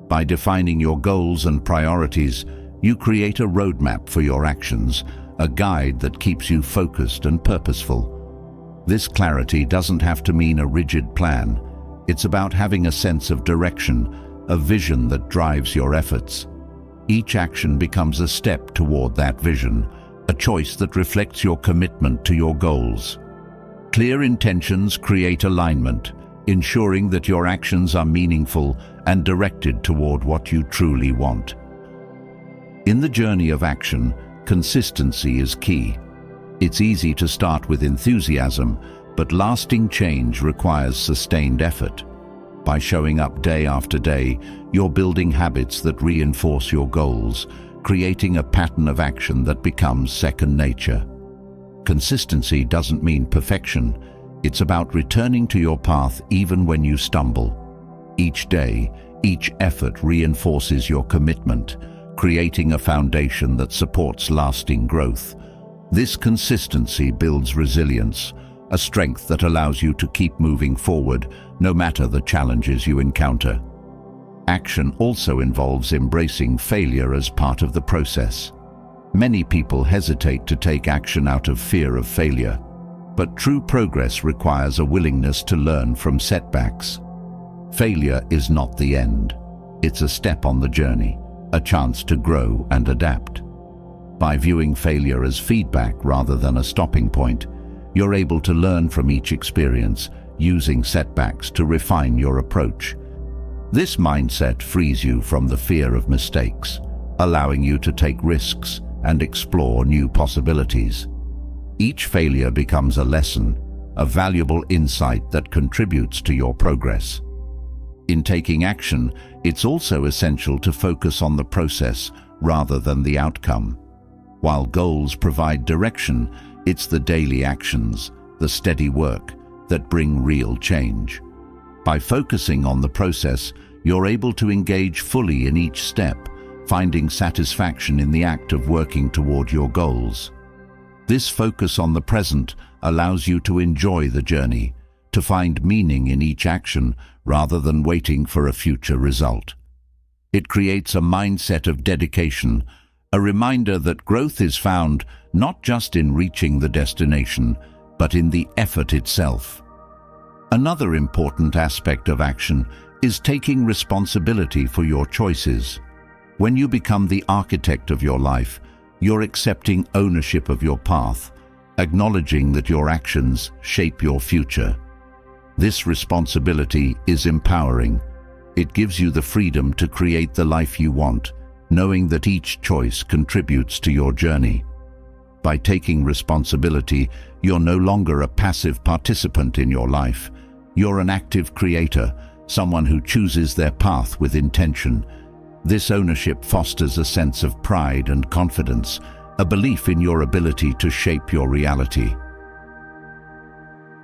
By defining your goals and priorities, you create a roadmap for your actions, a guide that keeps you focused and purposeful. This clarity doesn't have to mean a rigid plan. It's about having a sense of direction, a vision that drives your efforts. Each action becomes a step toward that vision, a choice that reflects your commitment to your goals. Clear intentions create alignment, ensuring that your actions are meaningful and directed toward what you truly want. In the journey of action, consistency is key. It's easy to start with enthusiasm, but lasting change requires sustained effort. By showing up day after day, you're building habits that reinforce your goals, creating a pattern of action that becomes second nature. Consistency doesn't mean perfection. It's about returning to your path even when you stumble. Each day, each effort reinforces your commitment, creating a foundation that supports lasting growth. This consistency builds resilience, a strength that allows you to keep moving forward no matter the challenges you encounter. Action also involves embracing failure as part of the process. Many people hesitate to take action out of fear of failure, but true progress requires a willingness to learn from setbacks. Failure is not the end. It's a step on the journey, a chance to grow and adapt. By viewing failure as feedback rather than a stopping point, you're able to learn from each experience, using setbacks to refine your approach. This mindset frees you from the fear of mistakes, allowing you to take risks and explore new possibilities. Each failure becomes a lesson, a valuable insight that contributes to your progress. In taking action, it's also essential to focus on the process rather than the outcome. While goals provide direction, it's the daily actions, the steady work, that bring real change. By focusing on the process, you're able to engage fully in each step, finding satisfaction in the act of working toward your goals. This focus on the present allows you to enjoy the journey, to find meaning in each action rather than waiting for a future result. It creates a mindset of dedication, a reminder that growth is found not just in reaching the destination, but in the effort itself. Another important aspect of action is taking responsibility for your choices. When you become the architect of your life, you're accepting ownership of your path, acknowledging that your actions shape your future. This responsibility is empowering. It gives you the freedom to create the life you want, knowing that each choice contributes to your journey. By taking responsibility, you're no longer a passive participant in your life. You're an active creator, someone who chooses their path with intention. This ownership fosters a sense of pride and confidence, a belief in your ability to shape your reality.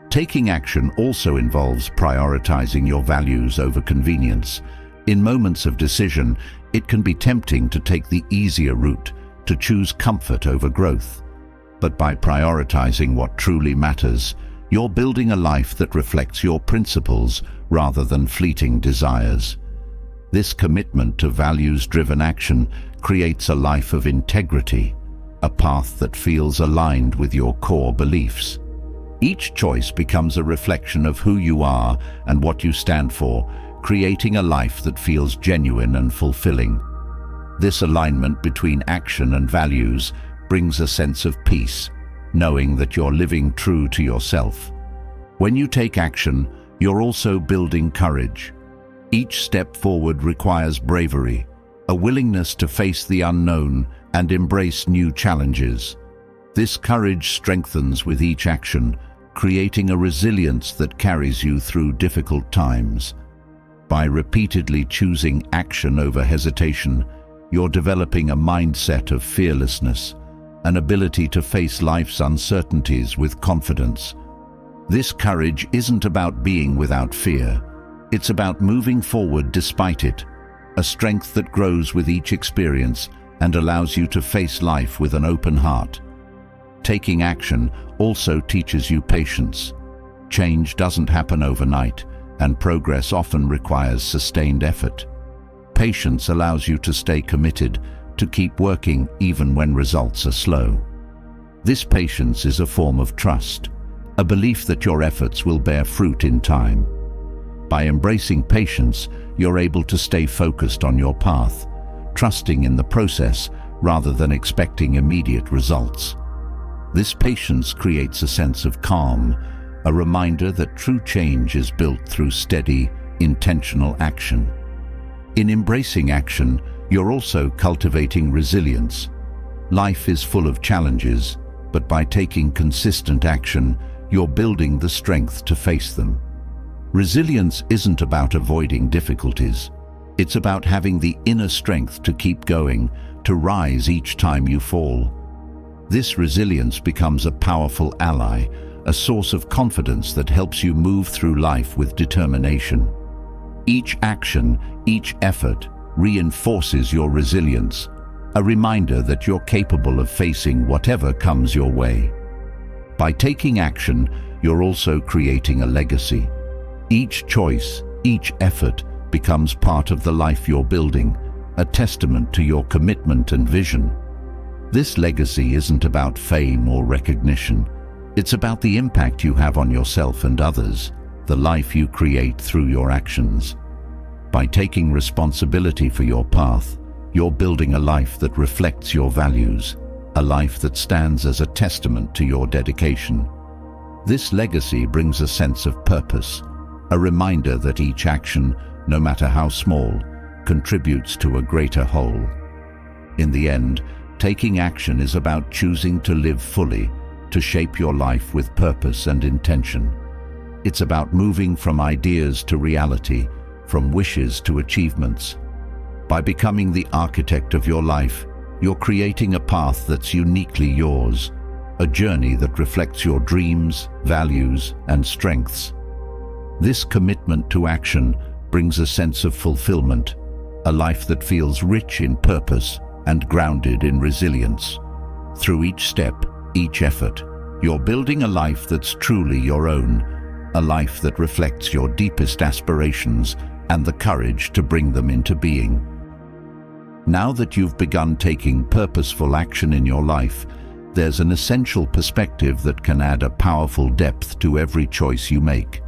Taking action also involves prioritizing your values over convenience. In moments of decision, it can be tempting to take the easier route, to choose comfort over growth. But by prioritizing what truly matters, you're building a life that reflects your principles rather than fleeting desires. This commitment to values-driven action creates a life of integrity, a path that feels aligned with your core beliefs. Each choice becomes a reflection of who you are and what you stand for, creating a life that feels genuine and fulfilling. This alignment between action and values brings a sense of peace, knowing that you're living true to yourself. When you take action, you're also building courage. Each step forward requires bravery, a willingness to face the unknown and embrace new challenges. This courage strengthens with each action, creating a resilience that carries you through difficult times. By repeatedly choosing action over hesitation, you're developing a mindset of fearlessness, an ability to face life's uncertainties with confidence. This courage isn't about being without fear. It's about moving forward despite it, a strength that grows with each experience and allows you to face life with an open heart. Taking action also teaches you patience. Change doesn't happen overnight, and progress often requires sustained effort. Patience allows you to stay committed, to keep working even when results are slow. This patience is a form of trust, a belief that your efforts will bear fruit in time. By embracing patience, you're able to stay focused on your path, trusting in the process rather than expecting immediate results. This patience creates a sense of calm, a reminder that true change is built through steady, intentional action. In embracing action, you're also cultivating resilience. Life is full of challenges, but by taking consistent action, you're building the strength to face them. Resilience isn't about avoiding difficulties. It's about having the inner strength to keep going, to rise each time you fall. This resilience becomes a powerful ally, a source of confidence that helps you move through life with determination. Each action, each effort, reinforces your resilience, a reminder that you're capable of facing whatever comes your way. By taking action, you're also creating a legacy. Each choice, each effort becomes part of the life you're building, a testament to your commitment and vision. This legacy isn't about fame or recognition. It's about the impact you have on yourself and others, the life you create through your actions. By taking responsibility for your path, you're building a life that reflects your values, a life that stands as a testament to your dedication. This legacy brings a sense of purpose, a reminder that each action, no matter how small, contributes to a greater whole. In the end, taking action is about choosing to live fully, to shape your life with purpose and intention. It's about moving from ideas to reality, from wishes to achievements. By becoming the architect of your life, you're creating a path that's uniquely yours, a journey that reflects your dreams, values, and strengths. This commitment to action brings a sense of fulfillment, a life that feels rich in purpose and grounded in resilience. Through each step, each effort, you're building a life that's truly your own, a life that reflects your deepest aspirations and the courage to bring them into being. Now that you've begun taking purposeful action in your life, there's an essential perspective that can add a powerful depth to every choice you make: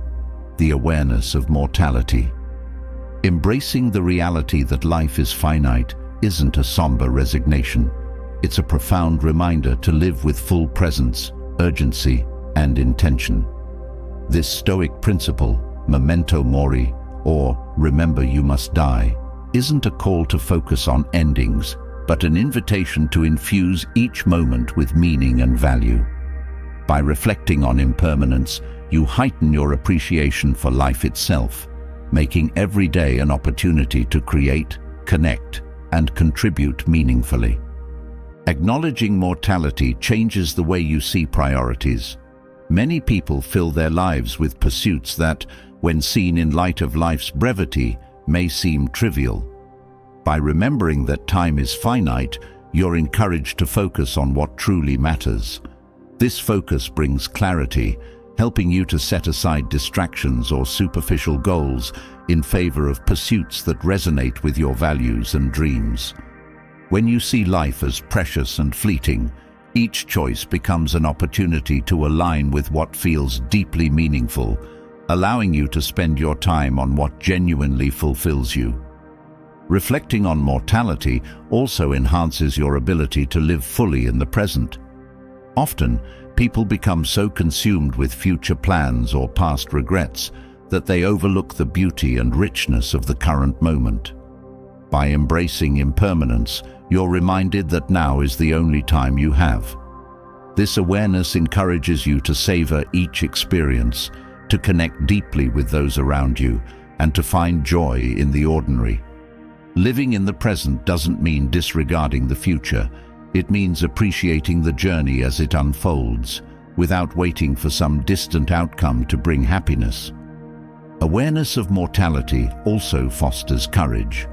the awareness of mortality. Embracing the reality that life is finite, isn't a somber resignation. It's a profound reminder to live with full presence, urgency, and intention. This Stoic principle, memento mori, or remember you must die, isn't a call to focus on endings, but an invitation to infuse each moment with meaning and value. By reflecting on impermanence, you heighten your appreciation for life itself, making every day an opportunity to create, connect, and contribute meaningfully. Acknowledging mortality changes the way you see priorities. Many people fill their lives with pursuits that, when seen in light of life's brevity, may seem trivial. By remembering that time is finite, you're encouraged to focus on what truly matters. This focus brings clarity, helping you to set aside distractions or superficial goals in favor of pursuits that resonate with your values and dreams. When you see life as precious and fleeting, each choice becomes an opportunity to align with what feels deeply meaningful, allowing you to spend your time on what genuinely fulfills you. Reflecting on mortality also enhances your ability to live fully in the present. Often, people become so consumed with future plans or past regrets that they overlook the beauty and richness of the current moment. By embracing impermanence, you're reminded that now is the only time you have. This awareness encourages you to savor each experience, to connect deeply with those around you, and to find joy in the ordinary. Living in the present doesn't mean disregarding the future. It means appreciating the journey as it unfolds, without waiting for some distant outcome to bring happiness. Awareness of mortality also fosters courage.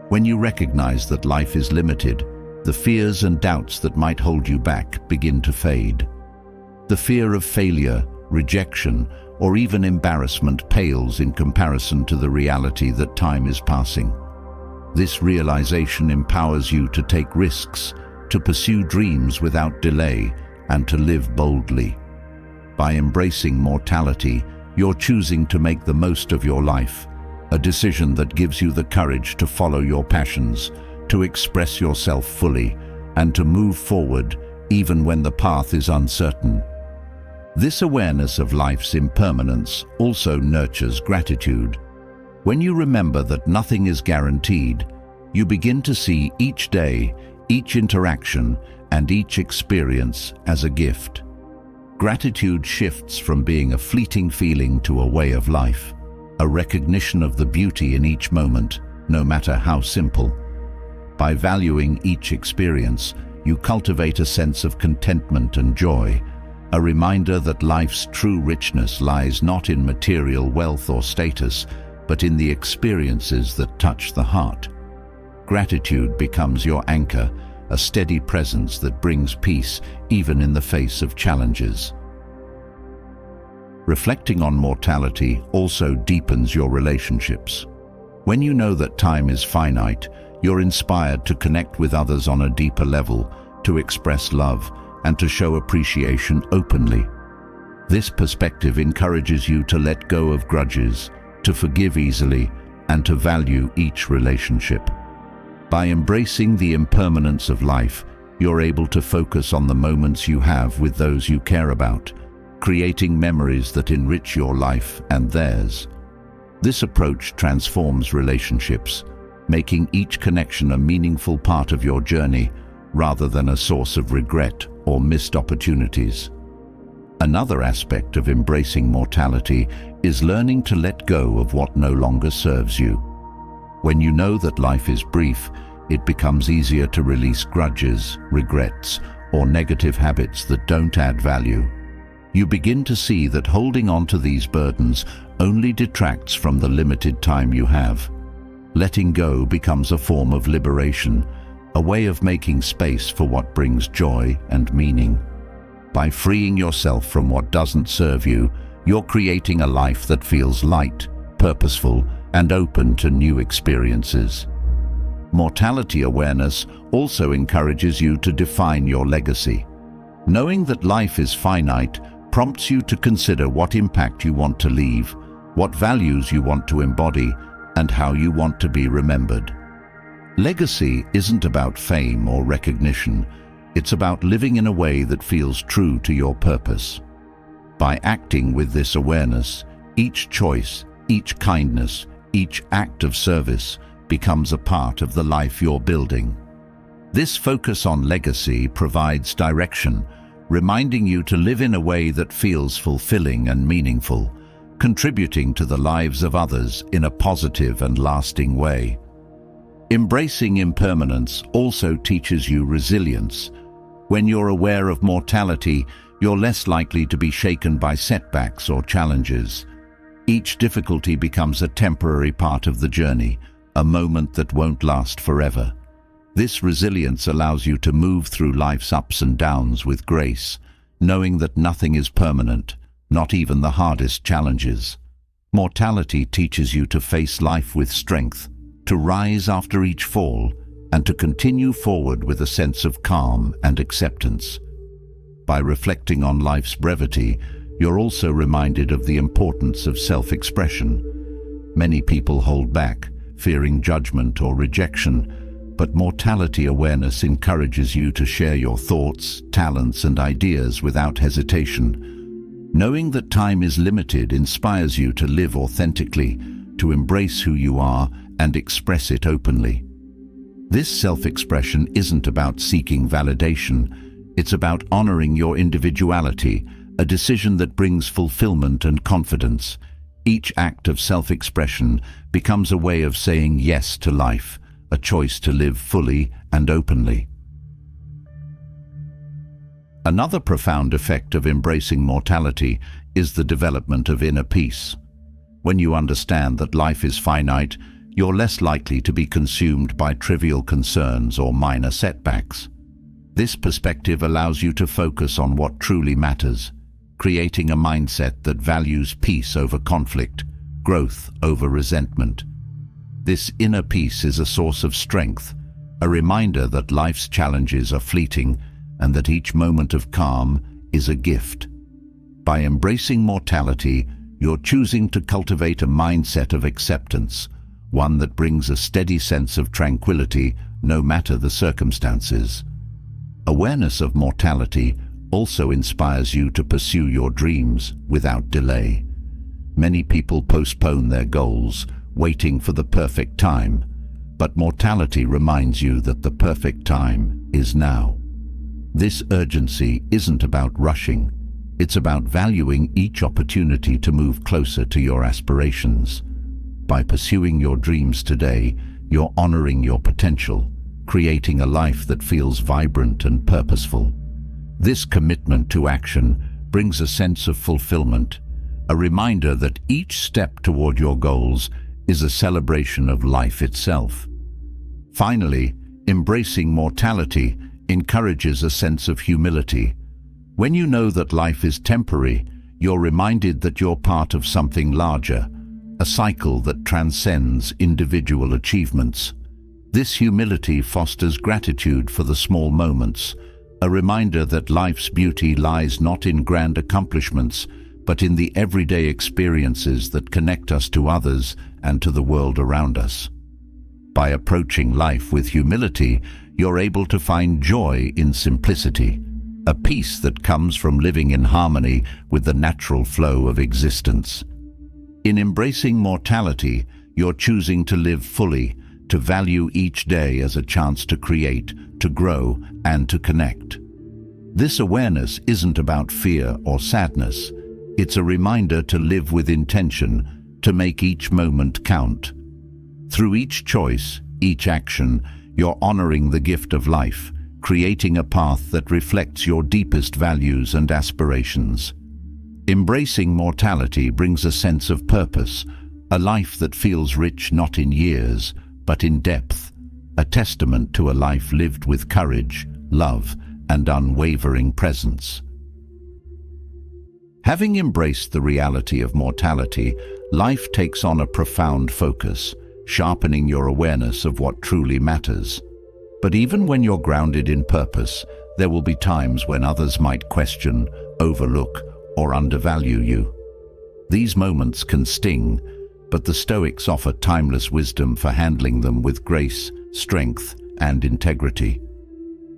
When you recognize that life is limited, the fears and doubts that might hold you back begin to fade. The fear of failure, rejection, or even embarrassment pales in comparison to the reality that time is passing. This realization empowers you to take risks, to pursue dreams without delay, and to live boldly. By embracing mortality, you're choosing to make the most of your life, a decision that gives you the courage to follow your passions, to express yourself fully, and to move forward even when the path is uncertain. This awareness of life's impermanence also nurtures gratitude. When you remember that nothing is guaranteed, you begin to see each day, each interaction, and each experience as a gift. Gratitude shifts from being a fleeting feeling to a way of life, a recognition of the beauty in each moment, no matter how simple. By valuing each experience, you cultivate a sense of contentment and joy, a reminder that life's true richness lies not in material wealth or status, but in the experiences that touch the heart. Gratitude becomes your anchor, a steady presence that brings peace even in the face of challenges. Reflecting on mortality also deepens your relationships. When you know that time is finite, you're inspired to connect with others on a deeper level, to express love, and to show appreciation openly. This perspective encourages you to let go of grudges, to forgive easily, and to value each relationship. By embracing the impermanence of life, you're able to focus on the moments you have with those you care about, creating memories that enrich your life and theirs. This approach transforms relationships, making each connection a meaningful part of your journey rather than a source of regret or missed opportunities. Another aspect of embracing mortality is learning to let go of what no longer serves you. When you know that life is brief, it becomes easier to release grudges, regrets, or negative habits that don't add value. You begin to see that holding on to these burdens only detracts from the limited time you have. Letting go becomes a form of liberation, a way of making space for what brings joy and meaning. By freeing yourself from what doesn't serve you, you're creating a life that feels light, purposeful, and open to new experiences. Mortality awareness also encourages you to define your legacy. Knowing that life is finite prompts you to consider what impact you want to leave, what values you want to embody, and how you want to be remembered. Legacy isn't about fame or recognition. It's about living in a way that feels true to your purpose. By acting with this awareness, each choice, each kindness, each act of service becomes a part of the life you're building. This focus on legacy provides direction, reminding you to live in a way that feels fulfilling and meaningful, contributing to the lives of others in a positive and lasting way. Embracing impermanence also teaches you resilience. When you're aware of mortality, you're less likely to be shaken by setbacks or challenges. Each difficulty becomes a temporary part of the journey, a moment that won't last forever. This resilience allows you to move through life's ups and downs with grace, knowing that nothing is permanent, not even the hardest challenges. Mortality teaches you to face life with strength, to rise after each fall, and to continue forward with a sense of calm and acceptance. By reflecting on life's brevity, you're also reminded of the importance of self-expression. Many people hold back, fearing judgment or rejection, but mortality awareness encourages you to share your thoughts, talents, and ideas without hesitation. Knowing that time is limited inspires you to live authentically, to embrace who you are and express it openly. This self-expression isn't about seeking validation. It's about honoring your individuality, a decision that brings fulfillment and confidence. Each act of self-expression becomes a way of saying yes to life, a choice to live fully and openly. Another profound effect of embracing mortality is the development of inner peace. When you understand that life is finite, you're less likely to be consumed by trivial concerns or minor setbacks. This perspective allows you to focus on what truly matters, creating a mindset that values peace over conflict, growth over resentment. This inner peace is a source of strength, a reminder that life's challenges are fleeting and that each moment of calm is a gift. By embracing mortality, you're choosing to cultivate a mindset of acceptance, one that brings a steady sense of tranquility no matter the circumstances. Awareness of mortality also inspires you to pursue your dreams without delay. Many people postpone their goals, waiting for the perfect time, but mortality reminds you that the perfect time is now. This urgency isn't about rushing, it's about valuing each opportunity to move closer to your aspirations. By pursuing your dreams today, you're honoring your potential, creating a life that feels vibrant and purposeful. This commitment to action brings a sense of fulfillment, a reminder that each step toward your goals is a celebration of life itself. Finally, embracing mortality encourages a sense of humility. When you know that life is temporary, you're reminded that you're part of something larger, a cycle that transcends individual achievements. This humility fosters gratitude for the small moments, a reminder that life's beauty lies not in grand accomplishments, but in the everyday experiences that connect us to others and to the world around us. By approaching life with humility, you're able to find joy in simplicity, a peace that comes from living in harmony with the natural flow of existence. In embracing mortality, you're choosing to live fully, to value each day as a chance to create, to grow, and to connect. This awareness isn't about fear or sadness. It's a reminder to live with intention, to make each moment count. Through each choice, each action, you're honoring the gift of life, creating a path that reflects your deepest values and aspirations. Embracing mortality brings a sense of purpose, a life that feels rich not in years, but in depth, a testament to a life lived with courage, love, and unwavering presence. Having embraced the reality of mortality, life takes on a profound focus, sharpening your awareness of what truly matters. But even when you're grounded in purpose, there will be times when others might question, overlook, or undervalue you. These moments can sting, but the Stoics offer timeless wisdom for handling them with grace, strength, and integrity.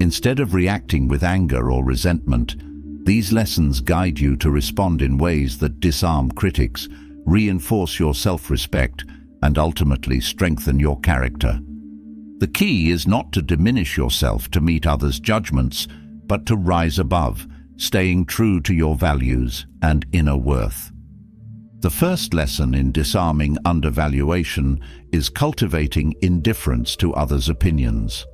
Instead of reacting with anger or resentment, these lessons guide you to respond in ways that disarm critics, reinforce your self-respect, and ultimately strengthen your character. The key is not to diminish yourself to meet others' judgments, but to rise above, staying true to your values and inner worth. The first lesson in disarming undervaluation is cultivating indifference to others' opinions.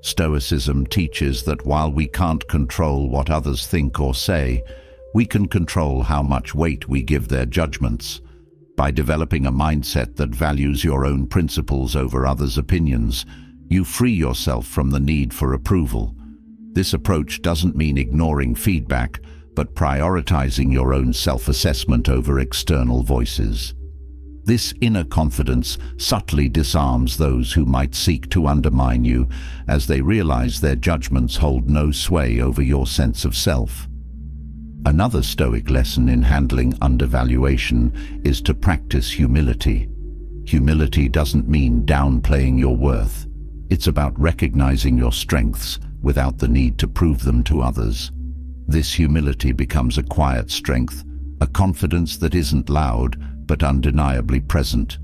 Stoicism teaches that while we can't control what others think or say, we can control how much weight we give their judgments. By developing a mindset that values your own principles over others' opinions, you free yourself from the need for approval. This approach doesn't mean ignoring feedback, but prioritizing your own self-assessment over external voices. This inner confidence subtly disarms those who might seek to undermine you, as they realize their judgments hold no sway over your sense of self. Another Stoic lesson in handling undervaluation is to practice humility. Humility doesn't mean downplaying your worth. It's about recognizing your strengths without the need to prove them to others. This humility becomes a quiet strength, a confidence that isn't loud but undeniably present.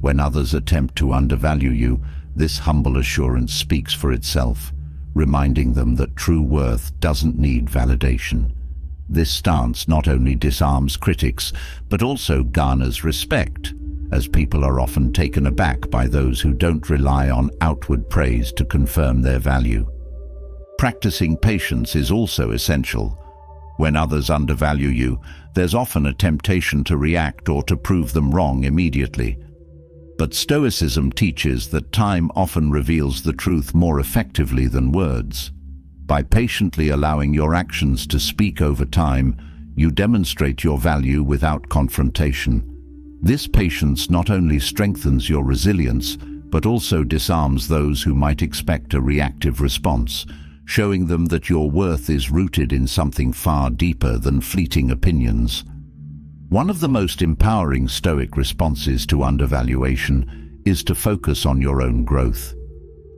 When others attempt to undervalue you, this humble assurance speaks for itself, reminding them that true worth doesn't need validation. This stance not only disarms critics, but also garners respect, as people are often taken aback by those who don't rely on outward praise to confirm their value. Practicing patience is also essential. When others undervalue you, there's often a temptation to react or to prove them wrong immediately. But Stoicism teaches that time often reveals the truth more effectively than words. By patiently allowing your actions to speak over time, you demonstrate your value without confrontation. This patience not only strengthens your resilience, but also disarms those who might expect a reactive response, showing them that your worth is rooted in something far deeper than fleeting opinions. One of the most empowering Stoic responses to undervaluation is to focus on your own growth.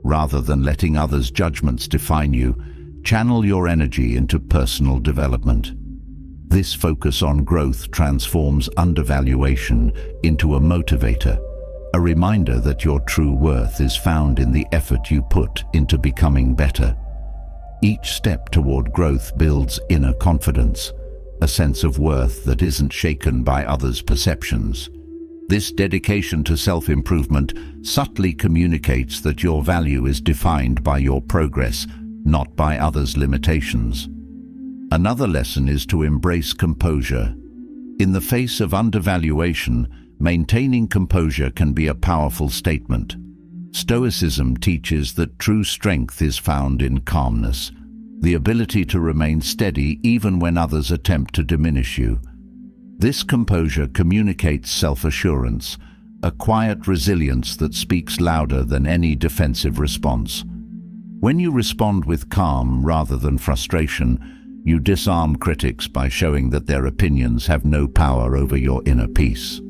Rather than letting others' judgments define you, channel your energy into personal development. This focus on growth transforms undervaluation into a motivator, a reminder that your true worth is found in the effort you put into becoming better. Each step toward growth builds inner confidence, a sense of worth that isn't shaken by others' perceptions. This dedication to self-improvement subtly communicates that your value is defined by your progress, not by others' limitations. Another lesson is to embrace composure. In the face of undervaluation, maintaining composure can be a powerful statement. Stoicism teaches that true strength is found in calmness, the ability to remain steady even when others attempt to diminish you. This composure communicates self-assurance, a quiet resilience that speaks louder than any defensive response. When you respond with calm rather than frustration, you disarm critics by showing that their opinions have no power over your inner peace.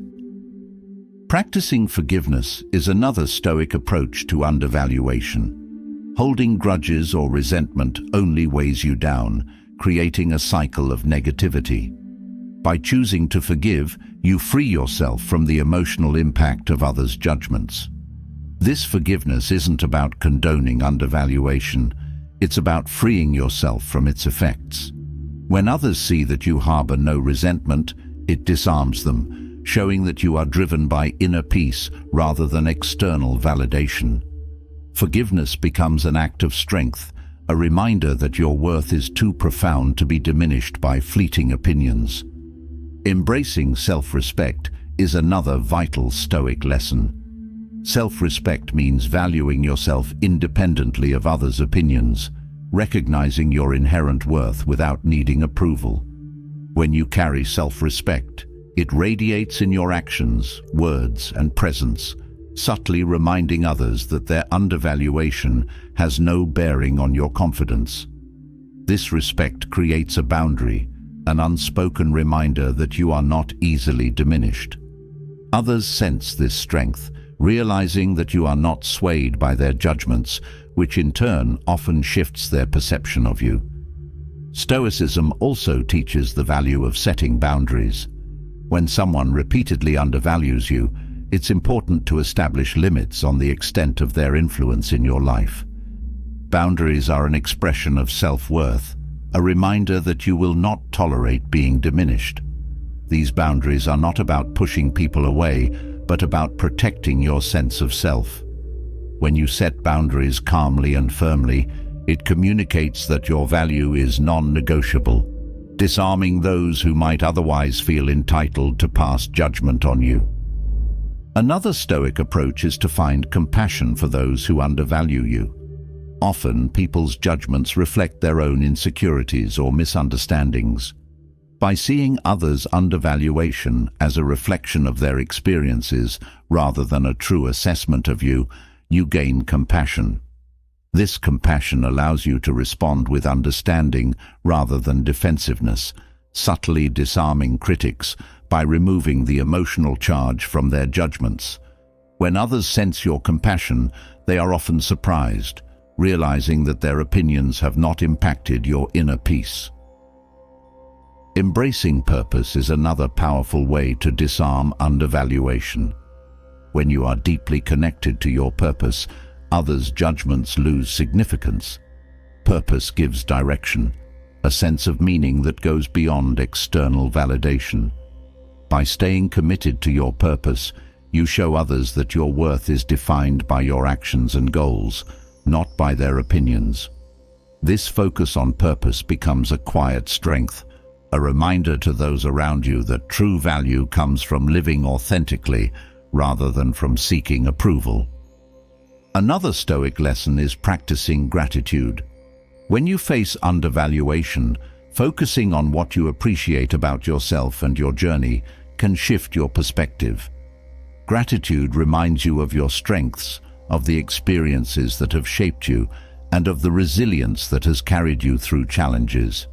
Practicing forgiveness is another Stoic approach to undervaluation. Holding grudges or resentment only weighs you down, creating a cycle of negativity. By choosing to forgive, you free yourself from the emotional impact of others' judgments. This forgiveness isn't about condoning undervaluation, it's about freeing yourself from its effects. When others see that you harbor no resentment, it disarms them, showing that you are driven by inner peace rather than external validation. Forgiveness becomes an act of strength, a reminder that your worth is too profound to be diminished by fleeting opinions. Embracing self-respect is another vital Stoic lesson. Self-respect means valuing yourself independently of others' opinions, recognizing your inherent worth without needing approval. When you carry self-respect, it radiates in your actions, words, and presence, subtly reminding others that their undervaluation has no bearing on your confidence. This respect creates a boundary, an unspoken reminder that you are not easily diminished. Others sense this strength, realizing that you are not swayed by their judgments, which in turn often shifts their perception of you. Stoicism also teaches the value of setting boundaries. When someone repeatedly undervalues you, it's important to establish limits on the extent of their influence in your life. Boundaries are an expression of self-worth, a reminder that you will not tolerate being diminished. These boundaries are not about pushing people away, but about protecting your sense of self. When you set boundaries calmly and firmly, it communicates that your value is non-negotiable, disarming those who might otherwise feel entitled to pass judgment on you. Another Stoic approach is to find compassion for those who undervalue you. Often, people's judgments reflect their own insecurities or misunderstandings. By seeing others' undervaluation as a reflection of their experiences rather than a true assessment of you, you gain compassion. This compassion allows you to respond with understanding rather than defensiveness, subtly disarming critics by removing the emotional charge from their judgments. When others sense your compassion, they are often surprised, realizing that their opinions have not impacted your inner peace. Embracing purpose is another powerful way to disarm undervaluation. When you are deeply connected to your purpose, others' judgments lose significance. Purpose gives direction, a sense of meaning that goes beyond external validation. By staying committed to your purpose, you show others that your worth is defined by your actions and goals, not by their opinions. This focus on purpose becomes a quiet strength, a reminder to those around you that true value comes from living authentically rather than from seeking approval. Another Stoic lesson is practicing gratitude. When you face undervaluation, focusing on what you appreciate about yourself and your journey can shift your perspective. Gratitude reminds you of your strengths, of the experiences that have shaped you, and of the resilience that has carried you through challenges.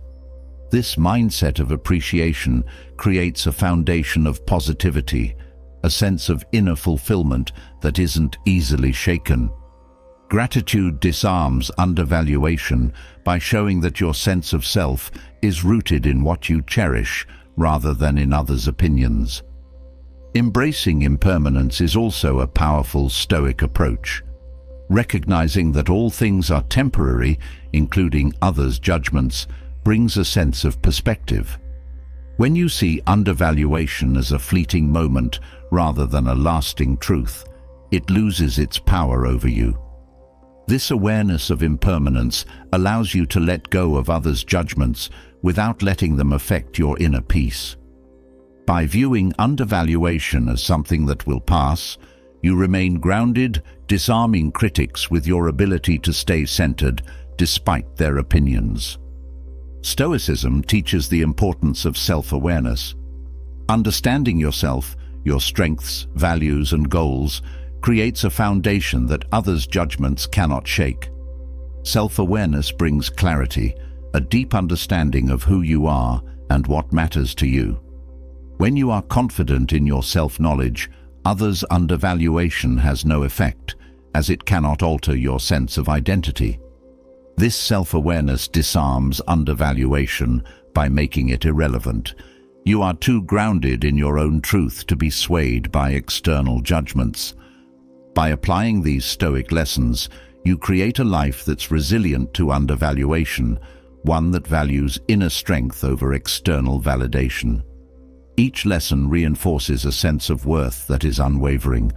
This mindset of appreciation creates a foundation of positivity, a sense of inner fulfillment that isn't easily shaken. Gratitude disarms undervaluation by showing that your sense of self is rooted in what you cherish rather than in others' opinions. Embracing impermanence is also a powerful Stoic approach. Recognizing that all things are temporary, including others' judgments, brings a sense of perspective. When you see undervaluation as a fleeting moment rather than a lasting truth, it loses its power over you. This awareness of impermanence allows you to let go of others' judgments without letting them affect your inner peace. By viewing undervaluation as something that will pass, you remain grounded, disarming critics with your ability to stay centered despite their opinions. Stoicism teaches the importance of self-awareness. Understanding yourself, your strengths, values, and goals creates a foundation that others' judgments cannot shake. Self-awareness brings clarity, a deep understanding of who you are and what matters to you. When you are confident in your self-knowledge, others' undervaluation has no effect, as it cannot alter your sense of identity. This self-awareness disarms undervaluation by making it irrelevant. You are too grounded in your own truth to be swayed by external judgments. By applying these Stoic lessons, you create a life that's resilient to undervaluation, one that values inner strength over external validation. Each lesson reinforces a sense of worth that is unwavering,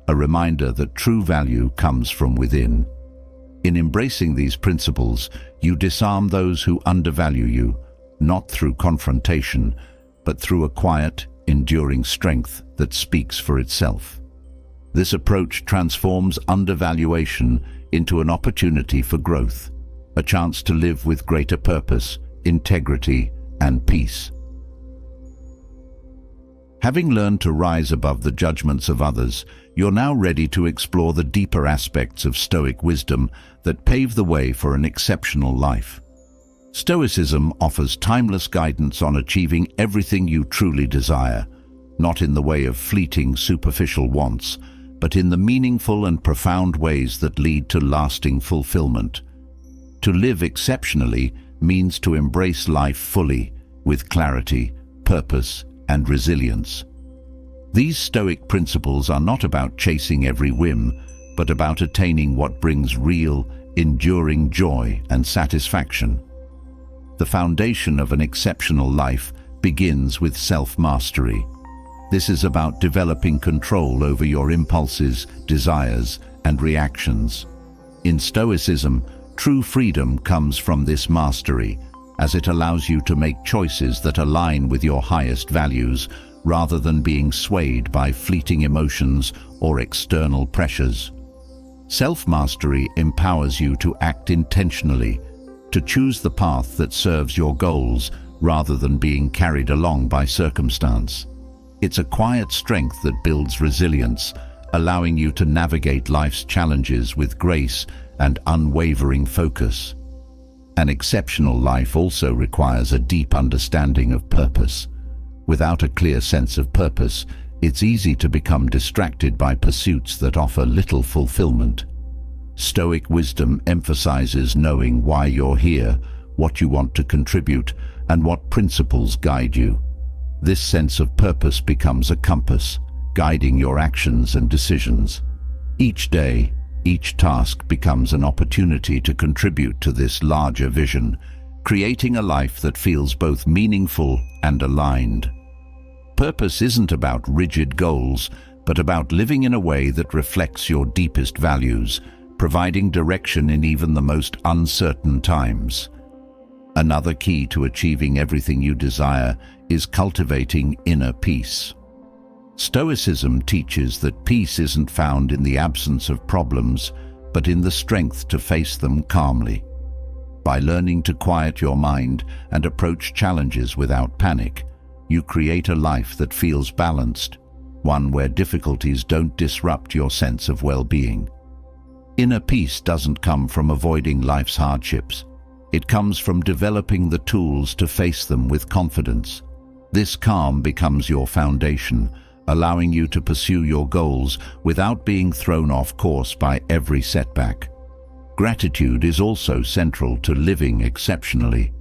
a reminder that true value comes from within. In embracing these principles, you disarm those who undervalue you, not through confrontation, but through a quiet, enduring strength that speaks for itself. This approach transforms undervaluation into an opportunity for growth, a chance to live with greater purpose, integrity, and peace. Having learned to rise above the judgments of others, you're now ready to explore the deeper aspects of Stoic wisdom that pave the way for an exceptional life. Stoicism offers timeless guidance on achieving everything you truly desire, not in the way of fleeting, superficial wants, but in the meaningful and profound ways that lead to lasting fulfillment. To live exceptionally means to embrace life fully, with clarity, purpose, and resilience. These Stoic principles are not about chasing every whim, but about attaining what brings real, enduring joy and satisfaction. The foundation of an exceptional life begins with self-mastery. This is about developing control over your impulses, desires, and reactions. In Stoicism, true freedom comes from this mastery, as it allows you to make choices that align with your highest values, rather than being swayed by fleeting emotions or external pressures. Self-mastery empowers you to act intentionally, to choose the path that serves your goals rather than being carried along by circumstance. It's a quiet strength that builds resilience, allowing you to navigate life's challenges with grace and unwavering focus. An exceptional life also requires a deep understanding of purpose. Without a clear sense of purpose, it's easy to become distracted by pursuits that offer little fulfillment. Stoic wisdom emphasizes knowing why you're here, what you want to contribute, and what principles guide you. This sense of purpose becomes a compass, guiding your actions and decisions. Each day, each task becomes an opportunity to contribute to this larger vision, creating a life that feels both meaningful and aligned. Purpose isn't about rigid goals, but about living in a way that reflects your deepest values, providing direction in even the most uncertain times. Another key to achieving everything you desire is cultivating inner peace. Stoicism teaches that peace isn't found in the absence of problems, but in the strength to face them calmly. By learning to quiet your mind and approach challenges without panic, you create a life that feels balanced, one where difficulties don't disrupt your sense of well-being. Inner peace doesn't come from avoiding life's hardships. It comes from developing the tools to face them with confidence. This calm becomes your foundation, allowing you to pursue your goals without being thrown off course by every setback. Gratitude is also central to living exceptionally.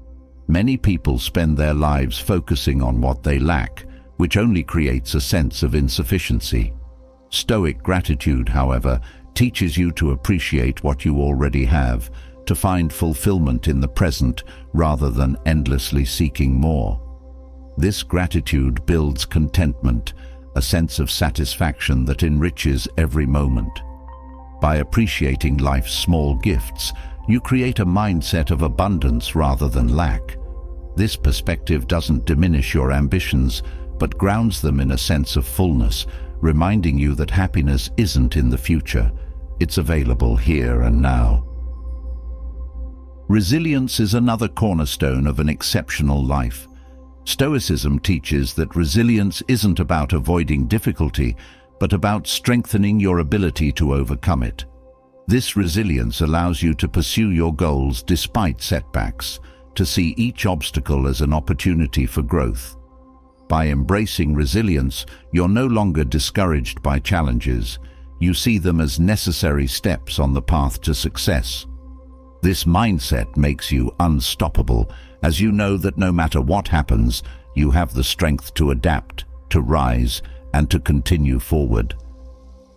Many people spend their lives focusing on what they lack, which only creates a sense of insufficiency. Stoic gratitude, however, teaches you to appreciate what you already have, to find fulfillment in the present rather than endlessly seeking more. This gratitude builds contentment, a sense of satisfaction that enriches every moment. By appreciating life's small gifts, you create a mindset of abundance rather than lack. This perspective doesn't diminish your ambitions, but grounds them in a sense of fullness, reminding you that happiness isn't in the future, it's available here and now. Resilience is another cornerstone of an exceptional life. Stoicism teaches that resilience isn't about avoiding difficulty, but about strengthening your ability to overcome it. This resilience allows you to pursue your goals despite setbacks, to see each obstacle as an opportunity for growth. By embracing resilience, you're no longer discouraged by challenges. You see them as necessary steps on the path to success. This mindset makes you unstoppable, as you know that no matter what happens, you have the strength to adapt, to rise, and to continue forward.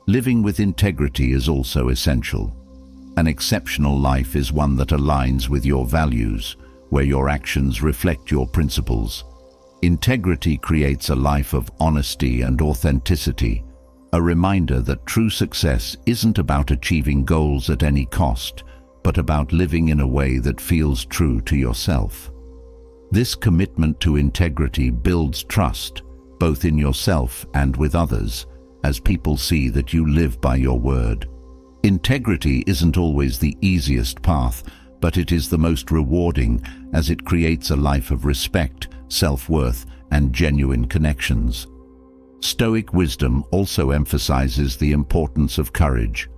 Living with integrity is also essential. An exceptional life is one that aligns with your values, where your actions reflect your principles. Integrity creates a life of honesty and authenticity, a reminder that true success isn't about achieving goals at any cost, but about living in a way that feels true to yourself. This commitment to integrity builds trust, both in yourself and with others, as people see that you live by your word. Integrity isn't always the easiest path, but it is the most rewarding, as it creates a life of respect, self-worth, and genuine connections. Stoic wisdom also emphasizes the importance of courage.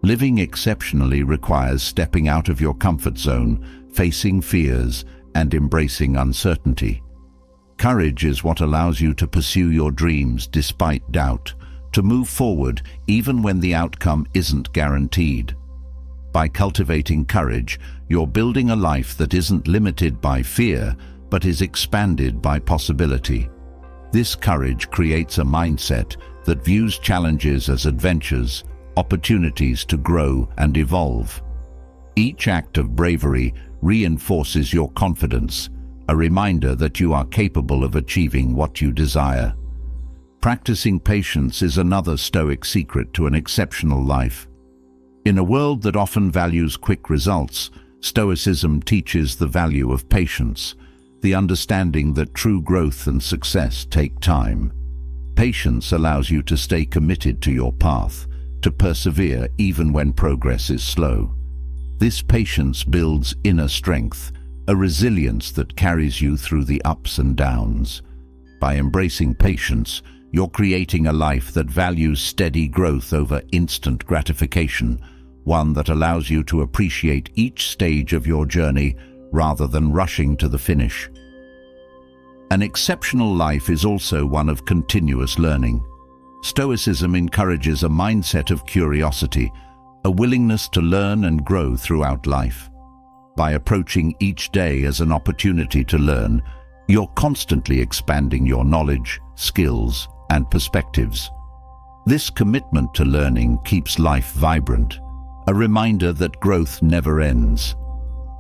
Living exceptionally requires stepping out of your comfort zone, facing fears, and embracing uncertainty. Courage is what allows you to pursue your dreams despite doubt, to move forward even when the outcome isn't guaranteed. By cultivating courage, you're building a life that isn't limited by fear, but is expanded by possibility. This courage creates a mindset that views challenges as adventures, opportunities to grow and evolve. Each act of bravery reinforces your confidence, a reminder that you are capable of achieving what you desire. Practicing patience is another Stoic secret to an exceptional life. In a world that often values quick results, Stoicism teaches the value of patience, the understanding that true growth and success take time. Patience allows you to stay committed to your path, to persevere even when progress is slow. This patience builds inner strength, a resilience that carries you through the ups and downs. By embracing patience, you're creating a life that values steady growth over instant gratification, one that allows you to appreciate each stage of your journey rather than rushing to the finish. An exceptional life is also one of continuous learning. Stoicism encourages a mindset of curiosity, a willingness to learn and grow throughout life. By approaching each day as an opportunity to learn, you're constantly expanding your knowledge, skills, and perspectives. This commitment to learning keeps life vibrant, a reminder that growth never ends.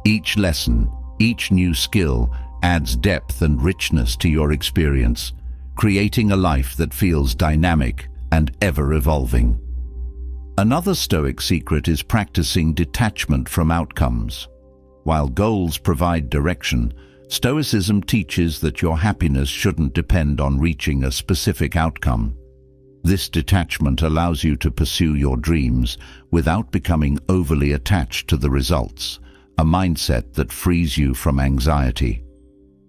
Each lesson, each new skill adds depth and richness to your experience, creating a life that feels dynamic and ever-evolving. Another Stoic secret is practicing detachment from outcomes. While goals provide direction, Stoicism teaches that your happiness shouldn't depend on reaching a specific outcome. This detachment allows you to pursue your dreams without becoming overly attached to the results, a mindset that frees you from anxiety.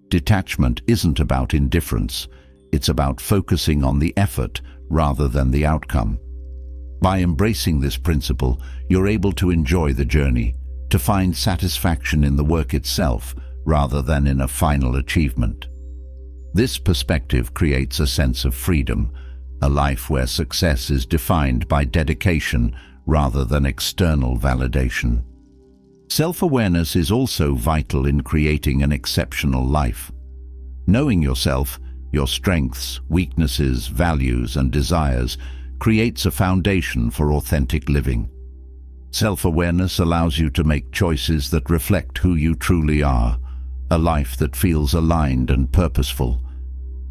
Detachment isn't about indifference, it's about focusing on the effort rather than the outcome. By embracing this principle, you're able to enjoy the journey, to find satisfaction in the work itself rather than in a final achievement. This perspective creates a sense of freedom, a life where success is defined by dedication rather than external validation. Self-awareness is also vital in creating an exceptional life. Knowing yourself, your strengths, weaknesses, values, and desires creates a foundation for authentic living. Self-awareness allows you to make choices that reflect who you truly are, a life that feels aligned and purposeful.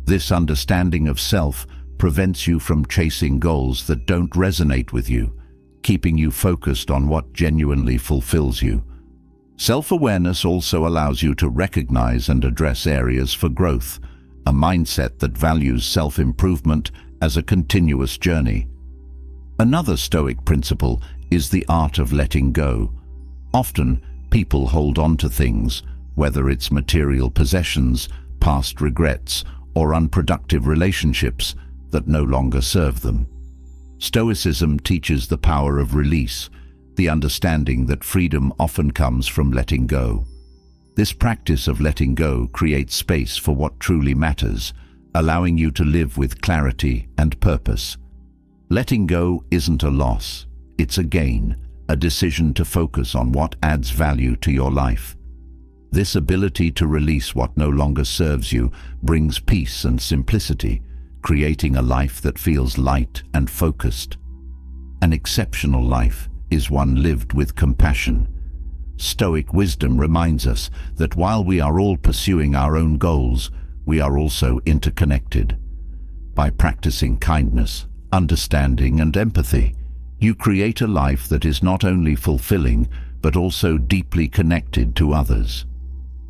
This understanding of self prevents you from chasing goals that don't resonate with you, keeping you focused on what genuinely fulfills you. Self-awareness also allows you to recognize and address areas for growth, a mindset that values self-improvement as a continuous journey. Another Stoic principle is the art of letting go. Often, people hold on to things, whether it's material possessions, past regrets, or unproductive relationships that no longer serve them. Stoicism teaches the power of release, the understanding that freedom often comes from letting go. This practice of letting go creates space for what truly matters, allowing you to live with clarity and purpose. Letting go isn't a loss, it's a gain, a decision to focus on what adds value to your life. This ability to release what no longer serves you brings peace and simplicity, creating a life that feels light and focused. An exceptional life is one lived with compassion. Stoic wisdom reminds us that while we are all pursuing our own goals, we are also interconnected. By practicing kindness, understanding, and empathy, you create a life that is not only fulfilling, but also deeply connected to others.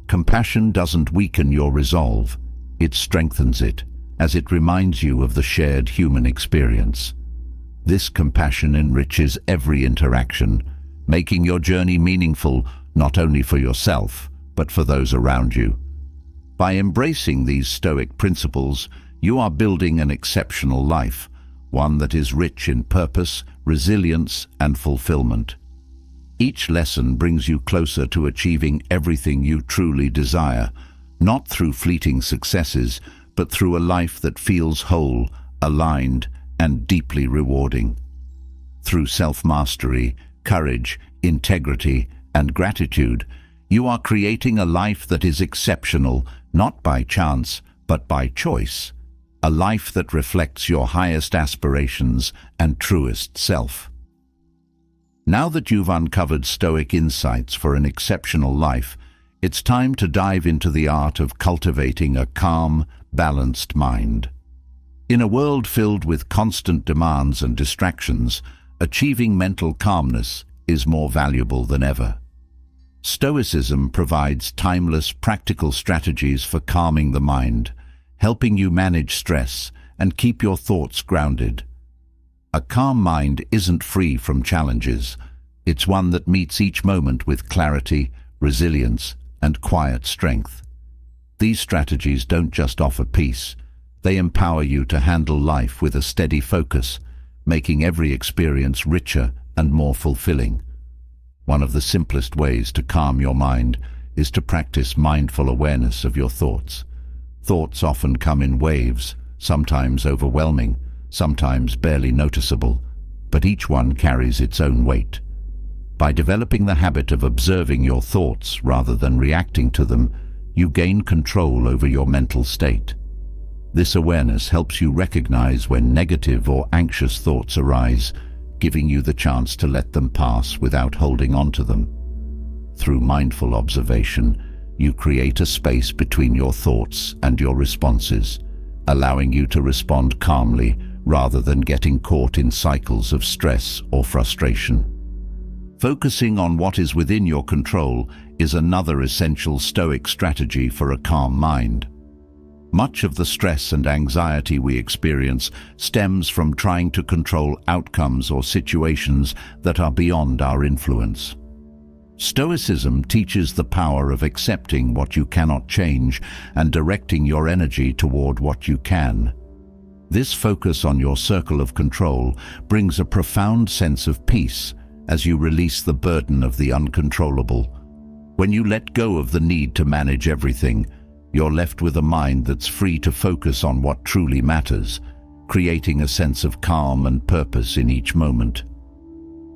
Compassion doesn't weaken your resolve, it strengthens it, as it reminds you of the shared human experience. This compassion enriches every interaction, making your journey meaningful not only for yourself, but for those around you. By embracing these Stoic principles, you are building an exceptional life, one that is rich in purpose, resilience, and fulfillment. Each lesson brings you closer to achieving everything you truly desire, not through fleeting successes, but through a life that feels whole, aligned, and deeply rewarding. Through self-mastery, courage, integrity, and gratitude, you are creating a life that is exceptional, not by chance, but by choice. A life that reflects your highest aspirations and truest self. Now that you've uncovered Stoic insights for an exceptional life, it's time to dive into the art of cultivating a calm, balanced mind. In a world filled with constant demands and distractions, achieving mental calmness is more valuable than ever. Stoicism provides timeless, practical strategies for calming the mind, helping you manage stress and keep your thoughts grounded. A calm mind isn't free from challenges. It's one that meets each moment with clarity, resilience, and quiet strength. These strategies don't just offer peace, they empower you to handle life with a steady focus, making every experience richer and more fulfilling. One of the simplest ways to calm your mind is to practice mindful awareness of your thoughts. Thoughts often come in waves, sometimes overwhelming, sometimes barely noticeable, but each one carries its own weight. By developing the habit of observing your thoughts rather than reacting to them, you gain control over your mental state. This awareness helps you recognize when negative or anxious thoughts arise, giving you the chance to let them pass without holding on to them. Through mindful observation, you create a space between your thoughts and your responses, allowing you to respond calmly rather than getting caught in cycles of stress or frustration. Focusing on what is within your control is another essential Stoic strategy for a calm mind. Much of the stress and anxiety we experience stems from trying to control outcomes or situations that are beyond our influence. Stoicism teaches the power of accepting what you cannot change and directing your energy toward what you can. This focus on your circle of control brings a profound sense of peace as you release the burden of the uncontrollable. When you let go of the need to manage everything, you're left with a mind that's free to focus on what truly matters, creating a sense of calm and purpose in each moment.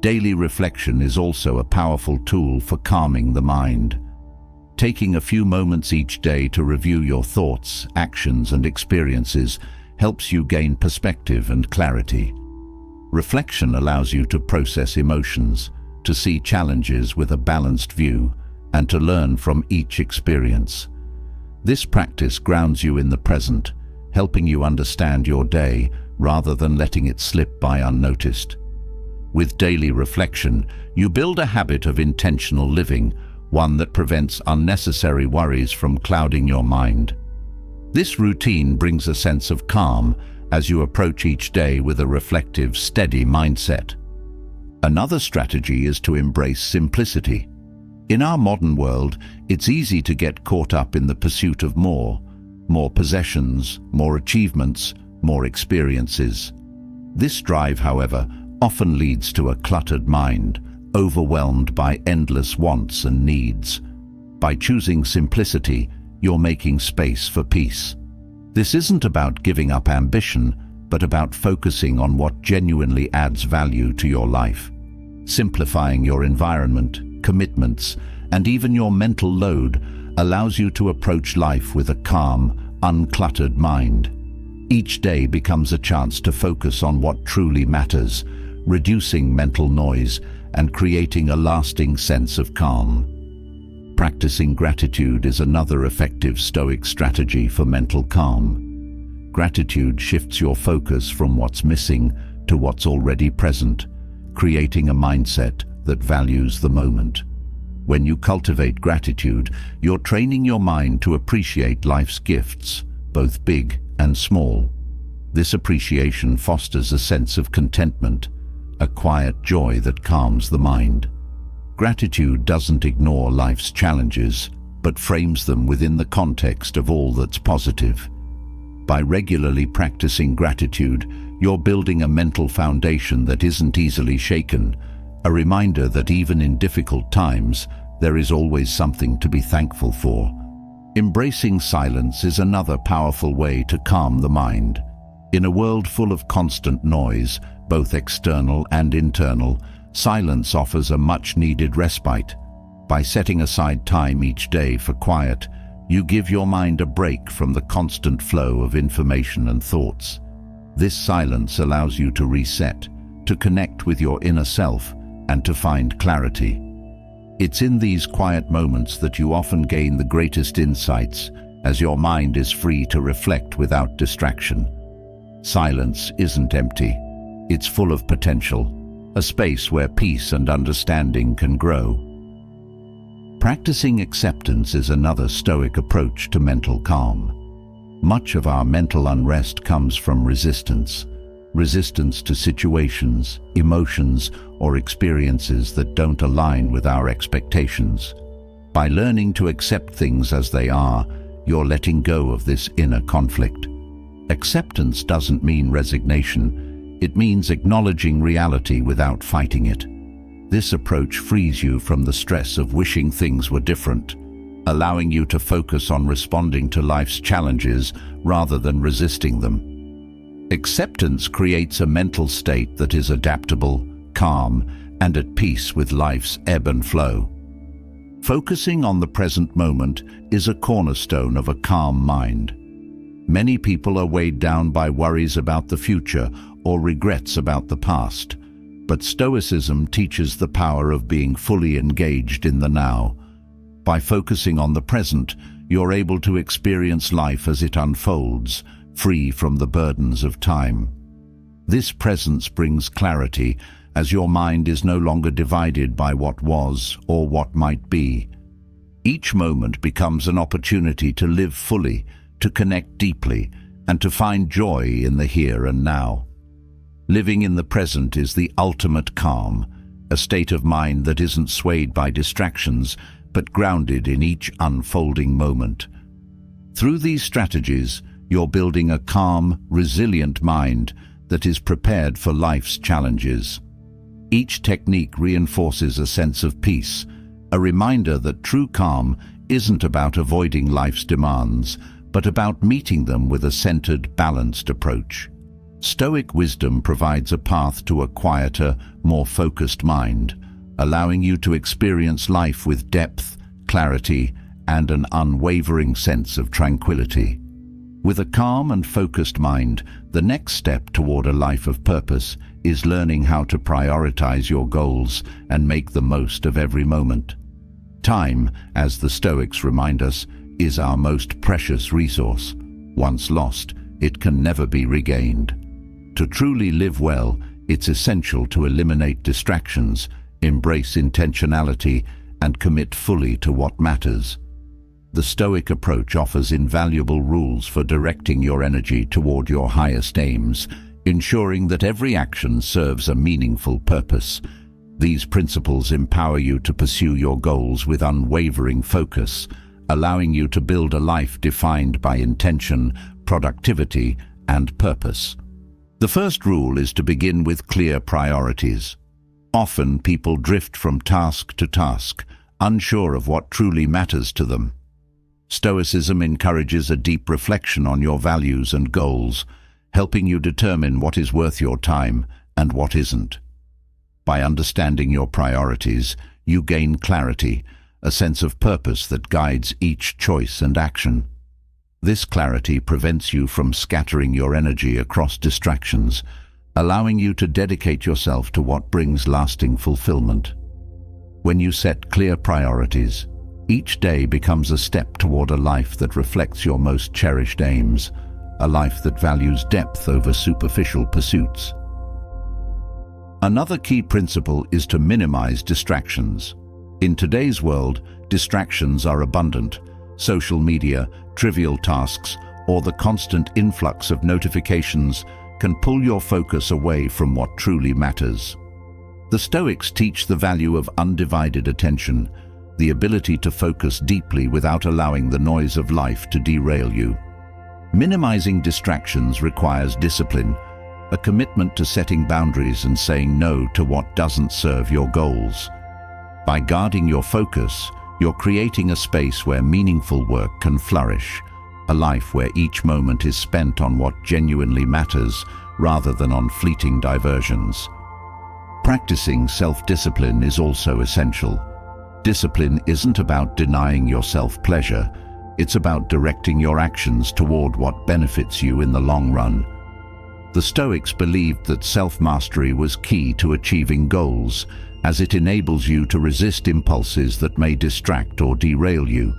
Daily reflection is also a powerful tool for calming the mind. Taking a few moments each day to review your thoughts, actions, and experiences helps you gain perspective and clarity. Reflection allows you to process emotions, to see challenges with a balanced view, and to learn from each experience. This practice grounds you in the present, helping you understand your day rather than letting it slip by unnoticed. With daily reflection, you build a habit of intentional living, one that prevents unnecessary worries from clouding your mind. This routine brings a sense of calm as you approach each day with a reflective, steady mindset. Another strategy is to embrace simplicity. In our modern world, it's easy to get caught up in the pursuit of more possessions, more achievements, more experiences. This drive, however, often leads to a cluttered mind, overwhelmed by endless wants and needs. By choosing simplicity, you're making space for peace. This isn't about giving up ambition, but about focusing on what genuinely adds value to your life. Simplifying your environment, commitments, and even your mental load allows you to approach life with a calm, uncluttered mind. Each day becomes a chance to focus on what truly matters, reducing mental noise and creating a lasting sense of calm. Practicing gratitude is another effective Stoic strategy for mental calm. Gratitude shifts your focus from what's missing to what's already present, creating a mindset that values the moment. When you cultivate gratitude, you're training your mind to appreciate life's gifts, both big and small. This appreciation fosters a sense of contentment, a quiet joy that calms the mind. Gratitude doesn't ignore life's challenges, but frames them within the context of all that's positive. By regularly practicing gratitude, you're building a mental foundation that isn't easily shaken, a reminder that even in difficult times, there is always something to be thankful for. Embracing silence is another powerful way to calm the mind. In a world full of constant noise, both external and internal, silence offers a much-needed respite. By setting aside time each day for quiet, you give your mind a break from the constant flow of information and thoughts. This silence allows you to reset, to connect with your inner self, and to find clarity. It's in these quiet moments that you often gain the greatest insights, as your mind is free to reflect without distraction. Silence isn't empty. It's full of potential, a space where peace and understanding can grow. Practicing acceptance is another Stoic approach to mental calm. Much of our mental unrest comes from resistance to situations, emotions, or experiences that don't align with our expectations. By learning to accept things as they are, you're letting go of this inner conflict. Acceptance doesn't mean resignation. It means acknowledging reality without fighting it. This approach frees you from the stress of wishing things were different, allowing you to focus on responding to life's challenges rather than resisting them. Acceptance creates a mental state that is adaptable, calm, and at peace with life's ebb and flow. Focusing on the present moment is a cornerstone of a calm mind. Many people are weighed down by worries about the future or regrets about the past, but Stoicism teaches the power of being fully engaged in the now. By focusing on the present, you're able to experience life as it unfolds, free from the burdens of time. This presence brings clarity, as your mind is no longer divided by what was or what might be. Each moment becomes an opportunity to live fully, to connect deeply, and to find joy in the here and now. Living in the present is the ultimate calm, a state of mind that isn't swayed by distractions, but grounded in each unfolding moment. Through these strategies, you're building a calm, resilient mind that is prepared for life's challenges. Each technique reinforces a sense of peace, a reminder that true calm isn't about avoiding life's demands, but about meeting them with a centered, balanced approach. Stoic wisdom provides a path to a quieter, more focused mind, allowing you to experience life with depth, clarity, and an unwavering sense of tranquility. With a calm and focused mind, the next step toward a life of purpose is learning how to prioritize your goals and make the most of every moment. Time, as the Stoics remind us, is our most precious resource. Once lost, it can never be regained. To truly live well, it's essential to eliminate distractions, embrace intentionality, and commit fully to what matters. The Stoic approach offers invaluable rules for directing your energy toward your highest aims, ensuring that every action serves a meaningful purpose. These principles empower you to pursue your goals with unwavering focus, allowing you to build a life defined by intention, productivity, and purpose. The first rule is to begin with clear priorities. Often people drift from task to task, unsure of what truly matters to them. Stoicism encourages a deep reflection on your values and goals, helping you determine what is worth your time and what isn't. By understanding your priorities, you gain clarity, a sense of purpose that guides each choice and action. This clarity prevents you from scattering your energy across distractions, allowing you to dedicate yourself to what brings lasting fulfillment. When you set clear priorities, each day becomes a step toward a life that reflects your most cherished aims, a life that values depth over superficial pursuits. Another key principle is to minimize distractions. In today's world, distractions are abundant. Social media, trivial tasks, or the constant influx of notifications can pull your focus away from what truly matters. The Stoics teach the value of undivided attention, the ability to focus deeply without allowing the noise of life to derail you. Minimizing distractions requires discipline, a commitment to setting boundaries and saying no to what doesn't serve your goals. By guarding your focus, You're creating a space where meaningful work can flourish, a life where each moment is spent on what genuinely matters rather than on fleeting diversions. Practicing self-discipline is also essential. Discipline isn't about denying yourself pleasure, it's about directing your actions toward what benefits you in the long run. The Stoics believed that self-mastery was key to achieving goals, as it enables you to resist impulses that may distract or derail you.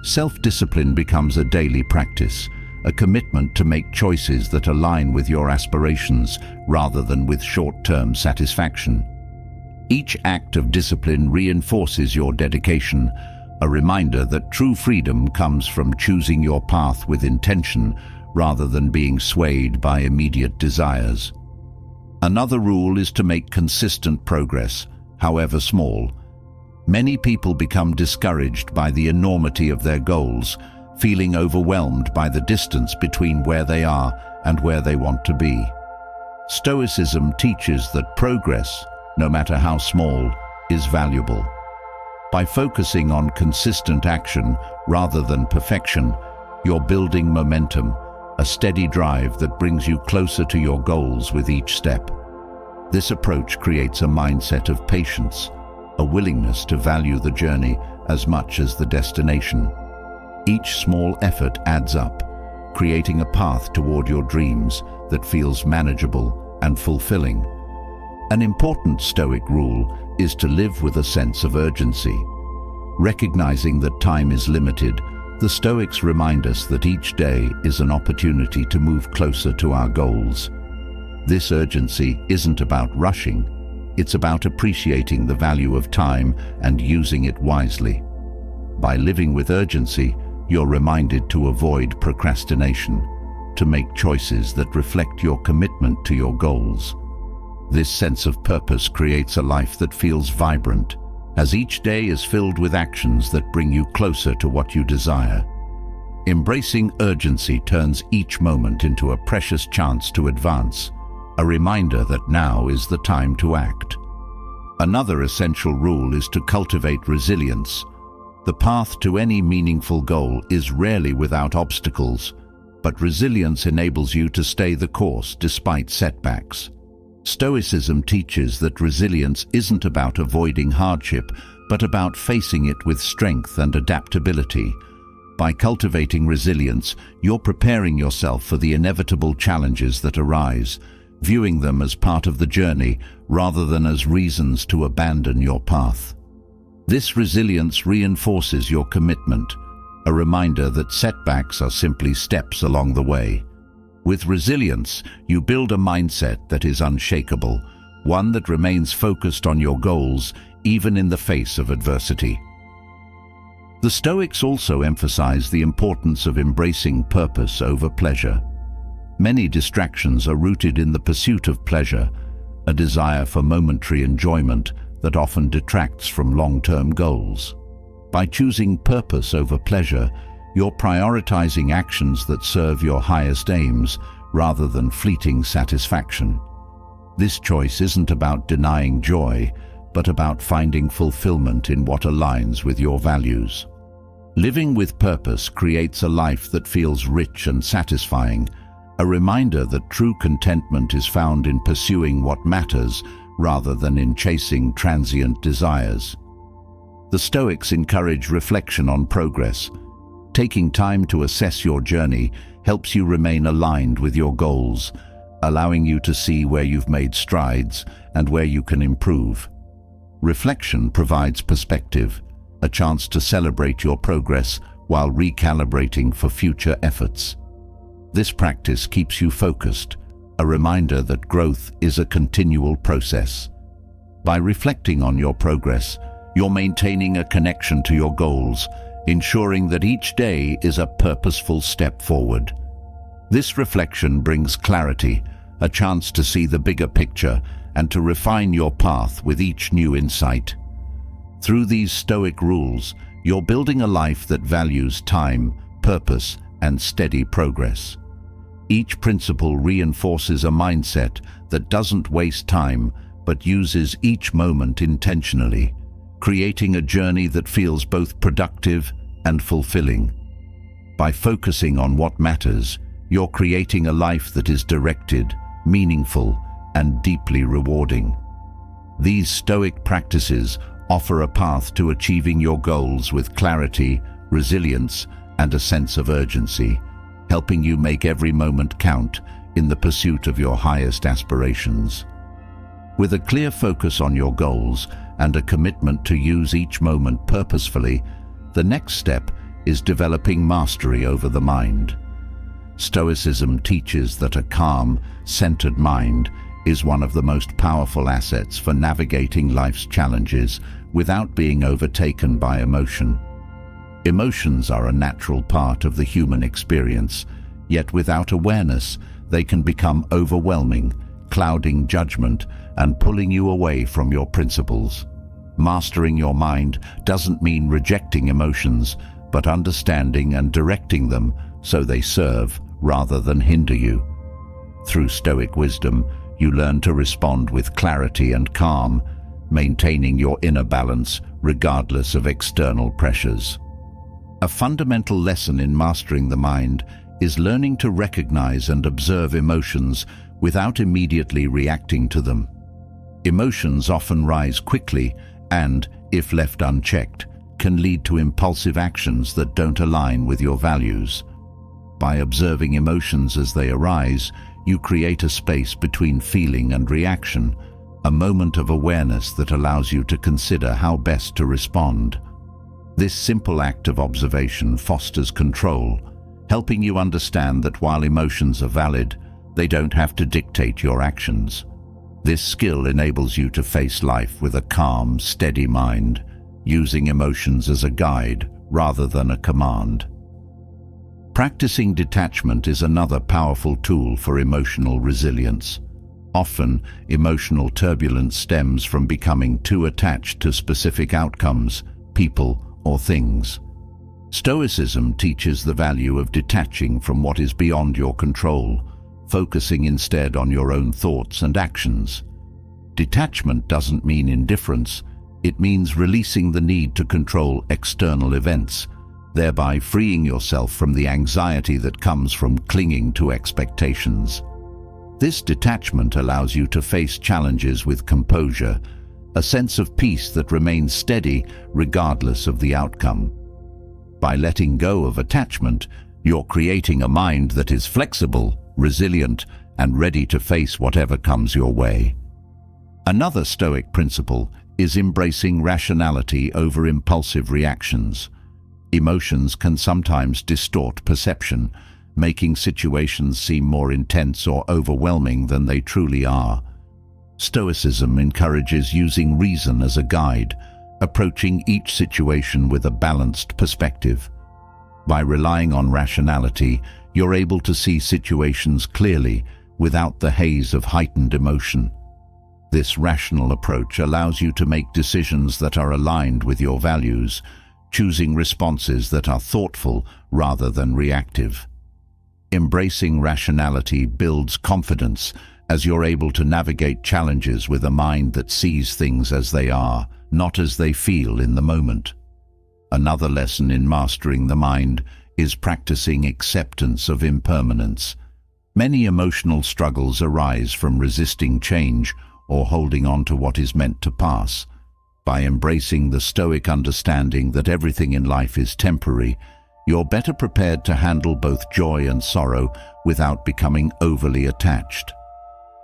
Self-discipline becomes a daily practice, a commitment to make choices that align with your aspirations rather than with short-term satisfaction. Each act of discipline reinforces your dedication, a reminder that true freedom comes from choosing your path with intention rather than being swayed by immediate desires. Another rule is to make consistent progress, however small. Many people become discouraged by the enormity of their goals, feeling overwhelmed by the distance between where they are and where they want to be. Stoicism teaches that progress, no matter how small, is valuable. By focusing on consistent action rather than perfection, you're building momentum, a steady drive that brings you closer to your goals with each step. This approach creates a mindset of patience, a willingness to value the journey as much as the destination. Each small effort adds up, creating a path toward your dreams that feels manageable and fulfilling. An important Stoic rule is to live with a sense of urgency. Recognizing that time is limited, the Stoics remind us that each day is an opportunity to move closer to our goals. This urgency isn't about rushing, it's about appreciating the value of time and using it wisely. By living with urgency, you're reminded to avoid procrastination, to make choices that reflect your commitment to your goals. This sense of purpose creates a life that feels vibrant, as each day is filled with actions that bring you closer to what you desire. Embracing urgency turns each moment into a precious chance to advance, a reminder that now is the time to act. Another essential rule is to cultivate resilience. The path to any meaningful goal is rarely without obstacles, but resilience enables you to stay the course despite setbacks. Stoicism teaches that resilience isn't about avoiding hardship, but about facing it with strength and adaptability. By cultivating resilience, you're preparing yourself for the inevitable challenges that arise, viewing them as part of the journey rather than as reasons to abandon your path. This resilience reinforces your commitment, a reminder that setbacks are simply steps along the way. With resilience, you build a mindset that is unshakable, one that remains focused on your goals even in the face of adversity. The Stoics also emphasize the importance of embracing purpose over pleasure. Many distractions are rooted in the pursuit of pleasure, a desire for momentary enjoyment that often detracts from long-term goals. By choosing purpose over pleasure, you're prioritizing actions that serve your highest aims rather than fleeting satisfaction. This choice isn't about denying joy, but about finding fulfillment in what aligns with your values. Living with purpose creates a life that feels rich and satisfying, a reminder that true contentment is found in pursuing what matters rather than in chasing transient desires. The Stoics encourage reflection on progress. Taking time to assess your journey helps you remain aligned with your goals, allowing you to see where you've made strides and where you can improve. Reflection provides perspective, a chance to celebrate your progress while recalibrating for future efforts. This practice keeps you focused, a reminder that growth is a continual process. By reflecting on your progress, you're maintaining a connection to your goals, ensuring that each day is a purposeful step forward. This reflection brings clarity, a chance to see the bigger picture and to refine your path with each new insight. Through these Stoic rules, you're building a life that values time, purpose, and steady progress. Each principle reinforces a mindset that doesn't waste time but uses each moment intentionally, creating a journey that feels both productive and fulfilling. By focusing on what matters, you're creating a life that is directed, meaningful, and deeply rewarding. These Stoic practices offer a path to achieving your goals with clarity, resilience, and a sense of urgency, helping you make every moment count in the pursuit of your highest aspirations. With a clear focus on your goals and a commitment to use each moment purposefully, the next step is developing mastery over the mind. Stoicism teaches that a calm, centered mind is one of the most powerful assets for navigating life's challenges without being overtaken by emotion. Emotions are a natural part of the human experience, yet without awareness, they can become overwhelming, clouding judgment and pulling you away from your principles. Mastering your mind doesn't mean rejecting emotions, but understanding and directing them so they serve rather than hinder you. Through Stoic wisdom, you learn to respond with clarity and calm, maintaining your inner balance regardless of external pressures. A fundamental lesson in mastering the mind is learning to recognize and observe emotions without immediately reacting to them. Emotions often rise quickly and, if left unchecked, can lead to impulsive actions that don't align with your values. By observing emotions as they arise, you create a space between feeling and reaction, a moment of awareness that allows you to consider how best to respond. This simple act of observation fosters control, helping you understand that while emotions are valid, they don't have to dictate your actions. This skill enables you to face life with a calm, steady mind, using emotions as a guide rather than a command. Practicing detachment is another powerful tool for emotional resilience. Often, emotional turbulence stems from becoming too attached to specific outcomes, people, or things. Stoicism teaches the value of detaching from what is beyond your control, focusing instead on your own thoughts and actions. Detachment doesn't mean indifference, it means releasing the need to control external events, thereby freeing yourself from the anxiety that comes from clinging to expectations. This detachment allows you to face challenges with composure, a sense of peace that remains steady regardless of the outcome. By letting go of attachment, you're creating a mind that is flexible, resilient, and ready to face whatever comes your way. Another Stoic principle is embracing rationality over impulsive reactions. Emotions can sometimes distort perception, making situations seem more intense or overwhelming than they truly are. Stoicism encourages using reason as a guide, approaching each situation with a balanced perspective. By relying on rationality, you're able to see situations clearly without the haze of heightened emotion. This rational approach allows you to make decisions that are aligned with your values, choosing responses that are thoughtful rather than reactive. Embracing rationality builds confidence as you're able to navigate challenges with a mind that sees things as they are, not as they feel in the moment. Another lesson in mastering the mind is practicing acceptance of impermanence. Many emotional struggles arise from resisting change or holding on to what is meant to pass. By embracing the Stoic understanding that everything in life is temporary, you're better prepared to handle both joy and sorrow without becoming overly attached.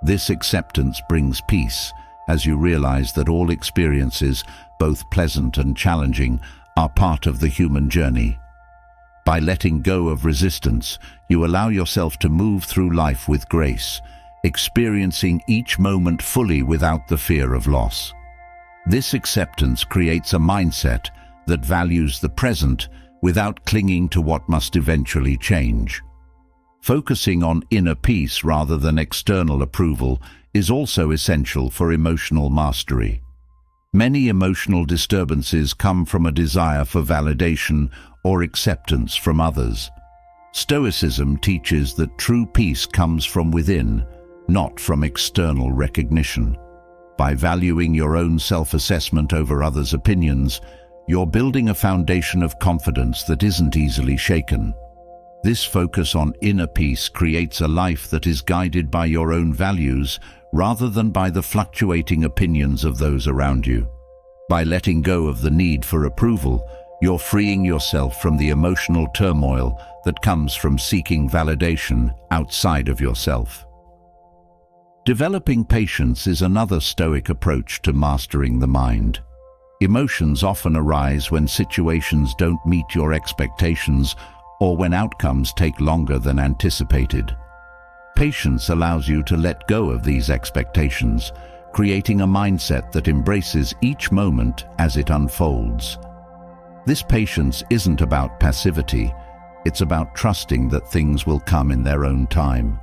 This acceptance brings peace as you realize that all experiences, both pleasant and challenging, are part of the human journey. By letting go of resistance, you allow yourself to move through life with grace, experiencing each moment fully without the fear of loss. This acceptance creates a mindset that values the present without clinging to what must eventually change. Focusing on inner peace rather than external approval is also essential for emotional mastery. Many emotional disturbances come from a desire for validation or acceptance from others. Stoicism teaches that true peace comes from within, not from external recognition. By valuing your own self-assessment over others' opinions, you're building a foundation of confidence that isn't easily shaken. This focus on inner peace creates a life that is guided by your own values rather than by the fluctuating opinions of those around you. By letting go of the need for approval, you're freeing yourself from the emotional turmoil that comes from seeking validation outside of yourself. Developing patience is another Stoic approach to mastering the mind. Emotions often arise when situations don't meet your expectations or when outcomes take longer than anticipated. Patience allows you to let go of these expectations, creating a mindset that embraces each moment as it unfolds. This patience isn't about passivity, it's about trusting that things will come in their own time.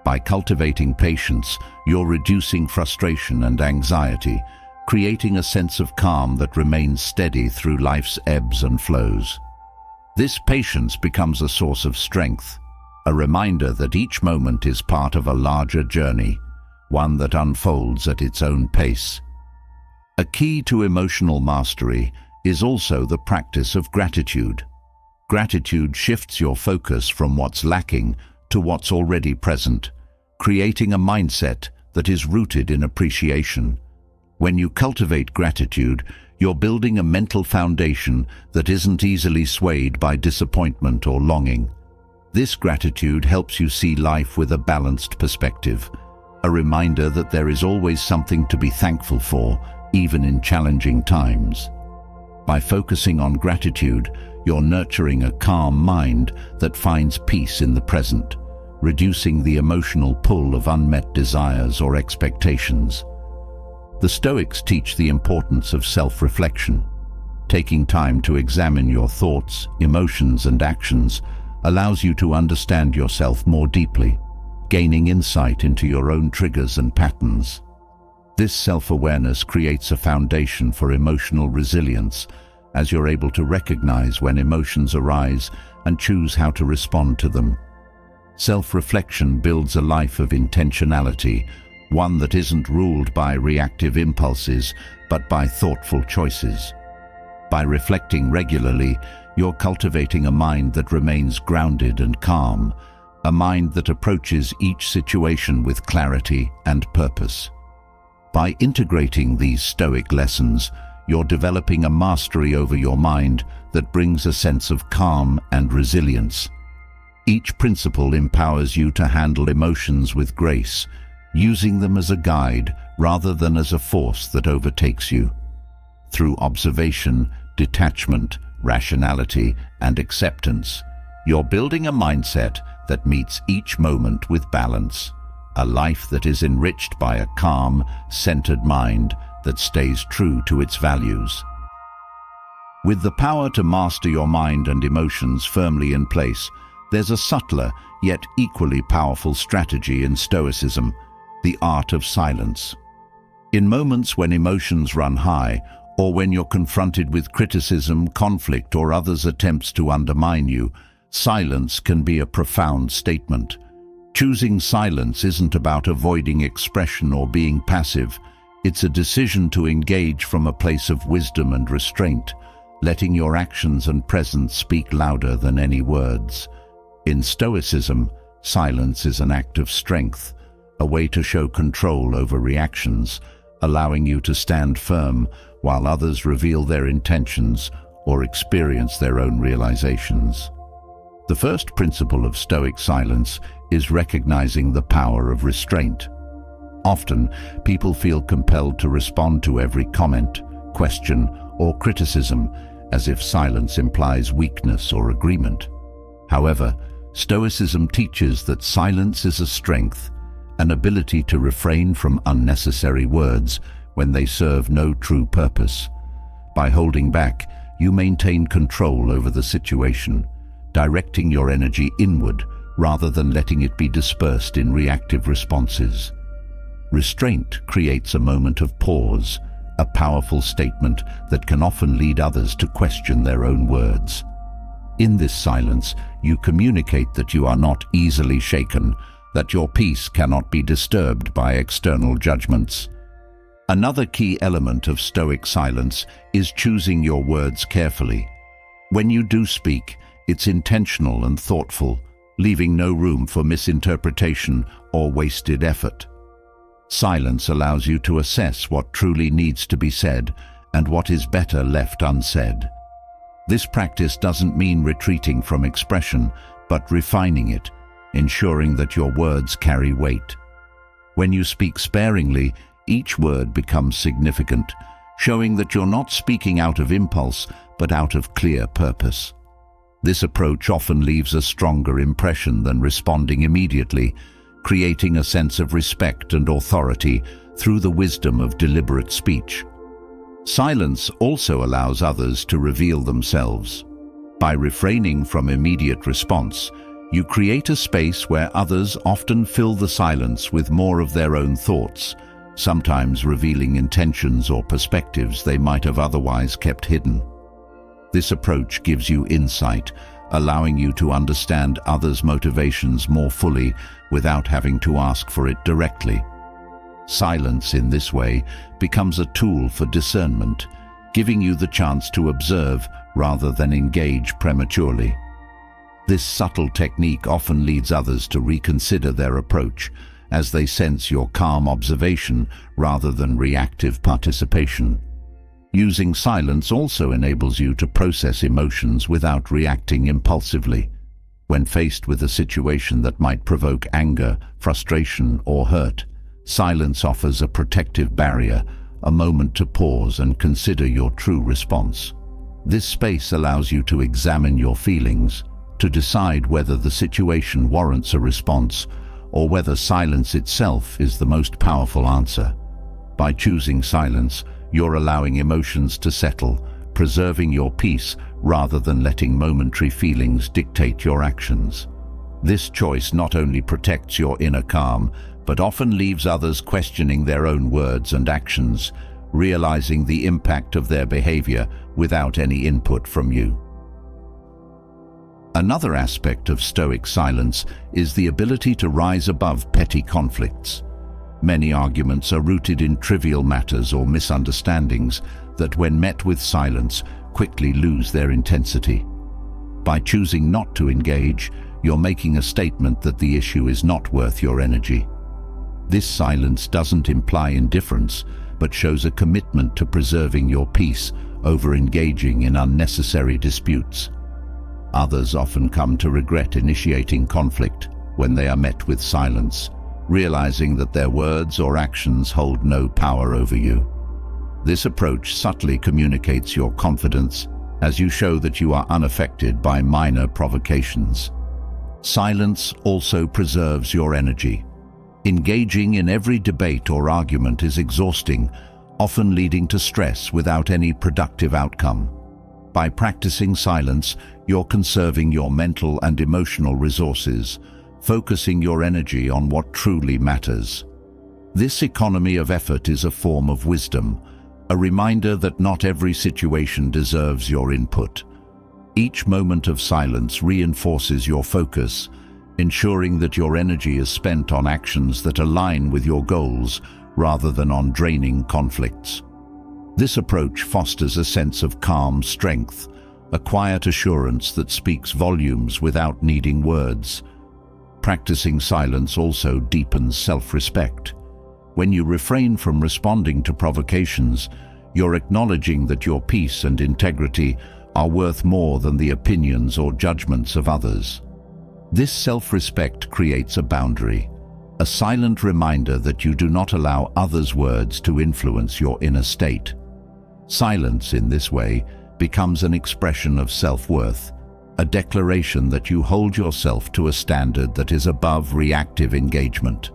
By cultivating patience, you're reducing frustration and anxiety, creating a sense of calm that remains steady through life's ebbs and flows. This patience becomes a source of strength, a reminder that each moment is part of a larger journey, one that unfolds at its own pace. A key to emotional mastery is also the practice of gratitude. Gratitude shifts your focus from what's lacking to what's already present, creating a mindset that is rooted in appreciation. When you cultivate gratitude, you're building a mental foundation that isn't easily swayed by disappointment or longing. This gratitude helps you see life with a balanced perspective, a reminder that there is always something to be thankful for, even in challenging times. By focusing on gratitude, you're nurturing a calm mind that finds peace in the present, reducing the emotional pull of unmet desires or expectations. The Stoics teach the importance of self-reflection. Taking time to examine your thoughts, emotions, and actions allows you to understand yourself more deeply, gaining insight into your own triggers and patterns. This self-awareness creates a foundation for emotional resilience, as you're able to recognize when emotions arise and choose how to respond to them. Self-reflection builds a life of intentionality, one that isn't ruled by reactive impulses, but by thoughtful choices. By reflecting regularly, you're cultivating a mind that remains grounded and calm, a mind that approaches each situation with clarity and purpose. By integrating these Stoic lessons, you're developing a mastery over your mind that brings a sense of calm and resilience. Each principle empowers you to handle emotions with grace, using them as a guide rather than as a force that overtakes you. Through observation, detachment, rationality, and acceptance, you're building a mindset that meets each moment with balance, a life that is enriched by a calm, centered mind that stays true to its values. With the power to master your mind and emotions firmly in place, there's a subtler yet equally powerful strategy in Stoicism: the art of silence. In moments when emotions run high, or when you're confronted with criticism, conflict, or others' attempts to undermine you, silence can be a profound statement. Choosing silence isn't about avoiding expression or being passive. It's a decision to engage from a place of wisdom and restraint, letting your actions and presence speak louder than any words. In Stoicism, silence is an act of strength, a way to show control over reactions, allowing you to stand firm while others reveal their intentions or experience their own realizations. The first principle of Stoic silence is recognizing the power of restraint. Often, people feel compelled to respond to every comment, question, or criticism, as if silence implies weakness or agreement. However, Stoicism teaches that silence is a strength, an ability to refrain from unnecessary words when they serve no true purpose. By holding back, you maintain control over the situation, directing your energy inward rather than letting it be dispersed in reactive responses. Restraint creates a moment of pause, a powerful statement that can often lead others to question their own words. In this silence, you communicate that you are not easily shaken, that your peace cannot be disturbed by external judgments. Another key element of Stoic silence is choosing your words carefully. When you do speak, it's intentional and thoughtful, leaving no room for misinterpretation or wasted effort. Silence allows you to assess what truly needs to be said and what is better left unsaid. This practice doesn't mean retreating from expression, but refining it, ensuring that your words carry weight. When you speak sparingly, each word becomes significant, showing that you're not speaking out of impulse, but out of clear purpose. This approach often leaves a stronger impression than responding immediately, creating a sense of respect and authority through the wisdom of deliberate speech. Silence also allows others to reveal themselves. By refraining from immediate response, you create a space where others often fill the silence with more of their own thoughts, sometimes revealing intentions or perspectives they might have otherwise kept hidden. This approach gives you insight, allowing you to understand others' motivations more fully without having to ask for it directly. Silence in this way becomes a tool for discernment, giving you the chance to observe rather than engage prematurely. This subtle technique often leads others to reconsider their approach, as they sense your calm observation rather than reactive participation. Using silence also enables you to process emotions without reacting impulsively. When faced with a situation that might provoke anger, frustration, or hurt, silence offers a protective barrier, a moment to pause and consider your true response. This space allows you to examine your feelings, to decide whether the situation warrants a response or whether silence itself is the most powerful answer. By choosing silence, you're allowing emotions to settle, preserving your peace rather than letting momentary feelings dictate your actions. This choice not only protects your inner calm, but often leaves others questioning their own words and actions, realizing the impact of their behavior without any input from you. Another aspect of Stoic silence is the ability to rise above petty conflicts. Many arguments are rooted in trivial matters or misunderstandings that, when met with silence, quickly lose their intensity. By choosing not to engage, you're making a statement that the issue is not worth your energy. This silence doesn't imply indifference, but shows a commitment to preserving your peace over engaging in unnecessary disputes. Others often come to regret initiating conflict when they are met with silence, realizing that their words or actions hold no power over you. This approach subtly communicates your confidence as you show that you are unaffected by minor provocations. Silence also preserves your energy. Engaging in every debate or argument is exhausting, often leading to stress without any productive outcome. By practicing silence, you're conserving your mental and emotional resources, focusing your energy on what truly matters. This economy of effort is a form of wisdom, a reminder that not every situation deserves your input. Each moment of silence reinforces your focus, ensuring that your energy is spent on actions that align with your goals rather than on draining conflicts. This approach fosters a sense of calm strength, a quiet assurance that speaks volumes without needing words. Practicing silence also deepens self-respect. When you refrain from responding to provocations, you're acknowledging that your peace and integrity are worth more than the opinions or judgments of others. This self-respect creates a boundary, a silent reminder that you do not allow others' words to influence your inner state. Silence, in this way, becomes an expression of self-worth, a declaration that you hold yourself to a standard that is above reactive engagement.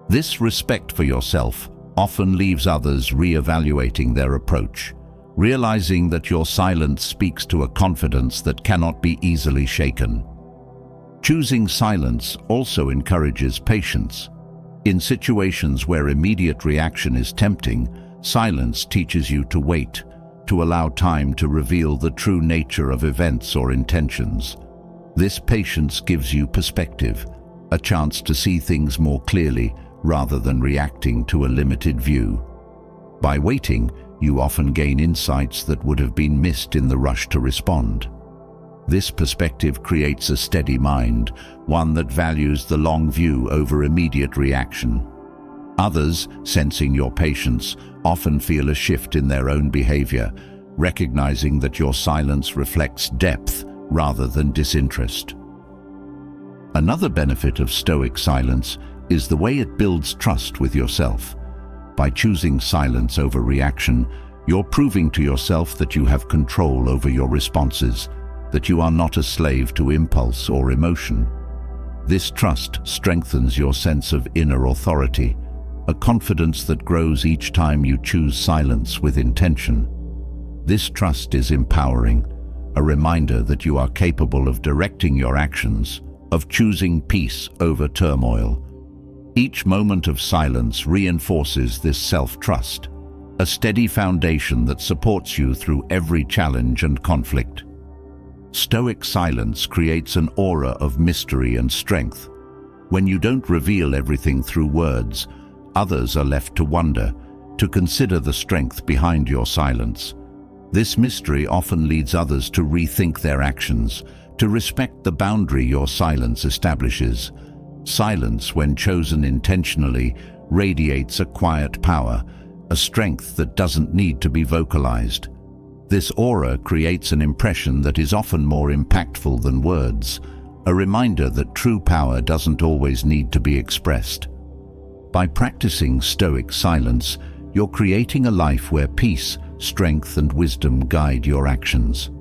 This respect for yourself often leaves others re-evaluating their approach, realizing that your silence speaks to a confidence that cannot be easily shaken. Choosing silence also encourages patience. In situations where immediate reaction is tempting, silence teaches you to wait, to allow time to reveal the true nature of events or intentions. This patience gives you perspective, a chance to see things more clearly rather than reacting to a limited view. By waiting, you often gain insights that would have been missed in the rush to respond. This perspective creates a steady mind, one that values the long view over immediate reaction. Others, sensing your patience, often feel a shift in their own behavior, recognizing that your silence reflects depth rather than disinterest. Another benefit of Stoic silence is the way it builds trust with yourself. By choosing silence over reaction, you're proving to yourself that you have control over your responses, that you are not a slave to impulse or emotion. This trust strengthens your sense of inner authority, a confidence that grows each time you choose silence with intention. This trust is empowering, a reminder that you are capable of directing your actions, of choosing peace over turmoil. Each moment of silence reinforces this self-trust, a steady foundation that supports you through every challenge and conflict. Stoic silence creates an aura of mystery and strength. When you don't reveal everything through words, others are left to wonder, to consider the strength behind your silence. This mystery often leads others to rethink their actions, to respect the boundary your silence establishes. Silence, when chosen intentionally, radiates a quiet power, a strength that doesn't need to be vocalized. This aura creates an impression that is often more impactful than words, a reminder that true power doesn't always need to be expressed. By practicing Stoic silence, you're creating a life where peace, strength, and wisdom guide your actions.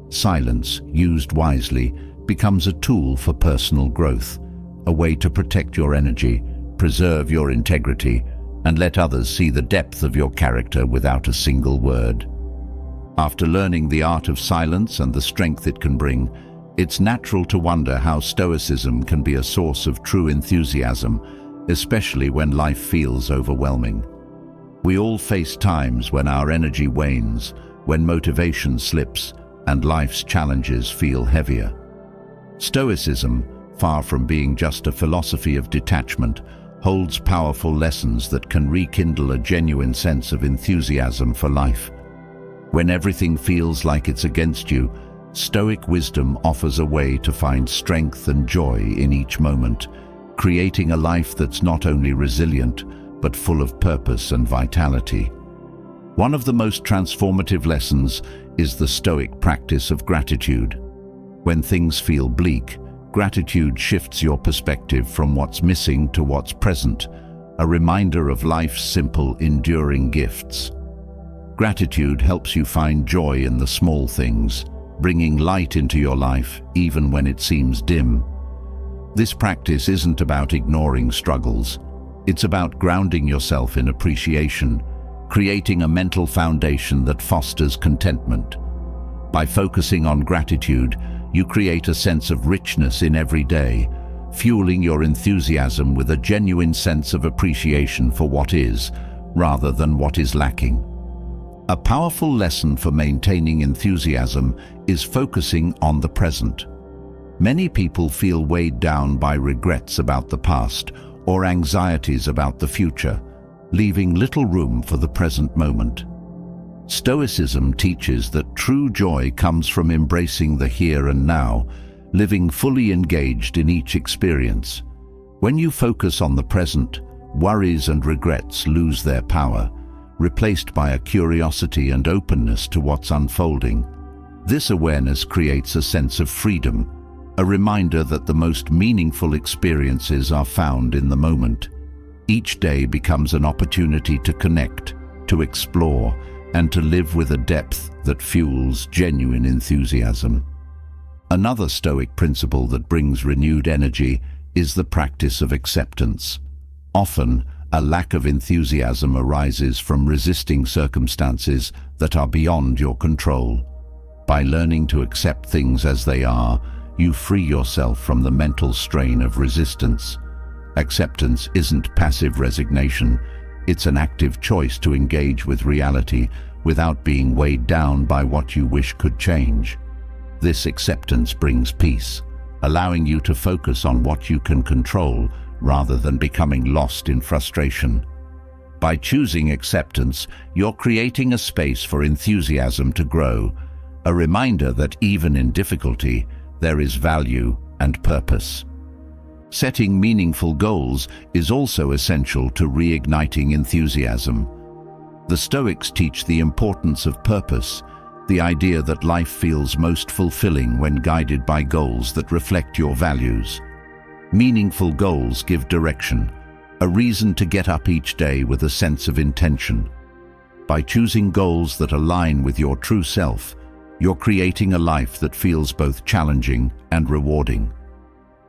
Silence, used wisely, becomes a tool for personal growth, a way to protect your energy, preserve your integrity, and let others see the depth of your character without a single word. After learning the art of silence and the strength it can bring, it's natural to wonder how Stoicism can be a source of true enthusiasm, especially when life feels overwhelming. We all face times when our energy wanes, when motivation slips, and life's challenges feel heavier. Stoicism, far from being just a philosophy of detachment, holds powerful lessons that can rekindle a genuine sense of enthusiasm for life. When everything feels like it's against you, Stoic wisdom offers a way to find strength and joy in each moment, creating a life that's not only resilient, but full of purpose and vitality. One of the most transformative lessons is the Stoic practice of gratitude. When things feel bleak, gratitude shifts your perspective from what's missing to what's present, a reminder of life's simple, enduring gifts. Gratitude helps you find joy in the small things, bringing light into your life even when it seems dim. This practice isn't about ignoring struggles. It's about grounding yourself in appreciation, creating a mental foundation that fosters contentment. By focusing on gratitude, you create a sense of richness in every day, fueling your enthusiasm with a genuine sense of appreciation for what is, rather than what is lacking. A powerful lesson for maintaining enthusiasm is focusing on the present. Many people feel weighed down by regrets about the past or anxieties about the future, leaving little room for the present moment. Stoicism teaches that true joy comes from embracing the here and now, living fully engaged in each experience. When you focus on the present, worries and regrets lose their power, replaced by a curiosity and openness to what's unfolding. This awareness creates a sense of freedom, a reminder that the most meaningful experiences are found in the moment. Each day becomes an opportunity to connect, to explore, and to live with a depth that fuels genuine enthusiasm. Another Stoic principle that brings renewed energy is the practice of acceptance. Often, a lack of enthusiasm arises from resisting circumstances that are beyond your control. By learning to accept things as they are, you free yourself from the mental strain of resistance. Acceptance isn't passive resignation, it's an active choice to engage with reality without being weighed down by what you wish could change. This acceptance brings peace, allowing you to focus on what you can control rather than becoming lost in frustration. By choosing acceptance, you're creating a space for enthusiasm to grow, a reminder that even in difficulty, there is value and purpose. Setting meaningful goals is also essential to reigniting enthusiasm. The Stoics teach the importance of purpose, the idea that life feels most fulfilling when guided by goals that reflect your values. Meaningful goals give direction, a reason to get up each day with a sense of intention. By choosing goals that align with your true self, you're creating a life that feels both challenging and rewarding.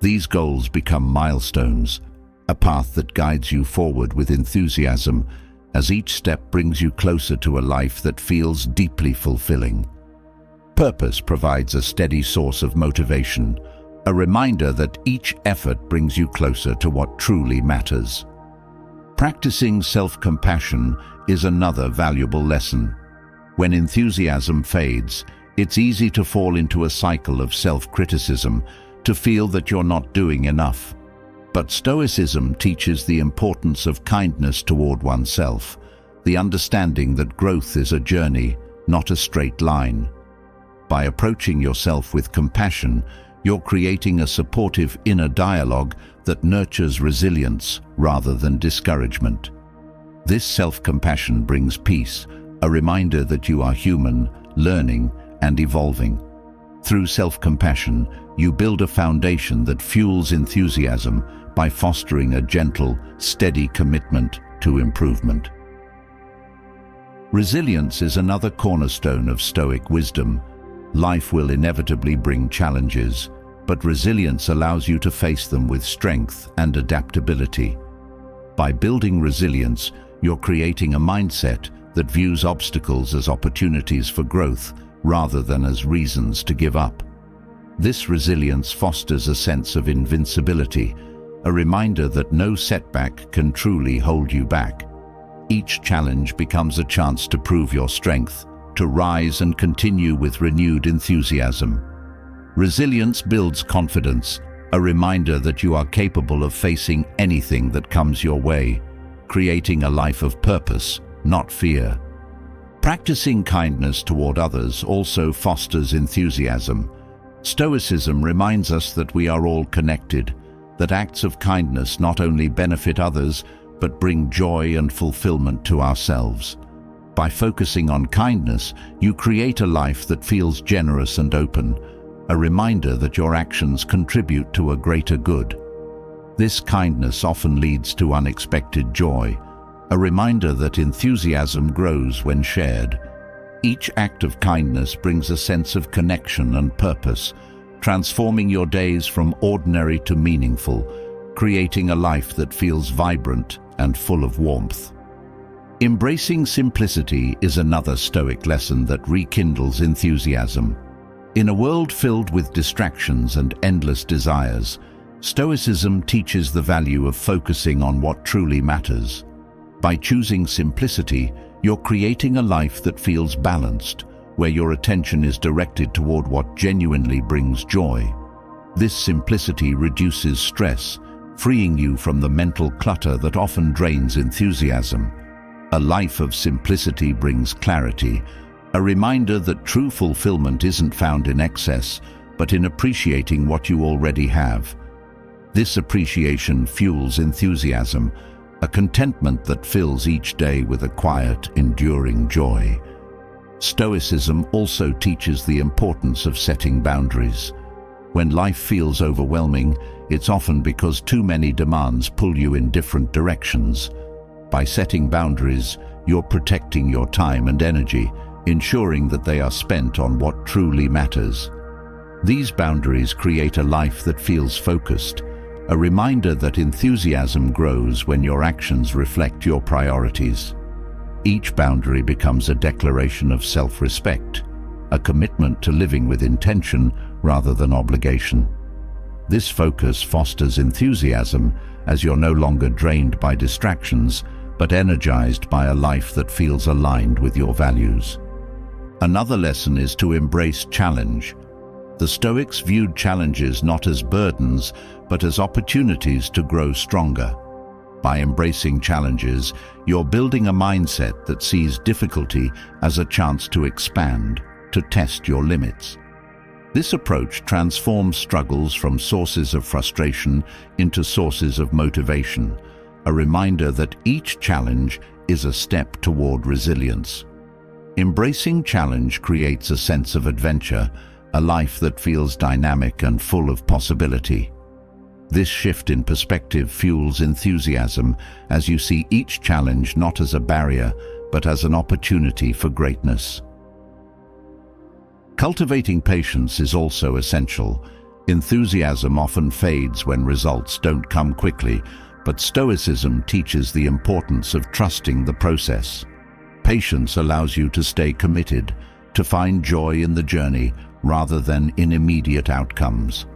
These goals become milestones, a path that guides you forward with enthusiasm, as each step brings you closer to a life that feels deeply fulfilling. Purpose provides a steady source of motivation, a reminder that each effort brings you closer to what truly matters. Practicing self-compassion is another valuable lesson. When enthusiasm fades, it's easy to fall into a cycle of self-criticism, to feel that you're not doing enough. But Stoicism teaches the importance of kindness toward oneself, the understanding that growth is a journey, not a straight line. By approaching yourself with compassion, you're creating a supportive inner dialogue that nurtures resilience rather than discouragement. This self-compassion brings peace, a reminder that you are human, learning, and evolving. Through self-compassion, you build a foundation that fuels enthusiasm by fostering a gentle, steady commitment to improvement. Resilience is another cornerstone of Stoic wisdom. Life will inevitably bring challenges, but resilience allows you to face them with strength and adaptability. By building resilience, you're creating a mindset that views obstacles as opportunities for growth rather than as reasons to give up. This resilience fosters a sense of invincibility, a reminder that no setback can truly hold you back. Each challenge becomes a chance to prove your strength, to rise and continue with renewed enthusiasm. Resilience builds confidence, a reminder that you are capable of facing anything that comes your way, creating a life of purpose, not fear. Practicing kindness toward others also fosters enthusiasm. Stoicism reminds us that we are all connected, that acts of kindness not only benefit others, but bring joy and fulfillment to ourselves. By focusing on kindness, you create a life that feels generous and open, a reminder that your actions contribute to a greater good. This kindness often leads to unexpected joy, a reminder that enthusiasm grows when shared. Each act of kindness brings a sense of connection and purpose, transforming your days from ordinary to meaningful, creating a life that feels vibrant and full of warmth. Embracing simplicity is another Stoic lesson that rekindles enthusiasm. In a world filled with distractions and endless desires, Stoicism teaches the value of focusing on what truly matters. By choosing simplicity, you're creating a life that feels balanced, where your attention is directed toward what genuinely brings joy. This simplicity reduces stress, freeing you from the mental clutter that often drains enthusiasm. A life of simplicity brings clarity, a reminder that true fulfillment isn't found in excess, but in appreciating what you already have. This appreciation fuels enthusiasm, a contentment that fills each day with a quiet, enduring joy. Stoicism also teaches the importance of setting boundaries. When life feels overwhelming, it's often because too many demands pull you in different directions. By setting boundaries, you're protecting your time and energy, ensuring that they are spent on what truly matters. These boundaries create a life that feels focused, a reminder that enthusiasm grows when your actions reflect your priorities. Each boundary becomes a declaration of self-respect, a commitment to living with intention rather than obligation. This focus fosters enthusiasm as you're no longer drained by distractions, but energized by a life that feels aligned with your values. Another lesson is to embrace challenge. The Stoics viewed challenges not as burdens, but as opportunities to grow stronger. By embracing challenges, you're building a mindset that sees difficulty as a chance to expand, to test your limits. This approach transforms struggles from sources of frustration into sources of motivation, a reminder that each challenge is a step toward resilience. Embracing challenge creates a sense of adventure, a life that feels dynamic and full of possibility. This shift in perspective fuels enthusiasm as you see each challenge not as a barrier, but as an opportunity for greatness. Cultivating patience is also essential. Enthusiasm often fades when results don't come quickly, but Stoicism teaches the importance of trusting the process. Patience allows you to stay committed, to find joy in the journey rather than in immediate outcomes.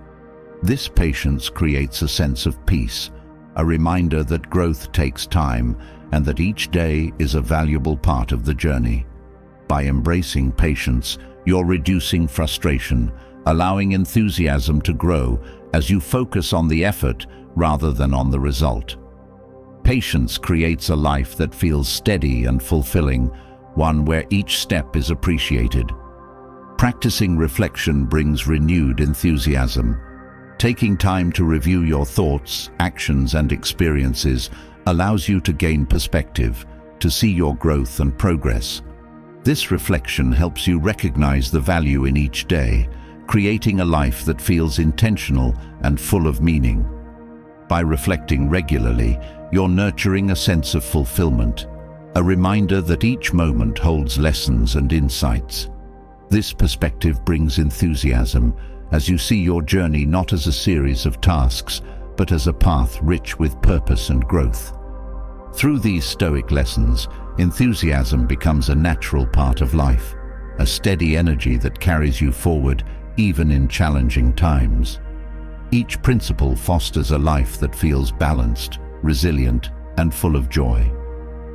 This patience creates a sense of peace, a reminder that growth takes time and that each day is a valuable part of the journey. By embracing patience, you're reducing frustration, allowing enthusiasm to grow as you focus on the effort rather than on the result. Patience creates a life that feels steady and fulfilling, one where each step is appreciated. Practicing reflection brings renewed enthusiasm. Taking time to review your thoughts, actions, and experiences allows you to gain perspective, to see your growth and progress. This reflection helps you recognize the value in each day, creating a life that feels intentional and full of meaning. By reflecting regularly, you're nurturing a sense of fulfillment, a reminder that each moment holds lessons and insights. This perspective brings enthusiasm as you see your journey not as a series of tasks, but as a path rich with purpose and growth. Through these Stoic lessons, enthusiasm becomes a natural part of life, a steady energy that carries you forward even in challenging times. Each principle fosters a life that feels balanced, resilient, and full of joy.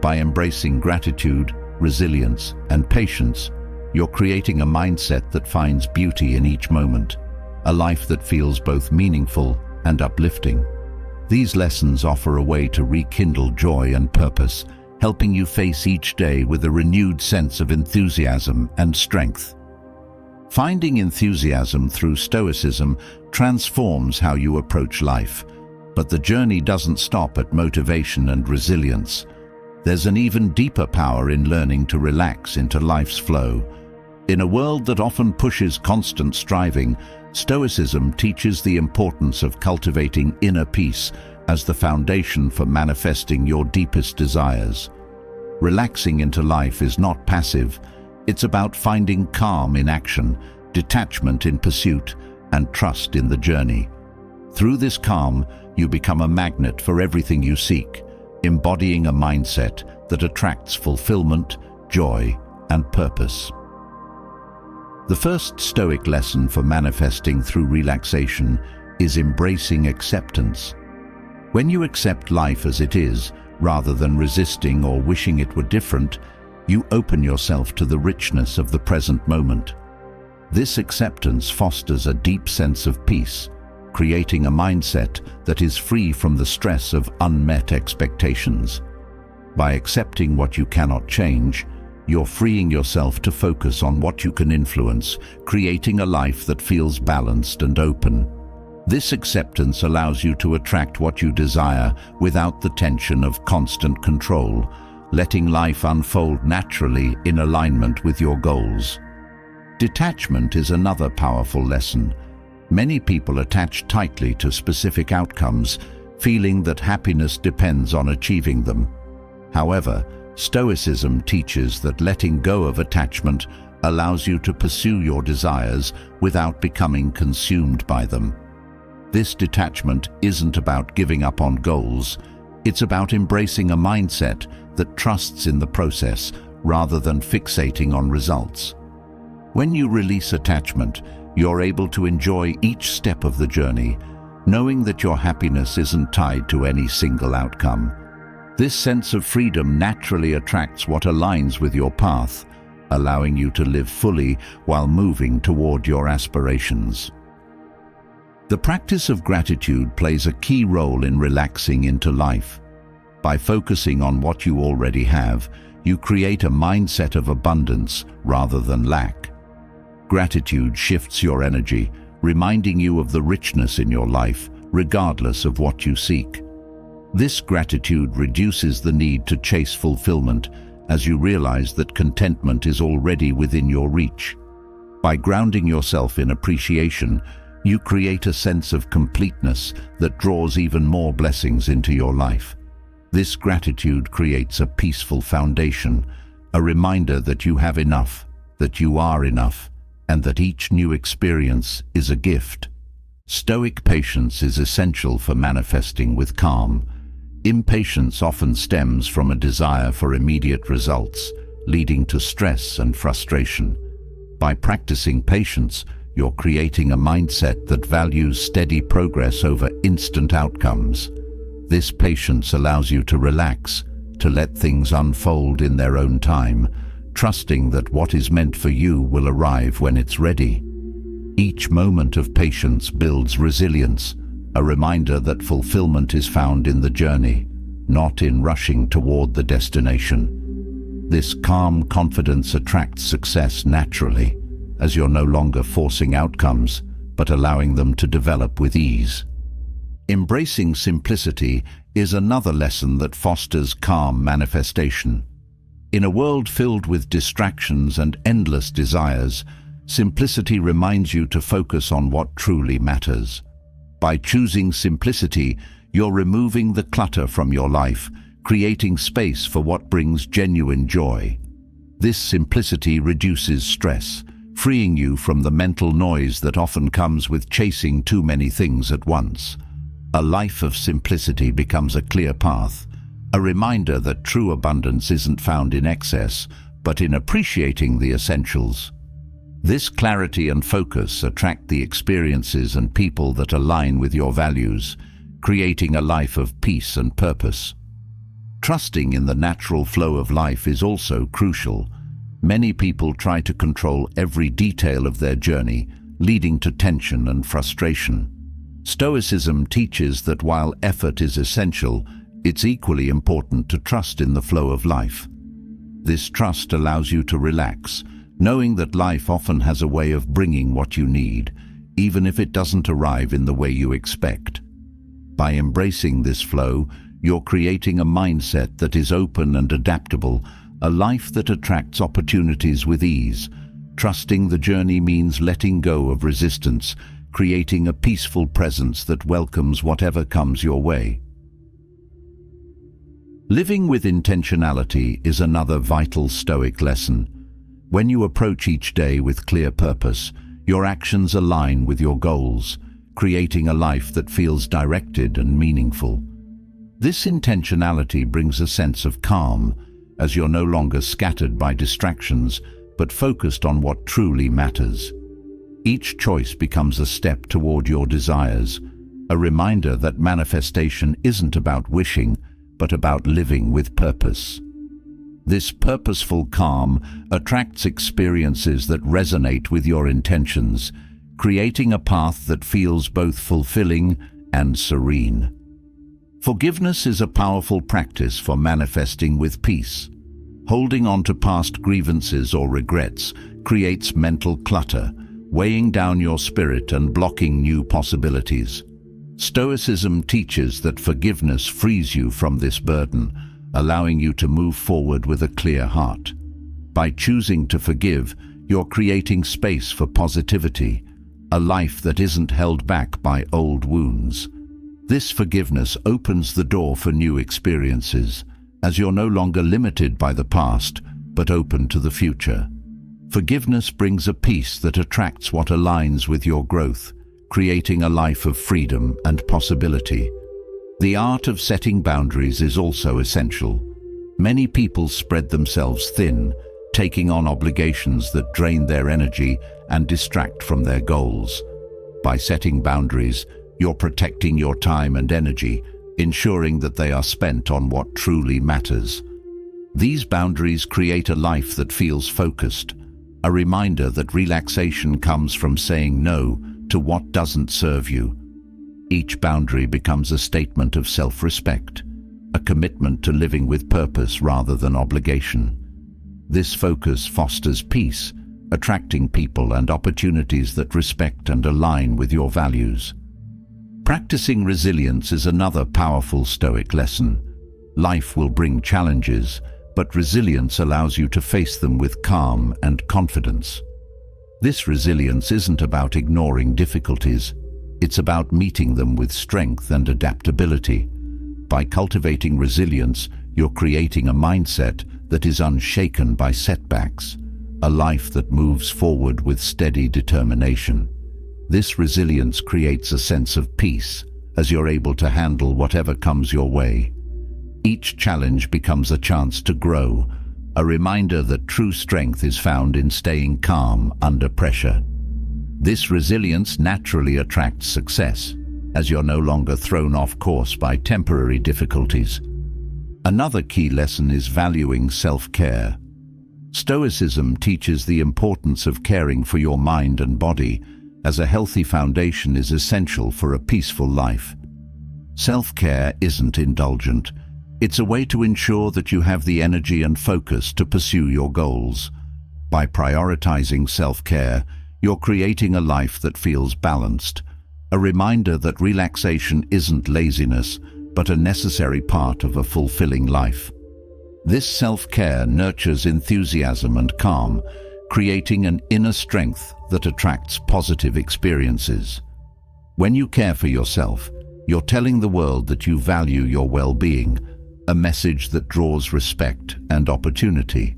By embracing gratitude, resilience, and patience, you're creating a mindset that finds beauty in each moment, a life that feels both meaningful and uplifting. These lessons offer a way to rekindle joy and purpose, helping you face each day with a renewed sense of enthusiasm and strength. Finding enthusiasm through Stoicism transforms how you approach life, but the journey doesn't stop at motivation and resilience. There's an even deeper power in learning to relax into life's flow. In a world that often pushes constant striving, Stoicism teaches the importance of cultivating inner peace as the foundation for manifesting your deepest desires. Relaxing into life is not passive. It's about finding calm in action, detachment in pursuit, and trust in the journey. Through this calm, you become a magnet for everything you seek, embodying a mindset that attracts fulfillment, joy, and purpose. The first Stoic lesson for manifesting through relaxation is embracing acceptance. When you accept life as it is, rather than resisting or wishing it were different, you open yourself to the richness of the present moment. This acceptance fosters a deep sense of peace, creating a mindset that is free from the stress of unmet expectations. By accepting what you cannot change, you're freeing yourself to focus on what you can influence, creating a life that feels balanced and open. This acceptance allows you to attract what you desire without the tension of constant control, letting life unfold naturally in alignment with your goals. Detachment is another powerful lesson. Many people attach tightly to specific outcomes, feeling that happiness depends on achieving them. However, Stoicism teaches that letting go of attachment allows you to pursue your desires without becoming consumed by them. This detachment isn't about giving up on goals. It's about embracing a mindset that trusts in the process rather than fixating on results. When you release attachment, you're able to enjoy each step of the journey, knowing that your happiness isn't tied to any single outcome. This sense of freedom naturally attracts what aligns with your path, allowing you to live fully while moving toward your aspirations. The practice of gratitude plays a key role in relaxing into life. By focusing on what you already have, you create a mindset of abundance rather than lack. Gratitude shifts your energy, reminding you of the richness in your life, regardless of what you seek. This gratitude reduces the need to chase fulfillment, as you realize that contentment is already within your reach. By grounding yourself in appreciation, you create a sense of completeness that draws even more blessings into your life. This gratitude creates a peaceful foundation, a reminder that you have enough, that you are enough, and that each new experience is a gift. Stoic patience is essential for manifesting with calm. Impatience often stems from a desire for immediate results, leading to stress and frustration. By practicing patience, you're creating a mindset that values steady progress over instant outcomes. This patience allows you to relax, to let things unfold in their own time, trusting that what is meant for you will arrive when it's ready. Each moment of patience builds resilience, a reminder that fulfillment is found in the journey, not in rushing toward the destination. This calm confidence attracts success naturally, as you're no longer forcing outcomes, but allowing them to develop with ease. Embracing simplicity is another lesson that fosters calm manifestation. In a world filled with distractions and endless desires, simplicity reminds you to focus on what truly matters. By choosing simplicity, you're removing the clutter from your life, creating space for what brings genuine joy. This simplicity reduces stress, freeing you from the mental noise that often comes with chasing too many things at once. A life of simplicity becomes a clear path, a reminder that true abundance isn't found in excess, but in appreciating the essentials. This clarity and focus attract the experiences and people that align with your values, creating a life of peace and purpose. Trusting in the natural flow of life is also crucial. Many people try to control every detail of their journey, leading to tension and frustration. Stoicism teaches that while effort is essential, it's equally important to trust in the flow of life. This trust allows you to relax, knowing that life often has a way of bringing what you need, even if it doesn't arrive in the way you expect. By embracing this flow, you're creating a mindset that is open and adaptable, a life that attracts opportunities with ease. Trusting the journey means letting go of resistance, creating a peaceful presence that welcomes whatever comes your way. Living with intentionality is another vital Stoic lesson. When you approach each day with clear purpose, your actions align with your goals, creating a life that feels directed and meaningful. This intentionality brings a sense of calm, as you're no longer scattered by distractions, but focused on what truly matters. Each choice becomes a step toward your desires, a reminder that manifestation isn't about wishing, but about living with purpose. This purposeful calm attracts experiences that resonate with your intentions, creating a path that feels both fulfilling and serene. Forgiveness is a powerful practice for manifesting with peace. Holding on to past grievances or regrets creates mental clutter, weighing down your spirit and blocking new possibilities. Stoicism teaches that forgiveness frees you from this burden, allowing you to move forward with a clear heart. By choosing to forgive, you're creating space for positivity, a life that isn't held back by old wounds. This forgiveness opens the door for new experiences, as you're no longer limited by the past, but open to the future. Forgiveness brings a peace that attracts what aligns with your growth, creating a life of freedom and possibility. The art of setting boundaries is also essential. Many people spread themselves thin, taking on obligations that drain their energy and distract from their goals. By setting boundaries, you're protecting your time and energy, ensuring that they are spent on what truly matters. These boundaries create a life that feels focused, a reminder that relaxation comes from saying no to what doesn't serve you. Each boundary becomes a statement of self-respect, a commitment to living with purpose rather than obligation. This focus fosters peace, attracting people and opportunities that respect and align with your values. Practicing resilience is another powerful Stoic lesson. Life will bring challenges, but resilience allows you to face them with calm and confidence. This resilience isn't about ignoring difficulties. It's about meeting them with strength and adaptability. By cultivating resilience, you're creating a mindset that is unshaken by setbacks, a life that moves forward with steady determination. This resilience creates a sense of peace as you're able to handle whatever comes your way. Each challenge becomes a chance to grow, a reminder that true strength is found in staying calm under pressure. This resilience naturally attracts success, as you're no longer thrown off course by temporary difficulties. Another key lesson is valuing self-care. Stoicism teaches the importance of caring for your mind and body, as a healthy foundation is essential for a peaceful life. Self-care isn't indulgent. It's a way to ensure that you have the energy and focus to pursue your goals. By prioritizing self-care, you're creating a life that feels balanced, a reminder that relaxation isn't laziness, but a necessary part of a fulfilling life. This self-care nurtures enthusiasm and calm, creating an inner strength that attracts positive experiences. When you care for yourself, you're telling the world that you value your well-being, a message that draws respect and opportunity.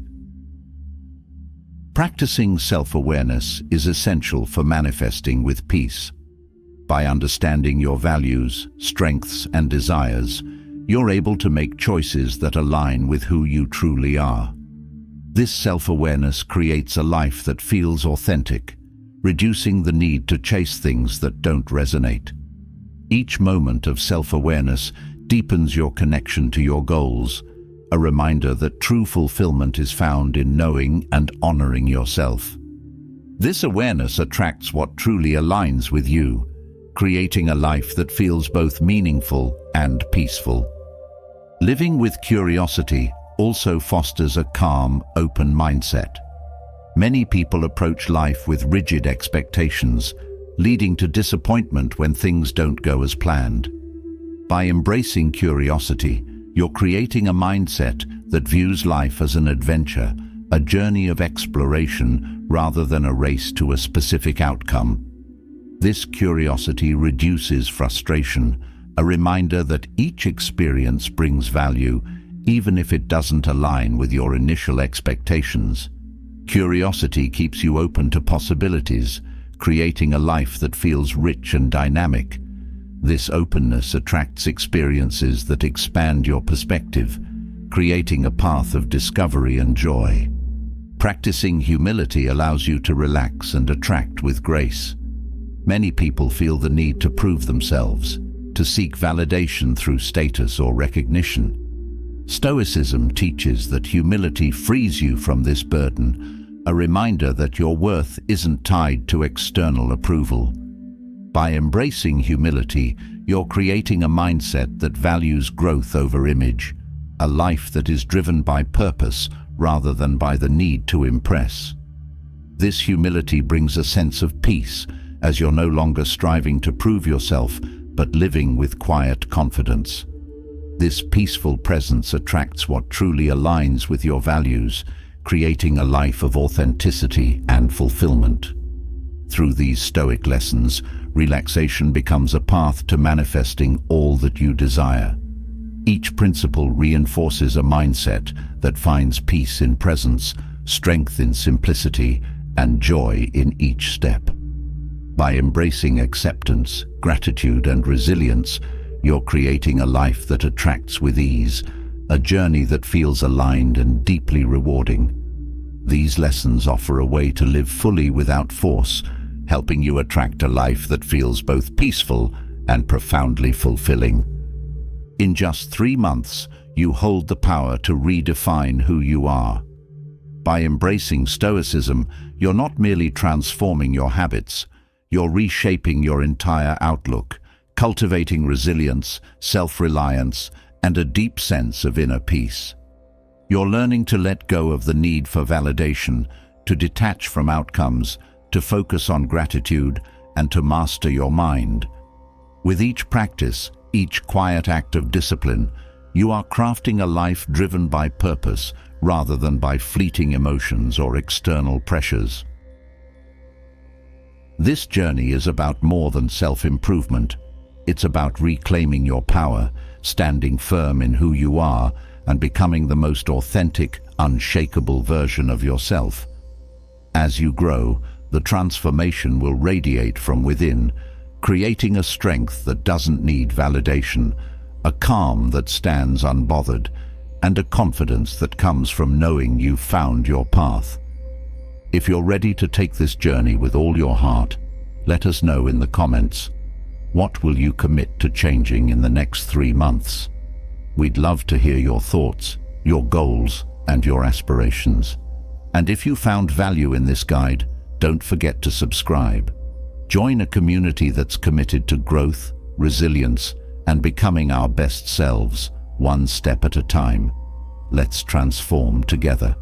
Practicing self-awareness is essential for manifesting with peace. By understanding your values, strengths, and desires, you're able to make choices that align with who you truly are. This self-awareness creates a life that feels authentic, reducing the need to chase things that don't resonate. Each moment of self-awareness deepens your connection to your goals, a reminder that true fulfillment is found in knowing and honoring yourself. This awareness attracts what truly aligns with you, creating a life that feels both meaningful and peaceful. Living with curiosity also fosters a calm, open mindset. Many people approach life with rigid expectations, leading to disappointment when things don't go as planned. By embracing curiosity, you're creating a mindset that views life as an adventure, a journey of exploration rather than a race to a specific outcome. This curiosity reduces frustration, a reminder that each experience brings value, even if it doesn't align with your initial expectations. Curiosity keeps you open to possibilities, creating a life that feels rich and dynamic. This openness attracts experiences that expand your perspective, creating a path of discovery and joy. Practicing humility allows you to relax and attract with grace. Many people feel the need to prove themselves, to seek validation through status or recognition. Stoicism teaches that humility frees you from this burden, a reminder that your worth isn't tied to external approval. By embracing humility, you're creating a mindset that values growth over image, a life that is driven by purpose rather than by the need to impress. This humility brings a sense of peace, as you're no longer striving to prove yourself, but living with quiet confidence. This peaceful presence attracts what truly aligns with your values, creating a life of authenticity and fulfillment. Through these Stoic lessons, relaxation becomes a path to manifesting all that you desire. Each principle reinforces a mindset that finds peace in presence, strength in simplicity, and joy in each step. By embracing acceptance, gratitude, and resilience, you're creating a life that attracts with ease, a journey that feels aligned and deeply rewarding. These lessons offer a way to live fully without force, helping you attract a life that feels both peaceful and profoundly fulfilling. In just 3 months, you hold the power to redefine who you are. By embracing Stoicism, you're not merely transforming your habits, you're reshaping your entire outlook, cultivating resilience, self-reliance, and a deep sense of inner peace. You're learning to let go of the need for validation, to detach from outcomes, to focus on gratitude, and to master your mind. With each practice, each quiet act of discipline, you are crafting a life driven by purpose rather than by fleeting emotions or external pressures. This journey is about more than self-improvement. It's about reclaiming your power, standing firm in who you are, and becoming the most authentic, unshakable version of yourself. As you grow, the transformation will radiate from within, creating a strength that doesn't need validation, a calm that stands unbothered, and a confidence that comes from knowing you've found your path. If you're ready to take this journey with all your heart, let us know in the comments. What will you commit to changing in the next 3 months? We'd love to hear your thoughts, your goals, and your aspirations. And if you found value in this guide, don't forget to subscribe. Join a community that's committed to growth, resilience, and becoming our best selves, one step at a time. Let's transform together.